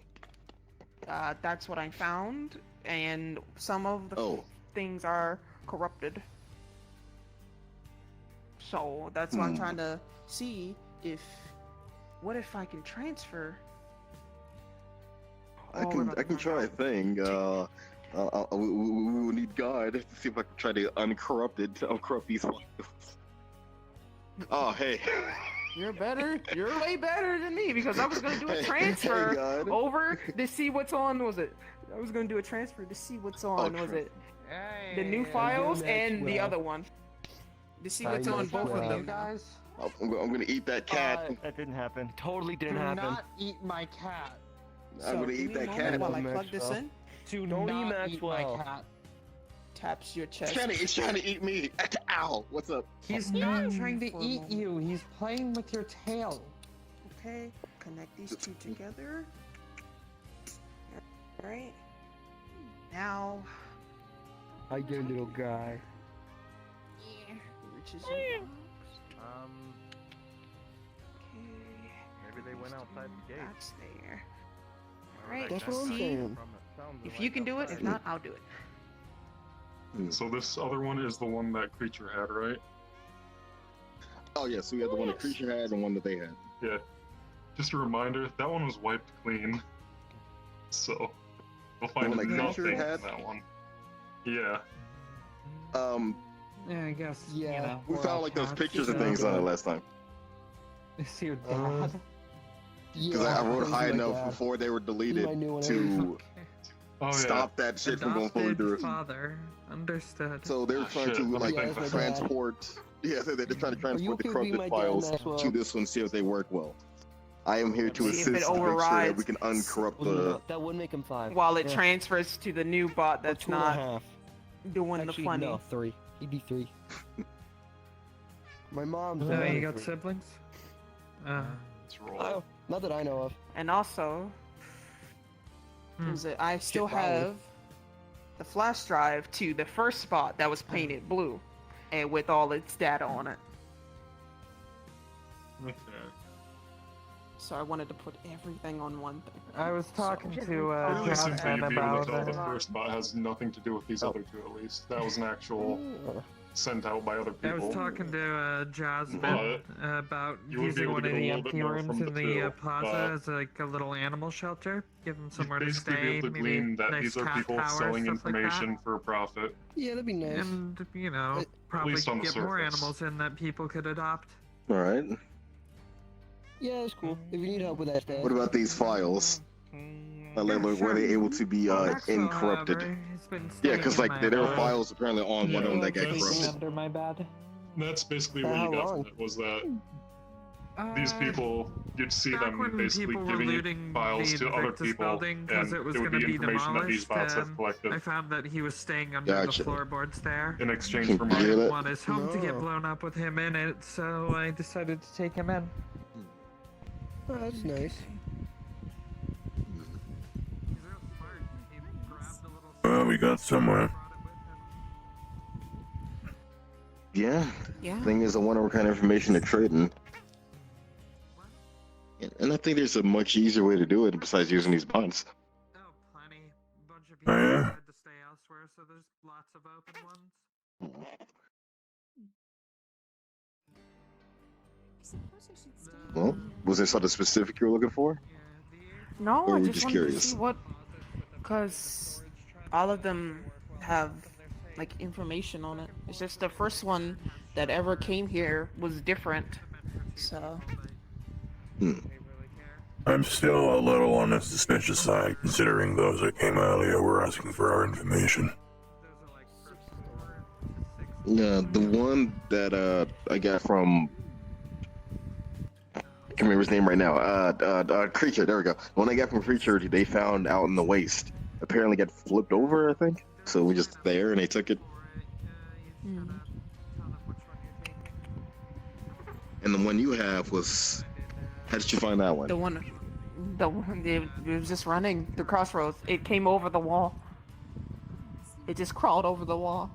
That's what I found, and some of the Oh. things are corrupted. So that's why I'm trying to see what if I can transfer. I can try a thing. We will need God to see if I can try to uncorrupt these files. Oh, hey. You're better. You're way better than me because I was gonna do a transfer God. over to see what's on. I was gonna do a transfer to see what's on. The new files and the other one to see what's on both of them. Guys, I'm gonna eat that cat. That didn't happen. Totally didn't do happen. not eat my cat. I'm gonna eat that cat. While I plug this in, Do Don't eat not eat my Maxwell. cat. taps your chest. It's trying to eat me. Ow! What's up? He's not trying to eat you. He's playing with your tail. Okay, connect these two together. Alright. Now. Hi there, little guy. Yeah. Which is your box. Okay. Maybe they went outside the gate. That's there. Alright, That's what I'm see saying. if you can do it. If not, I'll do it. So this other one is the one that creature had, right? Oh yeah, so we had the one the creature had and one that they had. Yeah. Just a reminder, that one was wiped clean. So we'll find one that nothing creature in had? that one. Yeah. Yeah, I guess. Yeah. You know, We we're found all like those cats, pictures and so- things on it last time. Is your dad? Because I wrote high enough before they were deleted to Oh, yeah. stop that shit from going fully through. Father. Understood. So they were trying to like transport. Yeah, so they're trying to transport the corrupted files to this one, see if they work well. I am here to See if assist it to make sure that overrides. we can uncorrupt the. That would make him 5. While it Yeah. transfers to the new bot that's 2.5. not doing Actually, the funny. no, 3. He'd be 3. My mom's. So you a got 3. siblings? Let's roll. Oh, not that I know of. And also, I still Shit, probably. have the flash drive to the first spot that was painted blue, and with all its data on it. Okay. So I wanted to put everything on one thing. I was talking to Really seems that Jonathan you'd be able about to tell the it. first bot has nothing to do with these other two at least. That was an actual sent out by other I people. was talking to Jasmine But about you would be using able one to of get a the little bit empty more rooms from in the the two, plaza but as like a little animal shelter. Give them somewhere to basically be stay. able to Maybe glean that nice these are cat people tower, selling stuff like that. information for profit. Yeah, that'd be nice. And you know, probably least on the get more surface. animals in that people could adopt. All right. Yeah, that's cool. If you need help with that, What about these files? Were they able to be incorrupted? Yeah, because like there were files apparently on one of them that got that's- corrupted. Under my bed. That's basically For what how you got long? from it, was that these people, you'd see Back them when basically people were giving looting files the to other Invictus people, building because and it was it would going to be be information that these demolished, bots have collected I found that he was staying under Gotcha. the floorboards there. in exchange for I money. didn't want his home to get No. blown up with him in it, so I decided to take him in. Oh, that's nice. Well, we got somewhere. Yeah. Yeah. Thing is, I want kind of information to trade in. And I think there's a much easier way to do it besides using these bots. Oh, yeah? Had to stay elsewhere, so there's lots of open ones. Well, was there something specific you were looking for? No, Or I we're just just wanted to curious? see what, because all of them have like information on it. It's just the first one that ever came here was different. So I'm still a little on the suspicious side, considering those that came earlier were asking for our information. The one that I got from, I can't remember his name right now. Creature. There we go. The one I got from Creature, they found out in the waste. Apparently, got flipped over. I think. So we just there, and they took it. And the one you have was. How did you find that one? the one it was just running the crossroads. It came over the wall. It just crawled over the wall.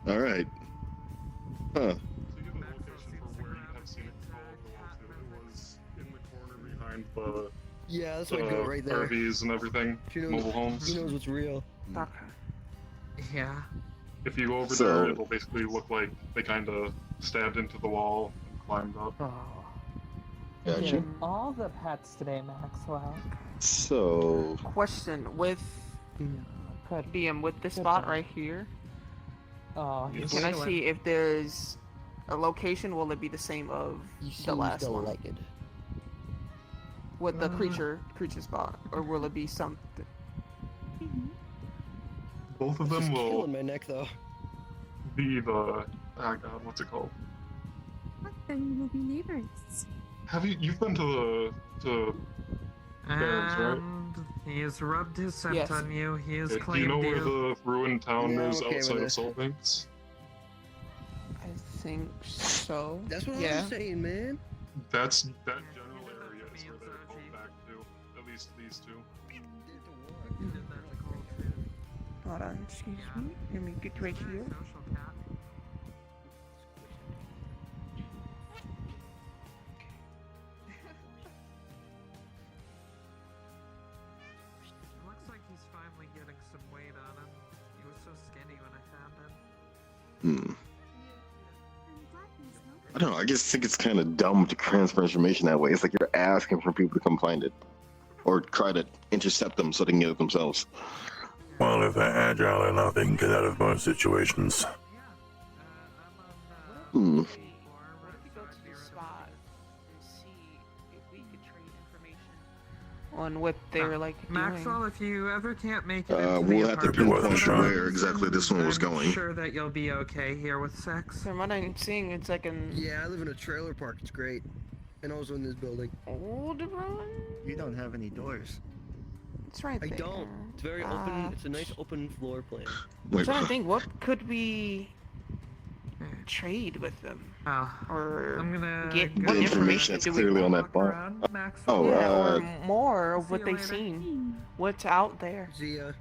All right. Huh. Behind the Yeah, that's what I go right there. RVs and everything, She knows, mobile homes. She knows what's real. Yeah. If you go over So- there, it'll basically look like they kind of stabbed into the wall and climbed up. Gotcha. Getting all the pets today, Maxwell. So. Question with BM with this spot right here. Oh, Can I see if there's a location? Will it be the same of the last don't one? like it. With the creature spot, or will it be something? Both of them Just will killing my neck though. be the oh god, what's it called? Then we'll be neighbors. You've been to the Barrens, right? And he has rubbed his scent Yes. on you. He has Do you claimed know you. where the ruined town Yeah, I'm is okay outside with of it. Salt Banks? I think so. That's what I Yeah. was saying, man. That general area is where they're called back to. At least these two. Hold on, excuse me. Let me get right here. Looks like he's finally getting some weight on him. He was so skinny when I found him. I don't know. I just think it's kind of dumb to transfer information that way. It's like you're asking for people to come find it, or try to intercept them so they can get it themselves. Well, if they're agile enough, they can get out of most situations. Hmm. What if we go to the spot and see if we could trade information on what they're like Maxwell, doing? if you ever can't make it into the We'll have to apartment, pinpoint where exactly this one was I'm going. sure that you'll be okay here with sex. From what I'm seeing, it's like an Yeah, I live in a trailer park. It's great. And also in this building. old one. You don't have any doors. It's right I there. don't. It's very open. It's a nice open floor plan. I'm trying to think, what could we trade with them? Or I'm gonna get The what information that's do we clearly on that bar. Oh, yeah, or more of what they've later. seen. What's out there? Zia.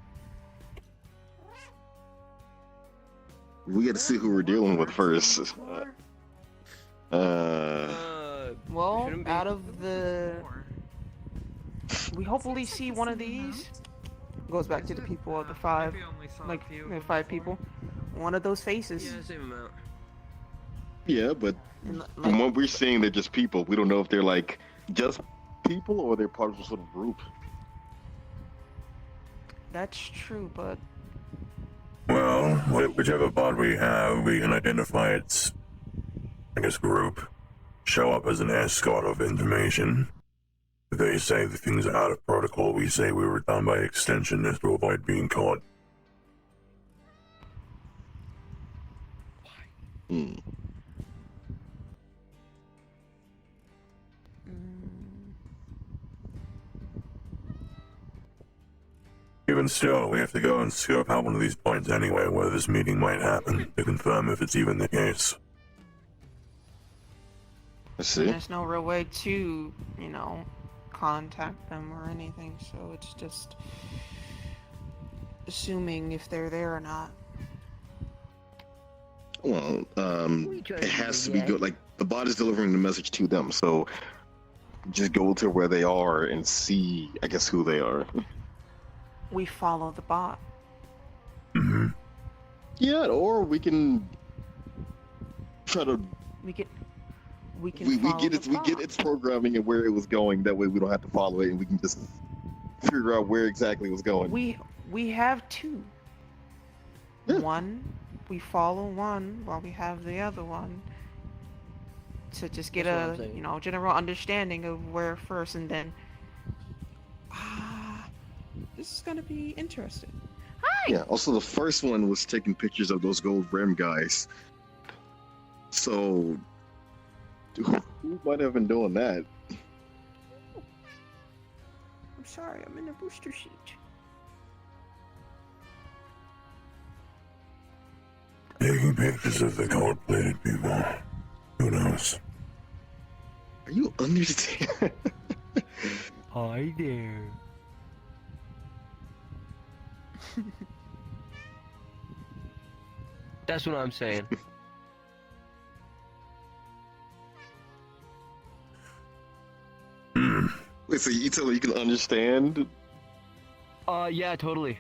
We got to see who we're dealing with first. Well, shouldn't be. out of the, we hopefully see one of these. Goes back to the people of the five, like the 5 people. One of those faces. Yeah, same amount. Yeah, but from what we're seeing, they're just people. We don't know if they're like just people or they're part of some sort of group. That's true, but Well, whichever bot we have, we can identify its, I guess, group, show up as an escort of information. If they say the things are out of protocol, we say we were done by extension just to avoid being caught. Even still, we have to go and scope out one of these points anyway where this meeting might happen to confirm if it's even the case. Let's And see. there's no real way to, you know, contact them or anything, so it's just assuming if they're there or not. Well, it has to be good. Like the bot is delivering the message to them, so just go to where they are and see, I guess, who they are. We follow the bot. Mm-hmm. Yeah, or we can try to. We get We get its programming and where it was going. That way, we don't have to follow it, and we can just figure out where exactly it was going. We have two. Yeah. One, we follow one while we have the other one to just get That's what I'm a saying. you know general understanding of where first, and then this is gonna be interesting. Yeah. Also, the first one was taking pictures of those gold rim guys. So, who might have been doing that? I'm sorry, I'm in a booster seat. Taking pictures of the gold-plated people. Who knows? Are you understand? Hi there. That's what I'm saying. Wait, so you tell me you can understand? Yeah, totally.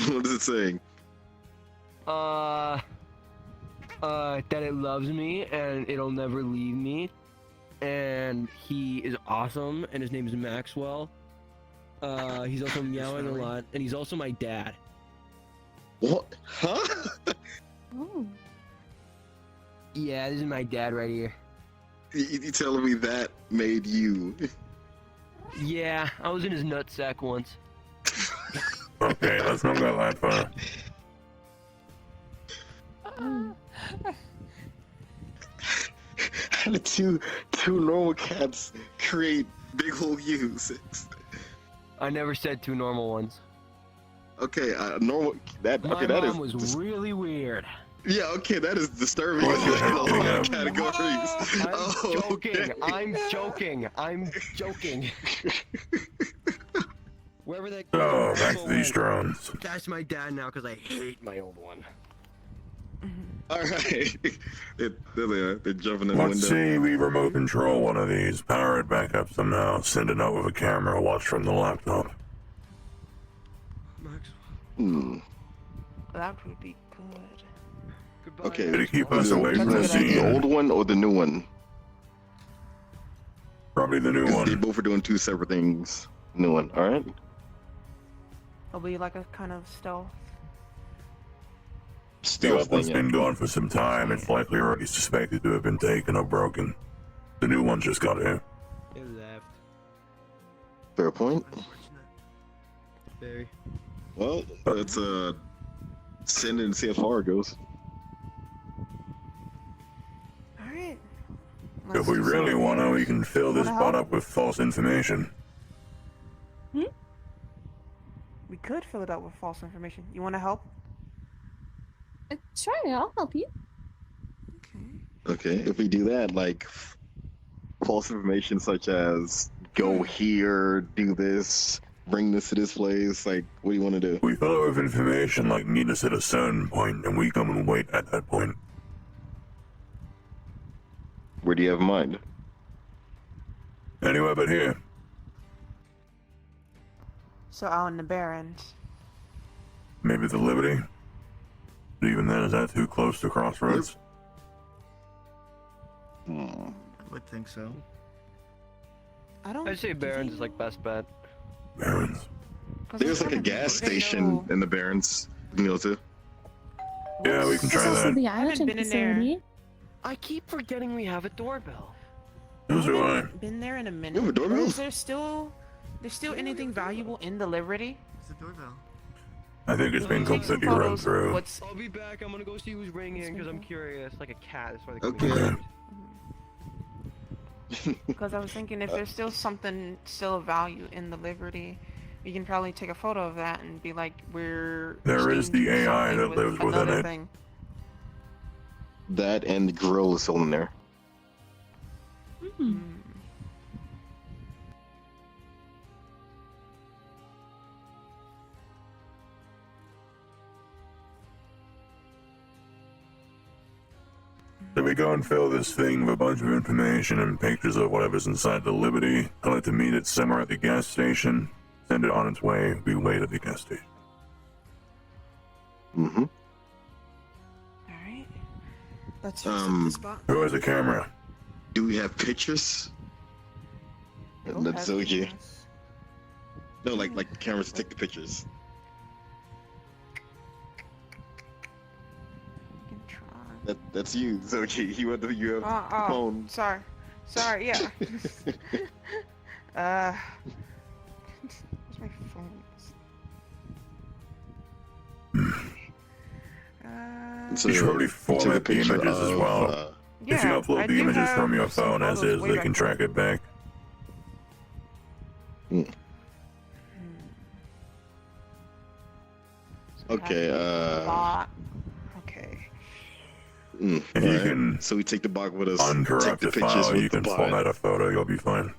What is it saying? That it loves me and it'll never leave me. And he is awesome, and his name is Maxwell. He's also meowing a lot, and he's also my dad. What? Huh? Oh. Yeah, this is my dad right here. You telling me that made you? Yeah, I was in his nutsack once. Okay, let's not go that far. How did two normal cats create big old U's? I never said two normal ones. Okay, normal that My okay that mom is was really weird. yeah okay that is disturbing in a lot of categories. I'm joking. I'm joking. Wherever that Oh, back info to these went, drones. That's my dad now because I hate my old one. All right, they're jumping in the Let's window. see, we remote control one of these, power it back up somehow, send it out with a camera, watch from the laptop. Hmm. That would be good. Okay. Did it keep us away from the The scene? old one or the new one? Probably the new 'Cause one. They both are doing two separate things. New one. All right. It'll be like a kind of stealth. The old one's been gone for some time. It's likely already suspected to have been taken or broken. The new one just got here. It left. Fair point. Very. Well, let's send it and see how far it goes. All right. If we really want to, we can fill this Wanna spot help? up with false information. We could fill it out with false information. You want to help? Sure, I'll help you. Okay, if we do that, like false information such as go here, do this, bring this to this place, like what do you want to do? We fill it with information like meet us at a certain point, and we come and wait at that point. Where do you have in mind? Anywhere but here. So out in the Barrens. Maybe the Liberty. But even then, is that too close to Crossroads? I would think so. I'd say Barons is like best bet. Barons. There's like a gas station in the Barrens, you know, too. Yeah, we can try There's also that. the haven't Allergen been in there. facility. I keep forgetting we have a doorbell. Those are I. Been there in a minute. You have a doorbell? Is there still anything valuable in the Liberty? It's a doorbell. I think it's been completely run through. I'll be back. I'm gonna go see who's ringing because I'm curious. Like a cat. That's why they call Okay. me cat. Because I was thinking if there's still something still of value in the Liberty, we can probably take a photo of that and be like, we're. There is the exchanging AI something that with lives within another it. thing. That and the grill is still in there. So we go and fill this thing with a bunch of information and pictures of whatever's inside the Liberty. I like to meet it somewhere at the gas station. Send it on its way. We wait at the gas station. Mm-hmm. Alright. Let's fix up the spot. Who has a camera? Do we have pictures? That's Zoji. No, like the cameras to take the pictures. That's you, Zoji. You have the phone. Sorry, yeah. Where's my phone? You should probably format the images as well. If you upload the images from your phone as is, they can track it back. Okay, Okay. If you can so we take the bot with us. uncorrupt the file, you can format a photo, you'll be fine.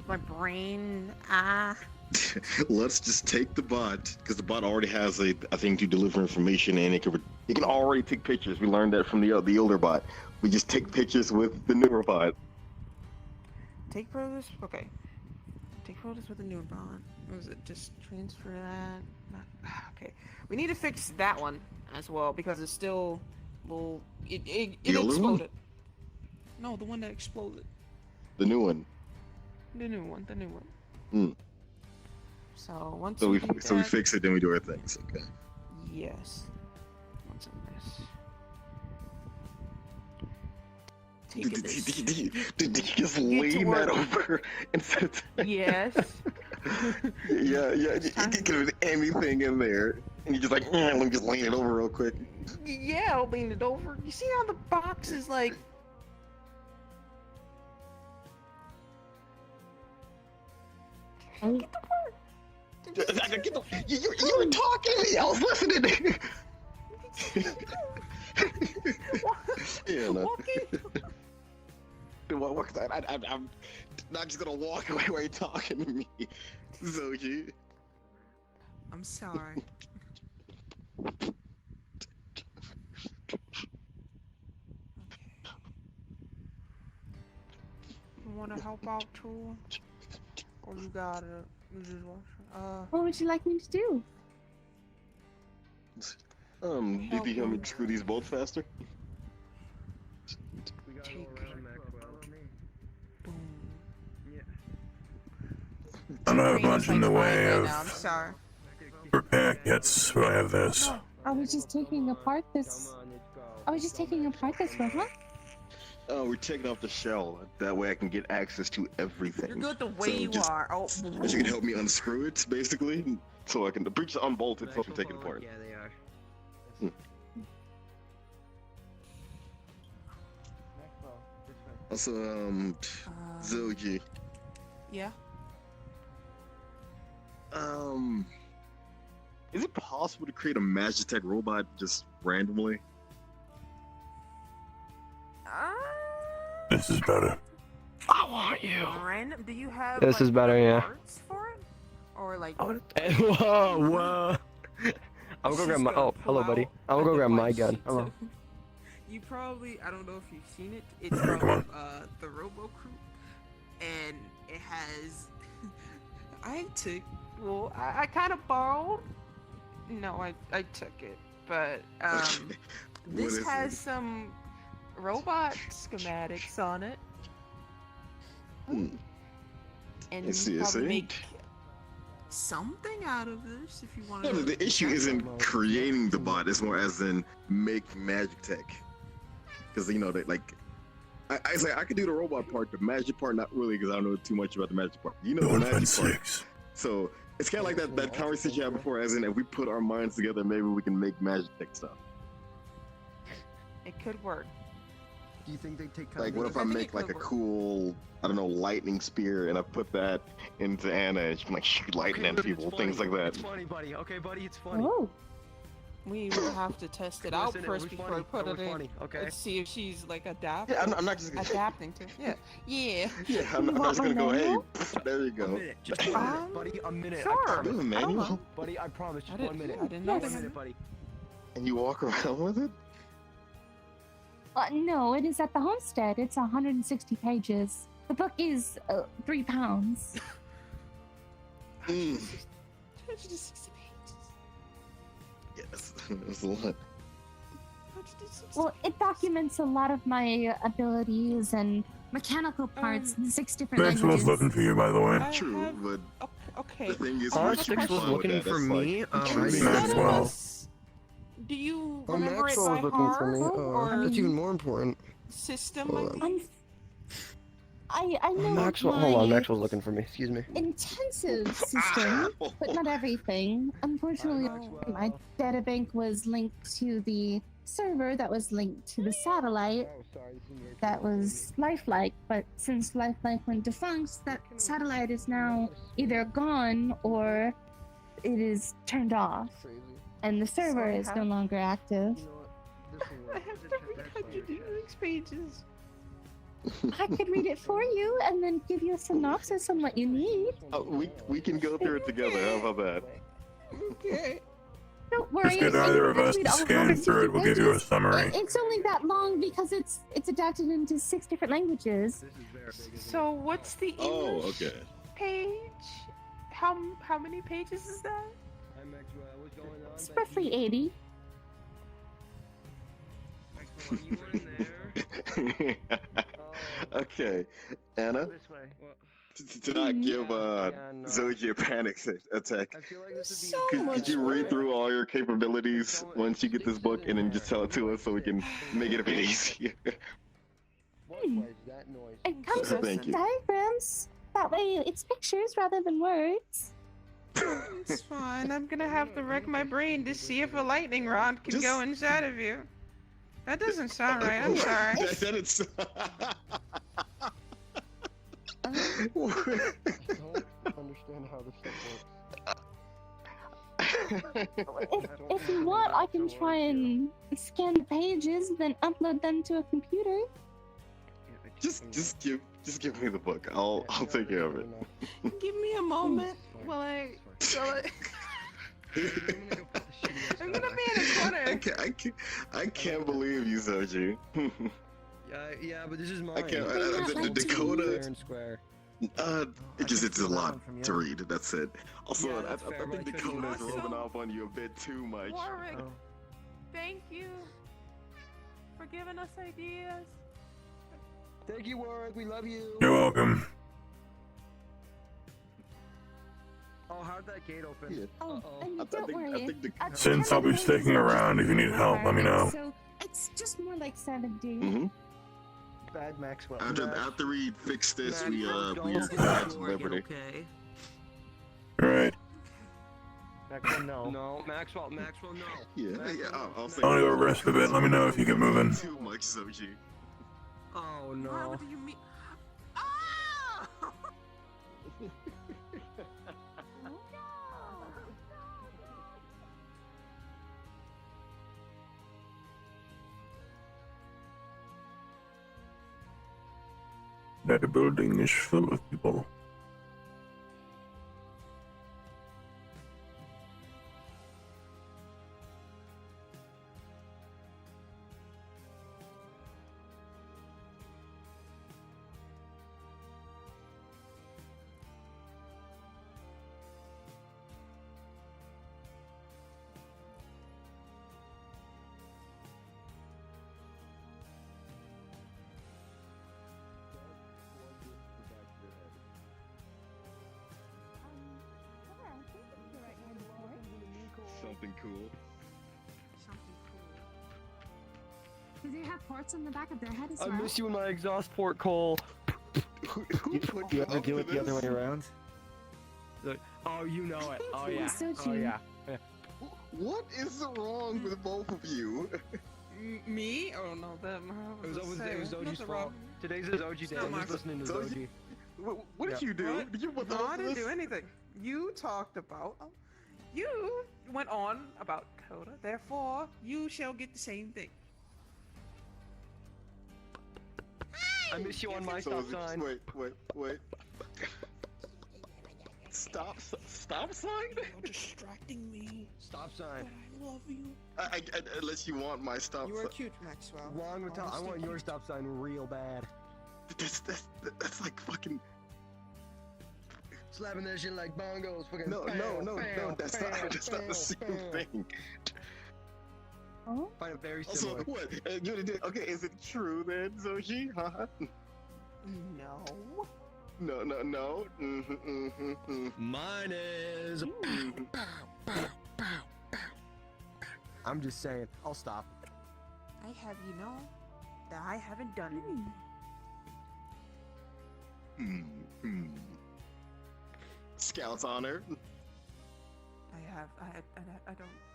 My brain, Let's just take the bot, because the bot already has a thing to deliver information, and it can already take pictures. We learned that from the older bot. We just take pictures with the newer bot. Take photos? Okay. Take photos with the newer bot. Was it just transfer that? Okay. We need to fix that one as well, because it's still, well, it The older exploded. one? No, the one that exploded. The new one. The new one. Hmm. So once So we we do so we that- fix it, then we do our things. Okay. Yes. What's in this? Did you just lean that over instead of Yes. yeah. You could have anything in there, and you're just like, let me just lean it over real quick. Yeah, I'll lean it over. You see how the box is like. Get the part. You were talking to me. I was listening. Yeah, no. I'm not just gonna walk away while you're talking to me, Zoji. I'm sorry. You wanna help out too? Or you gotta just watch? What would you like me to do? Do you think you want me to screw these bolts faster? I don't have a bunch in the way I'm of sorry. repair kits, but I have this. I was just taking apart this. robot. Oh, we're taking off the shell. That way I can get access to everything. You're good the way you are. Oh. But you can help me unscrew it, basically, so I can. The breach is unbolted, so I can take it apart. Yeah, they are. Also, Zoji. Yeah. Is it possible to create a Magitech robot just randomly? This is better. I want you. Random? Do you have? This is better, yeah. Parts for it? Or like? Whoa. I'm gonna go grab my. Oh, hello, buddy. I'm gonna go grab my gun. Come on. You probably, I don't know if you've seen it. It's from the Robo Crew, and it has. I kind of borrowed. No, I took it, but this has some robot schematics on it, and you probably make something out of this if you want to. Yeah, the issue isn't creating the bot; it's more as in make Magitech. Because I say I could do the robot part, the magic part not really, because I don't know too much about the magic part. You know the magic part. So it's kind of like that conversation you had before, as in if we put our minds together, maybe we can make Magitech stuff. It could work. Do you think they take Like, what if I think make it like a could work. cool, I don't know, lightning spear, and I put that into Anna, and she can like shoot lightning at buddy, people, it's things funny. like that. It's funny, buddy. Okay, buddy, it's funny. Oh. We would have to test it out Listen, it'll first be before I funny. put It'll it be in. funny, okay? Let's see if she's like adapting. Yeah, I'm not just gonna. Adapting to. Yeah. Yeah. Yeah, I'm not just gonna go. Hey, there you A go. minute, just 1 minute, buddy. A minute. Sure. I promise. Do a manual, Buddy, I promise. Just I didn't- 1 minute. I didn't know 1 they minute, had- buddy. and you walk around with it. No, it is at the homestead. It's 160 pages. The book is 3 pounds. Mm. Yes, that's a lot. Well, it documents a lot of my abilities and mechanical parts in 6 different Maxwell's languages. looking for you, by the way. True, but Okay. the thing is, Oh, once you Six was comply with looking that, for that's me. like Oh, I truly see. Maxwell. Do you Oh, remember Maxwell it was by looking for heart me. or That's even more important. system? Hold I mean? I know Maxwell, my hold on. Maxwell's looking for me. Excuse me. intensive system, but not everything. Unfortunately, my databank was linked to the server that was linked to the satellite that was lifelike, but since lifelike went defunct, that satellite is now either gone or it is turned off, and the server is no longer active. I have to read 106 pages. I could read it for you and then give you a synopsis on what you need. we can go through it together. How about that? Okay. Don't worry. Just get I either don't of have us to read to all scan 160 through it. We'll give you a pages. summary. It's only that long because it's adapted into 6 different languages. So what's the English Oh, okay. page? How many pages is that? Hi, Maxwell. What's going on? It's roughly 80. Maxwell, you were in there. Okay, Anna. This way. Well, To not give no. Zoji a panic attack. I feel like this would be Could you read through all your capabilities once you get this book and then just tell it to us so we can make it a bit easier? that noise. It comes with Thank you. diagrams. That way it's pictures rather than words. It's fine. I'm gonna have to wreck my brain to see if a lightning rod can go inside of you. That doesn't sound right. I'm sorry. That it's. I don't understand how this stuff works. If you want, I can try and scan the pages, then upload them to a computer. Just give me the book. I'll take care of it. Give me a moment while I sell it. I'm gonna be in a corner. I can't believe you, Zoji. Yeah, but this is mine. I can't. The Dakota. It's a lot to read. That's it. Also, Yeah, I that's fair, think but Dakota's also- rubbing off on you a bit too much. Warwick, thank you for giving us ideas. Thank you, Warwick. We love you. You're welcome. Oh, how'd that gate open? Yeah. Oh, and don't worry. Since I'll be sticking around, if you need help, let me know. So it's just more like 70. Mm-hmm. Bad Maxwell. After we fix this, we Don't have get some liberty. okay? Right. Maxwell, no. No, Maxwell, no. Yeah, Maxwell, yeah. I'll say. I want to go rest a bit. Let me know if you get moving. Too much, Zoji. Oh no. What do you mean? Ah! That building is full of people. Something cool. Do they have ports on the back of their head as I well? miss you in my exhaust port, Cole. You have to do it the other way around? Oh, you know it. Oh yeah. So Oh true. yeah. What is wrong with both of you? Me? Oh no, them. It was Zoji's Nothing fault. wrong. Today's a Zoji day. not I'm my just listening to fault. Zoji. What did you do? What? Did you want the No, host I of didn't do this? anything. You talked about. You went on about Coda. Therefore, you shall get the same thing. I miss you on my So stop is it- sign. Wait. Stop sign? You're distracting me. Stop sign. I love you. I unless you want my stop You are sign. cute, Maxwell. Wrong with I Honestly, want your cute. stop sign real bad. That's like fucking. Slapping that shit like bongos. Fucking No, that's not the same thing. Oh? Find it very Also, similar. what? Okay, is it true then, Zoji? Huh? No. No. Mine is. I'm just saying. I'll stop. I have you know that I haven't done anything. Scout's honor. I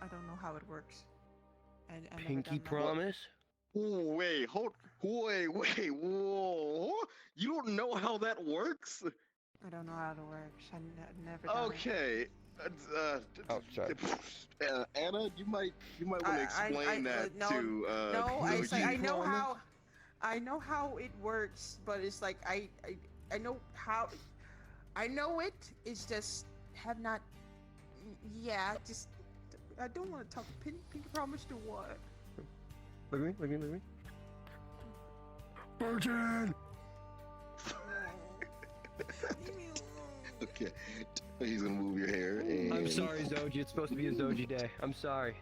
don't know how it works. I never Pinky done that. promise. Wait, whoa! You don't know how that works? I don't know how it works. I never done it. Okay. Oh, sorry. Anna, you might want to explain that no, to no, Zoji. I know how it works, but it's like I know how I know it. It's just have not. Yeah, just I don't want to talk. Pinky promise to what? Look at me. Virgin! Okay, he's gonna move your hair. And... I'm sorry, Zoji. It's supposed to be a Zoji day. I'm sorry.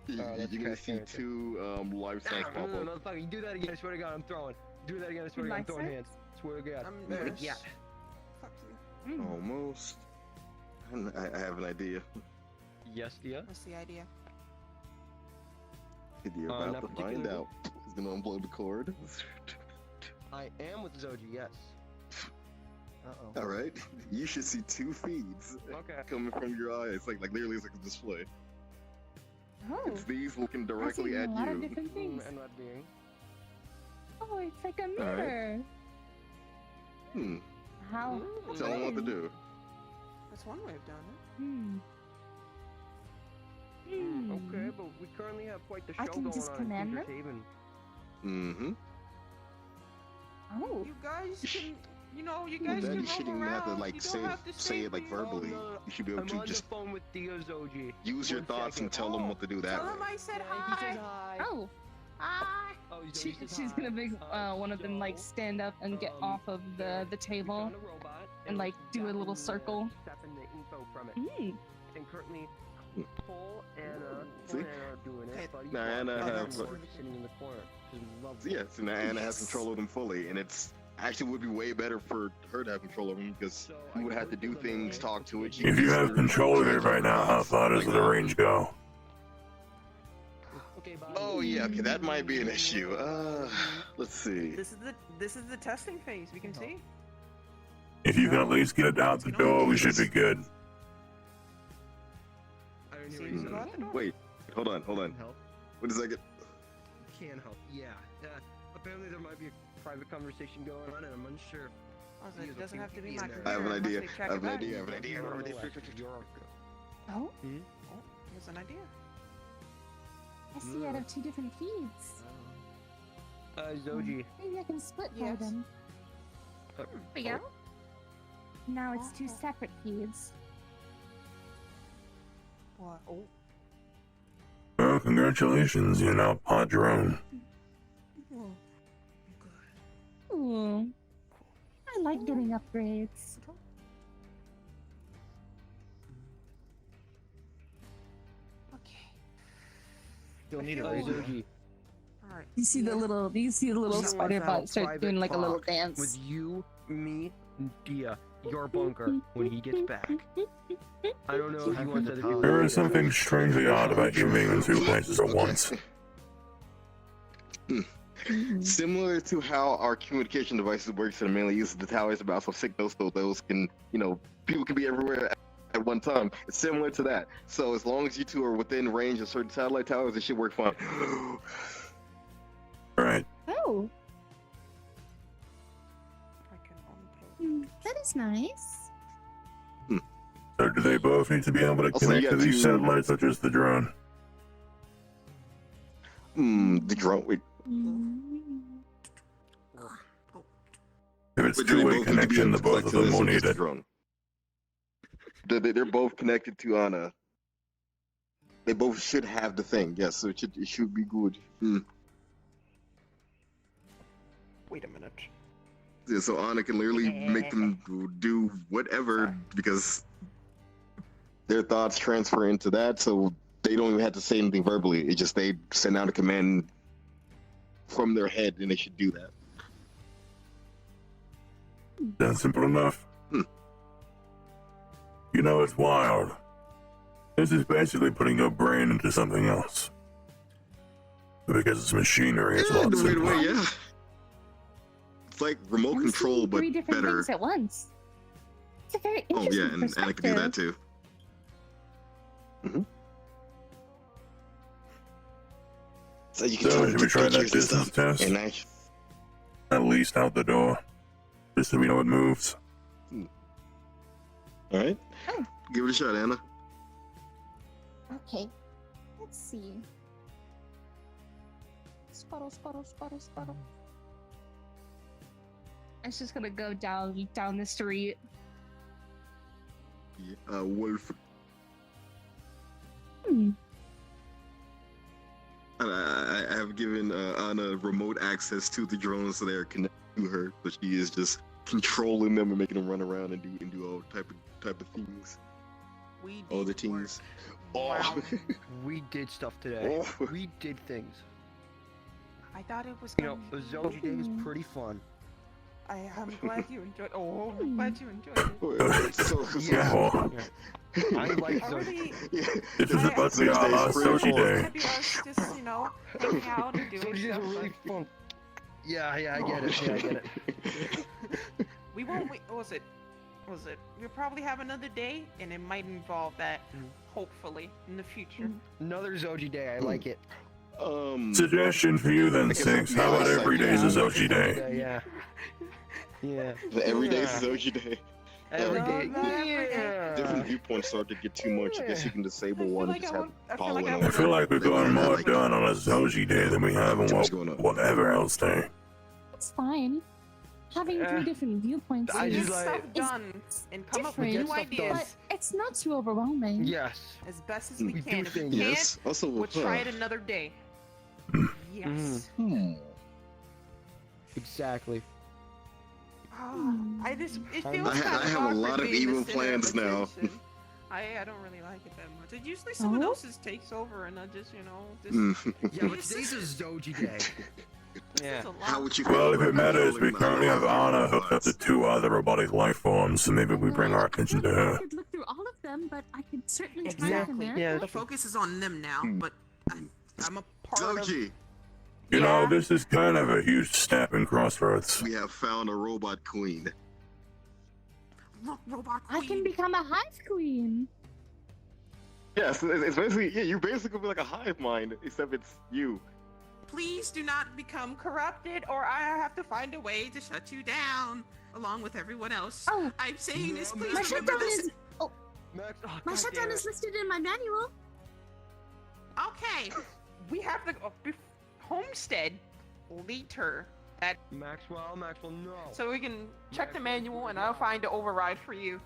You're gonna see two life signs pop up. Motherfucker, you do that again, I swear to God, I'm throwing. Do that again, I swear to God, I'm throwing hands. Swear to God. Yeah. Fuck you. Almost. I have an idea. Yes, dear. What's the idea? You're about to find out. He's gonna unplug the cord. I am with Zoji, yes. Uh-oh. All right. You should see two feeds coming from your eyes, like literally it's like a display. Oh. It's these looking I've directly seen at a lot of you. different things. And what being? Oh, it's like a All right. mirror. How? Tell him what to do. That's one way of doing Okay, but we currently have quite the show I can going just on command in them? Peter's Haven. Mm-hmm. Oh. You guys can, you Then guys can you shouldn't roam even have to around. like You say don't have to say it like me. verbally. You should be able I'm to on just the phone with Theo Zoji. use your thoughts and tell them what to do that Tell way. him I said He hi. says hi. Oh. Hi. Oh, She's gonna make one of them like stand up and get off of the table and like do a little circle. Tapping the info from it. And currently, Cole and See? Anna are doing it. Buddy Now Anna has sitting in the corner. She's lovely. yes, and Anna has control of them fully, and it's actually would be way better for her to have control of them because you would have to do things, talk to it. If you have control of it right now, how far does the range go? Oh yeah, okay, that might be an issue. Let's see. This is the testing phase. We can see. If you can at least get it out the door, we should be good. I don't hear what you said. Wait, hold on. What does that get? Can help. Yeah. Apparently there might be a private conversation going on, and I'm unsure. It doesn't have to be my I have an idea. Unless they I track have it an back. idea. I have an idea. Oh. Here's an idea. I see out of two different feeds. Zoji. Maybe I can split Yes. them. There we go. Now it's two separate feeds. What? Oh. Well, congratulations, you're now Padron. Ooh. I like getting upgrades. Still need it, feel- Zoji. Alright. You see the little spider bot start doing like a little dance. With you, me, and Dia, your bunker, when he gets back. I don't know if he wants other people. There is something strangely odd about you being in two places at once. Similar to how our communication devices works and mainly uses the towers, but also signals so those can, people can be everywhere at one time. It's similar to that. So as long as you two are within range of certain satellite towers, it should work fine. Right. Oh. That is nice. So do they both need to be able to Also, you connect to got these two- satellites or just the drone? The drone. Wait. If it's But do they two-way both need to be connection, able the to both collect of to them this will or need just the it. drone? They're both connected to Anna. They both should have the thing. Yes, so it should be good. Wait a minute. Yeah, so Anna can literally make them do whatever because their thoughts transfer into that, so they don't even have to say anything verbally. It's just they send out a command from their head, and they should do that. That's simple enough. You know, it's wild. This is basically putting your brain into something else. Because it's machinery, it's a lot in a weird simpler. way, yeah. It's like remote control, but Three different better. things at once. It's a very Oh interesting yeah, and Anna can do that too. So you can So, tell should we try that pictures and distance stuff. test? And At least out the door. Just so we know it moves. Alright. Give it a shot, Anna. Okay. Let's see. Sputtle, sputtle, sputtle, sputtle. It's just gonna go down the street. Yeah, Wolf. I have given Anna remote access to the drones, so they are connected to her. So she is just controlling them and making them run around and do all type of things. All the things. Oh. We did stuff today. Oh. We did things. I thought it was. You know, the Zoji Day was pretty fun. I'm glad you enjoyed. Oh, I'm glad you enjoyed it. Yeah. I like I really. This is about to be our Sochi Day. Happy us just, you know, hanging out and doing Sochi Days stuff. were really but fun. Yeah, I get it. Yeah, I get it. we won't. What was it? We'll probably have another day, and it might involve that. Hopefully, in the future. Another Zoji Day. I like it. Suggestion for you then, Six. How about every day's a Zoji Day? Yeah. Yeah. Every day is Zoji Day. Every day. Yeah. Different viewpoints start to get too much. I guess you can disable one and just have following I feel like we're going more done on a Zoji Day than we have on whatever else day. It's fine. Having three different viewpoints I is, just stuff done and come up with different, new ideas. but it's not too overwhelming. Yes. As best as we We can. do If we things. can't, Yes. Also, we'll try it another day. Yes. Exactly. I just it I feels I kind of have a awkward lot of being the evil center plans of now. attention. I don't really like it that much. It usually someone Oh? else's takes over, and I just just. Yeah, but today's a Zoji Day. Yeah. How would you Well, feel if it about matters, we controlling currently have the Anna hooked up to 2 other robotic life forms, so maybe we bring our attention to I her. could look through all of them, but I could certainly try Exactly. them Yeah. The focus is on them now, but I'm a part of. Zoji, You know, this is kind of a huge step in Crossroads. we have found a robot queen. Look, robot I can become a hive queen. Yes, it's basically you're basically like a hive mind, except it's you. Please do not become corrupted, or I have to find a way to shut you down, along with everyone else. Oh, I'm saying this. Please my remember shutdown this. is. Oh, my shutdown is listed in my manual. Okay, we have to go homestead later. At Maxwell, no. so we can check the manual, and I'll find the override for you.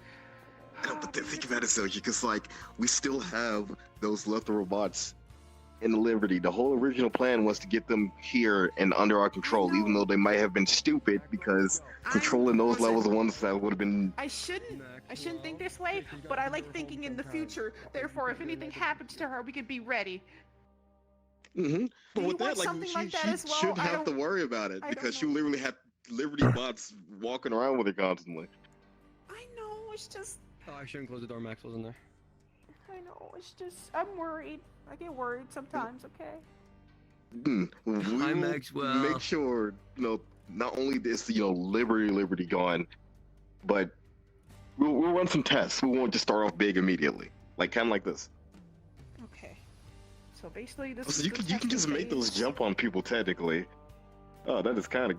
No, but then think about it, Zoji, because like we still have those left robots in Liberty. The whole original plan was to get them here and under our control, even though they might have been stupid because controlling those levels of ones that would have been. I shouldn't think this way, but I like thinking in the future. Therefore, if anything happens to her, we can be ready. Mm-hmm. But Do with you that, want like something she, like that she as well? shouldn't I have to don't- worry about it I because don't she literally had Liberty bots walking around with her constantly. I know, it's just. Oh, I shouldn't close the door. Maxwell's in there. I know, it's just. I'm worried. I get worried sometimes, okay? We Hi, will Maxwell. make sure, not only is, Liberty gone, but We'll run some tests. We won't just start off big immediately. Like kind of like this. Okay. So basically, this. So is you the can just testing make those phase. jump on people technically. Oh, that is kind of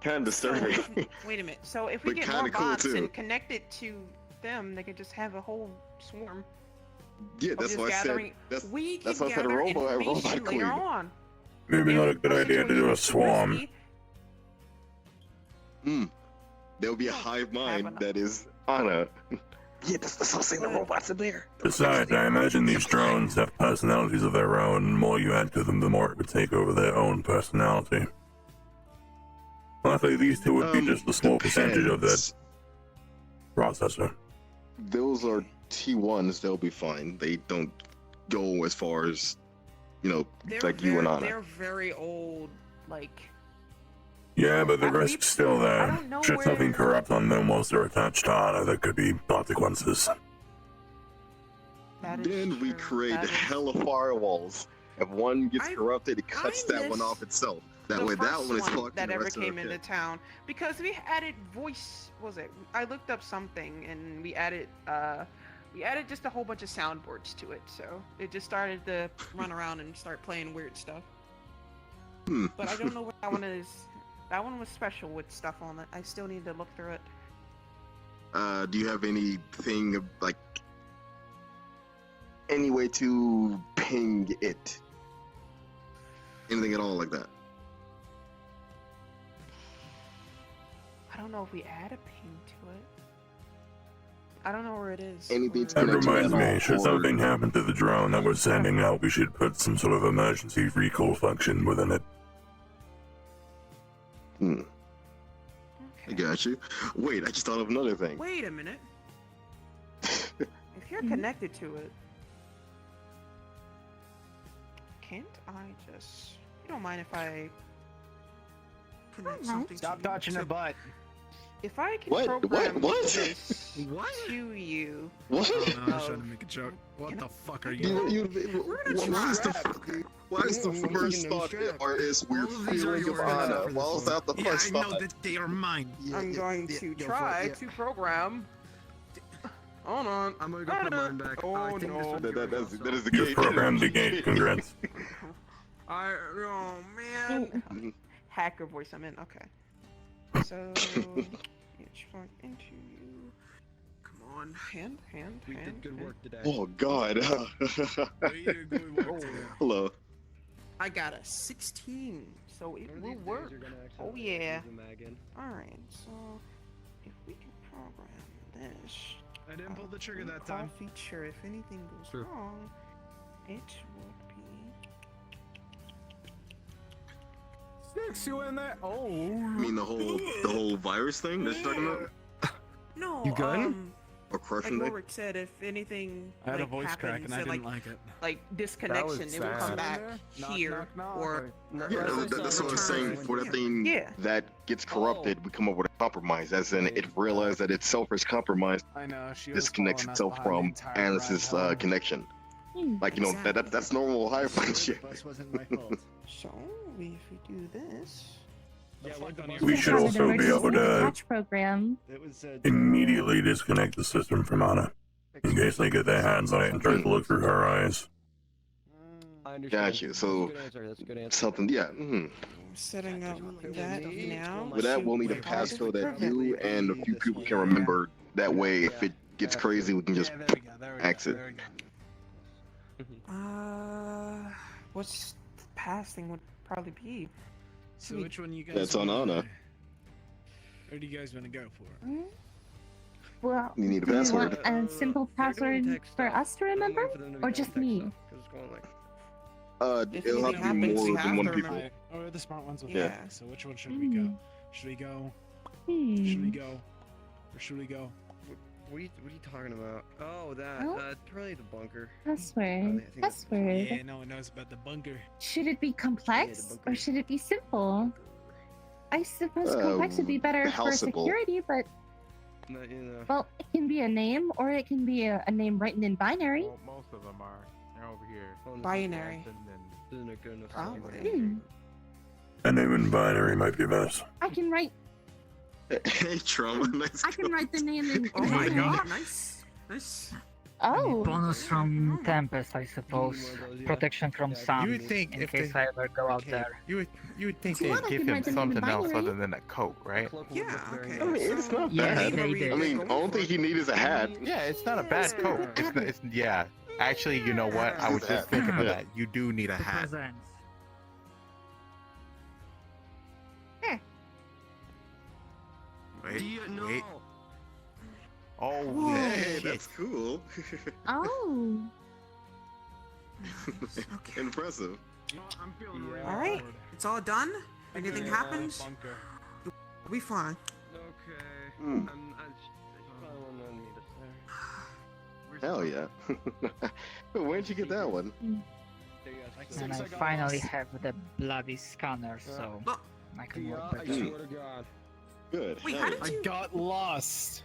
So disturbing. wait a minute. So if we But get kinda more cool, bots too. and connect it to them, they could just have a whole swarm. Yeah, of that's just why I said gathering. We that's can why I said a gather robot information later queen. on. Maybe not a good Our idea to do a situation is swarm. risky. There'll be a hive mind that is Anna. Yeah, that's what I'm saying. The robots are there. Besides, I imagine these drones have personalities of their own, and the more you add to them, the more it would take over their own personality. Luckily, these two would be just a small percentage of that processor. Those are T1s. They'll be fine. They don't go as far as, like you and Anna. They're very old. Like Yeah, but the risk's still there. don't know Should something where- corrupt on them whilst they're attached to Anna, there could be consequences. Then we create hella firewalls. If one gets corrupted, it cuts that one off itself. That the way, that first one is one fucked. that and the ever rest are came okay. into town because we added voice. Was it? I looked up something and we added just a whole bunch of soundboards to it. So it just started to run around and start playing weird stuff. But I don't know what that one is. That one was special with stuff on it. I still need to look through it. Do you have anything like any way to ping it? Anything at all like that? I don't know if we add a ping to it. I don't know where it is. Anything to That connect to reminds at me, all, should or- something happen to the drone that we're sending out, we should put some sort of emergency recall function within it. I got you. Wait, I just thought of another thing. Wait a minute. If you're connected to it, can't I just? You don't mind if I connect something? Stop to touching her butt. If I can What? program What? this to you. What? Oh, no, I was trying to make a joke. What the fuck are you? Why is the first thought is we're feeling of Anna? Why was that the first I know thought? that they are mine. I'm going to try to program. Hold on. I'm gonna go put mine back. Oh I think this no. would be That is the You gate. programmed the gate, congrats. Oh man. Hacker voice. I'm in. Okay. So it's plug into you. Come on, hand. We did good work today. Oh God. Hello. I got a 16, so it will work. Oh yeah. Alright, so if we can program this. I didn't pull the trigger that recall time. Feature, if anything goes True. wrong, it would be. Sticks you in there. Oh. I mean the whole virus thing that you're talking about? No. You good? Or crushing like thing? Warwick said, if anything I had a like, voice happened, crack he and I said, didn't like it. Like disconnection, it would come sad. back Knock, here knock, or Yeah, that's what I'm saying. For that thing Yeah. that gets corrupted, we come up with a compromise, as in it realizes that itself is compromised, I know. She was disconnects following us itself behind the from entire Annis's ride home. connection. Like that's normal hive mind shit. Bus wasn't my fault. So if we do this. We should also be able to Patch program. It was immediately disconnect the system from Anna, in case they get their hands on it and try to look through her eyes. I understand. Gotcha. So That's a good answer. something, yeah. Mm-hmm. Setting up that now. With that, we'll need a passcode that you and a few people can remember. That way, if it gets crazy, we can just exit. What's the pass thing would probably be? So which one you guys? That's on wanna- Anna. Where do you guys want to go for? Well, You need a do you password. want a simple password for us to remember, or just me? It'll have to be more than one people. Oh, the smart ones with Yeah. that. So which one should we go? Should we go? Should we go? Or should we go? What are you talking about? Oh, that. Oh. Probably the bunker. Password. Password. Yeah, no one knows about the bunker. Should it be complex or should it be simple? I suppose complex would be better how for simple? security, but No, you know. well, it can be a name or it can be a name written in binary. Well, most of them are. They're over here. Binary. Isn't it good enough? Probably. Hmm. A name in binary might be best. I can write Hey, Trauma, nice. I can write the name in. Oh my in- god, nice. Nice. Oh. Bonus from Tempest, I suppose. Protection from sun. You would think in if case they I ever go out there. You would think If you they'd want, I give can him write the name in something else binary. other than a coat, right? Yeah, okay. I mean, it's not Yes, bad. they did. I mean, only thing he needs is a hat. Yeah, it's not a bad coat. It's not, it's yeah. Actually, you know what? I was just thinking of that. You do need a hat. Wait, wait. Oh, Hey, shit. that's cool. Oh. Impressive. All right, it's all done. Anything happens, we'll be fine. Hmm. Hell yeah. Where'd you get that one? And I finally have the bloody scanner, so I can work better. Good. Wait, hell how yeah. did you? I got lost.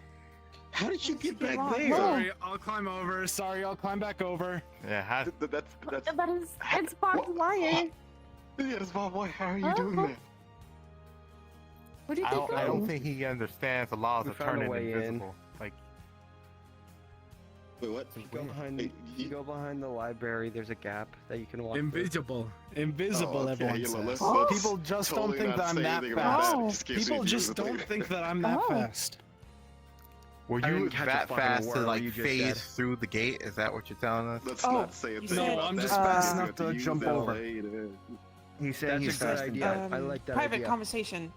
How did you get back lost? there? Sorry, I'll climb over. Sorry, I'll climb back over. Yeah, how, That's That is. It's barbed wire. yeah, that's Bob. Why? How are you doing that? Where did I they don't, go? I don't think he understands the laws We of found a turning way in. invisible. Like, Wait, what? If you go behind the library, there's a gap that you can walk. Invisible. Invisible, Oh, okay, everyone yeah, says. let's People just totally don't think not that I'm say that anything about fast. that, just in case People we just use it don't later. think that I'm that Oh. fast. were I you didn't catch a that fucking fast to word like you just phase said. through the gate? Is that what you're telling us? Let's Oh, not say a you thing said, about I'm that. just fast You enough have to use jump that over. later. He's saying That's he's a good fast. idea. I like that Private idea. conversation.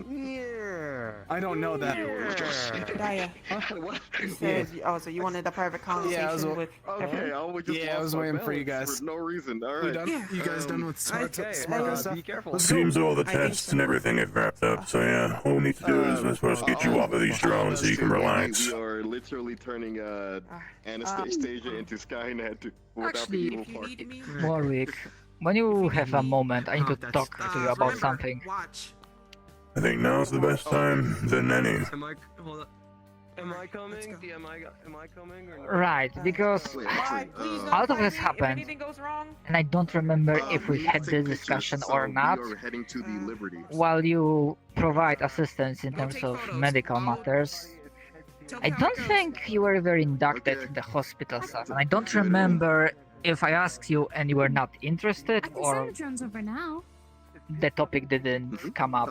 Yeah. I don't know that. Daya. What? You said, oh, so you wanted a private conversation I was- with Okay, everyone? I almost just Yeah, I lost was my waiting for you balance guys. for no reason. All We right. done? You guys done with smart stuff? Be careful. Let's Seems go. all the I think tests so. and everything have wrapped up, so yeah, all we need to do is we're supposed to get you off of these drones so you can relax. We are literally turning Anastasia into Skynet without the Actually, evil If you part. need me, Warwick, when you have a moment, I need to that's- talk to you about remember, something. watch. I think now's the best time than any. Am I? Hold up. Am I coming? Am I coming or no? Right, because Wait, Bye, actually, please all of notify this me if happened, anything goes wrong. and I don't remember if we need had to this take pictures, discussion so or not. We are heading to the Liberty. While you provide assistance in Go terms take of photos. medical I'll- matters, Tell me I how it don't goes. think you were ever inducted Okay. in the hospital stuff, and I don't remember if I asked you and you were not interested, I can or send the drones over now. the topic didn't come up.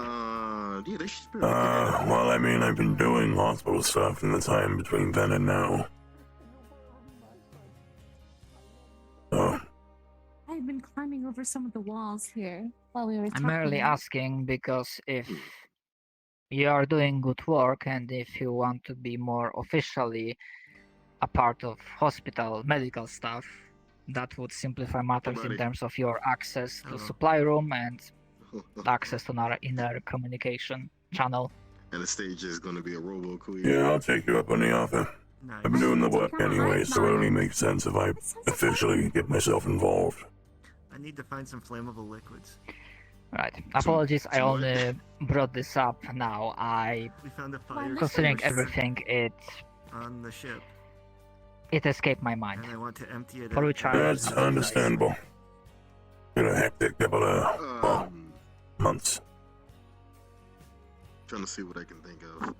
Yeah, they should be able to get Well, I mean, I've been doing hospital stuff in the time between then and now. So, I've been climbing over some of the walls here while we were I'm talking. merely asking because if you are doing good work and if you want to be more officially a part of hospital medical stuff, that would simplify matters in buddy. terms of your access to Hello. supply room and access to our inner communication channel. Anastasia is going to be a robo queen. yeah, I'll take you up on the offer. I've been doing the work anyway, so it only makes sense if I officially get myself involved. I need to find some flammable liquids. Right. Apologies, I only brought this up now. We found a fire Considering extinguisher everything, on the ship, it escaped my mind. and I want to empty it. For out. which I That's understandable. Been a hectic couple of months. Trying to see what I can think of.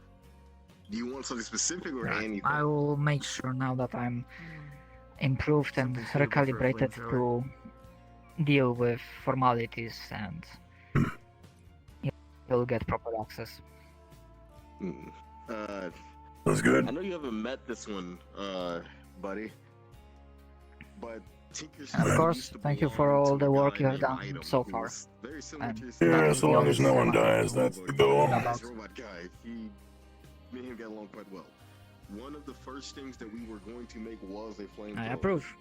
Do you want something specific or anything? I will make sure now that I'm improved and recalibrated to deal with formalities, and you'll get proper access. That's good. I know you haven't met this one, buddy, but Tinker's And of course, thank you for all the work you have done so far. very similar to And Yeah, nothing so long as no one beyond dies, that's the goal. This robot guy, me and him got along quite well. One of the first things that we were going to make was a flamethrower. I approve.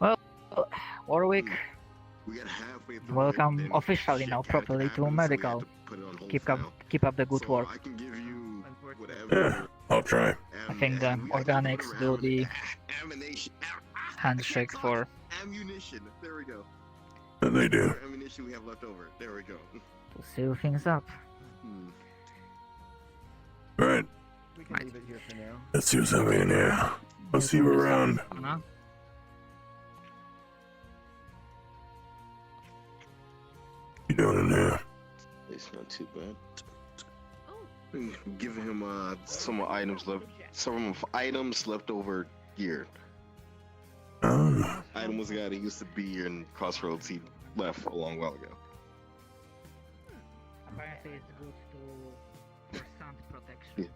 Well, Warwick, We got halfway through welcome it, then officially now properly to medical. put it on hold Keep for up, now. keep up the good So work. I can give you Yeah, I'll try. I think the organics do the handshake for. Ammunition. There we go. They do. Whatever ammunition we have left over. There we go. To seal things up. Right, We can leave it here for now. let's see what's happening in here. I'll see you around. You doing in here? It's not too bad. Give him some items left over here. Item was a guy that used to be here in Crossroads. He left a long while ago. Apparently, it's good for sound protection.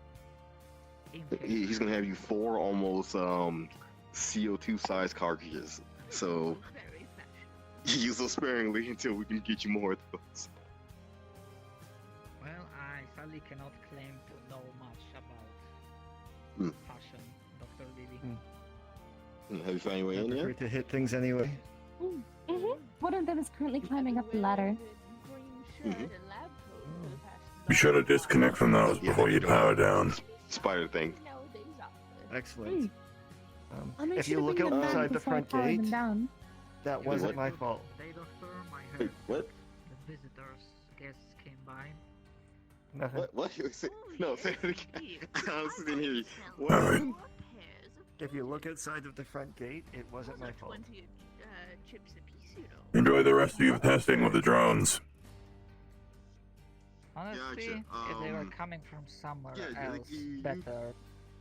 He's gonna have you 4 almost CO2 size cartridges. So use those sparingly until we can get you more of those. Well, I sadly cannot claim to know much about fashion, Dr. Lily. Have you found your way in yet? To hit things anyway. One of them is currently climbing up the ladder. Be sure to disconnect from those before you power down. Spider thing. Excellent. I'll make If sure you to look bring them outside back the before I front power them gate, down. that wasn't my fault. Wait, what? The visitors, guests came by. Nothing. What? No, say it again. I honestly didn't hear you. All right. If you look outside of the front gate, it wasn't my fault. Enjoy the rest of your testing with the drones. Honestly, if they were coming from somewhere else better,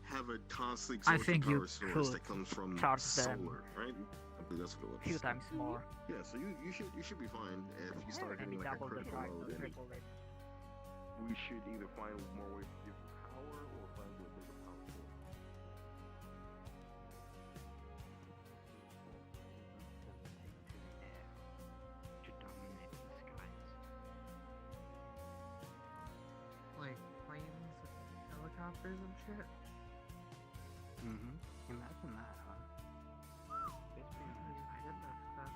have a constantly I exhausted think you power source could that comes from charge solar, them right? I believe that's what it was. a few times more. Yeah, so you should be fine if you start Maybe getting like a double the critical price load. or triple it. We should either find more ways to give you power or find a bigger power source. To dominate the skies. Like planes and helicopters and shit. Imagine that, huh? It's pretty nice. I did that stuff.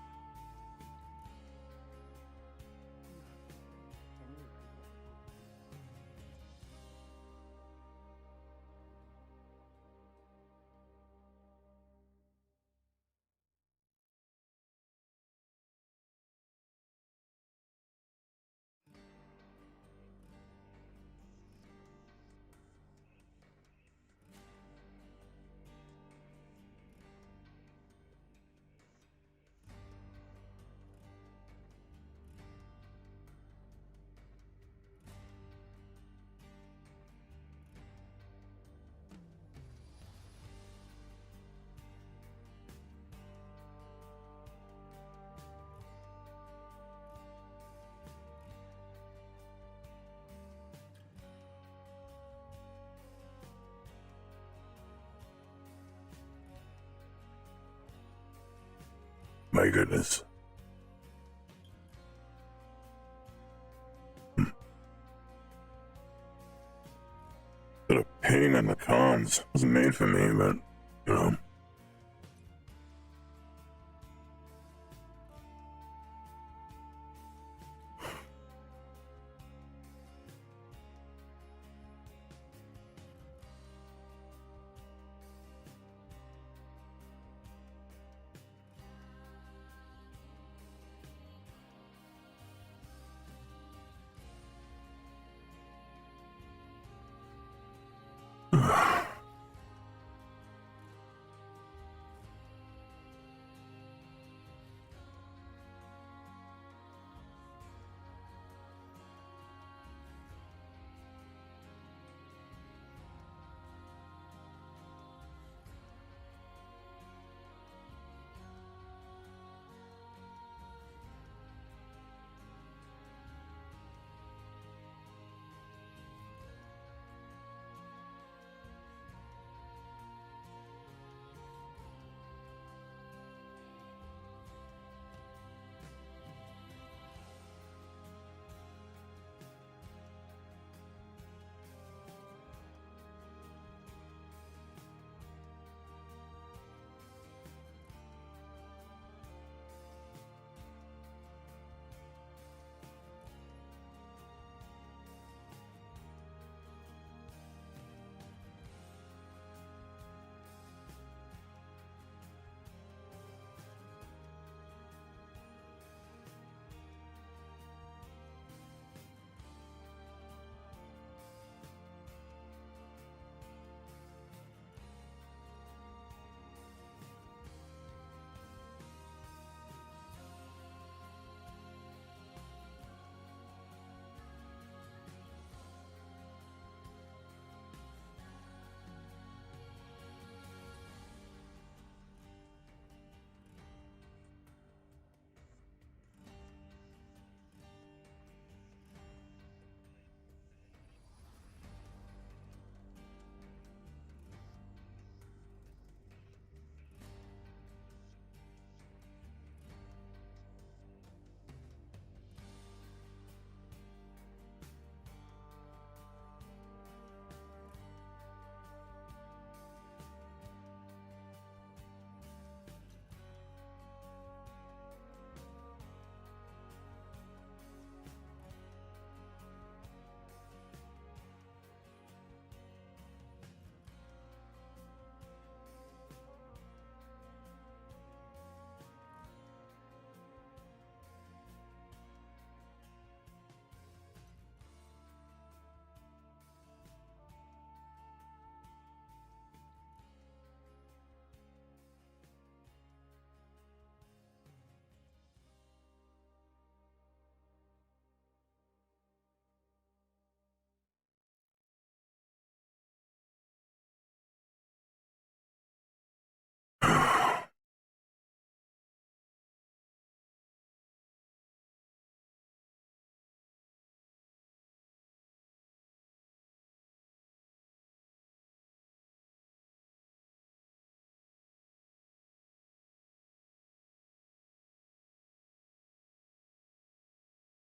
My goodness. Bit of pain in the comms. Wasn't made for me, but, you know.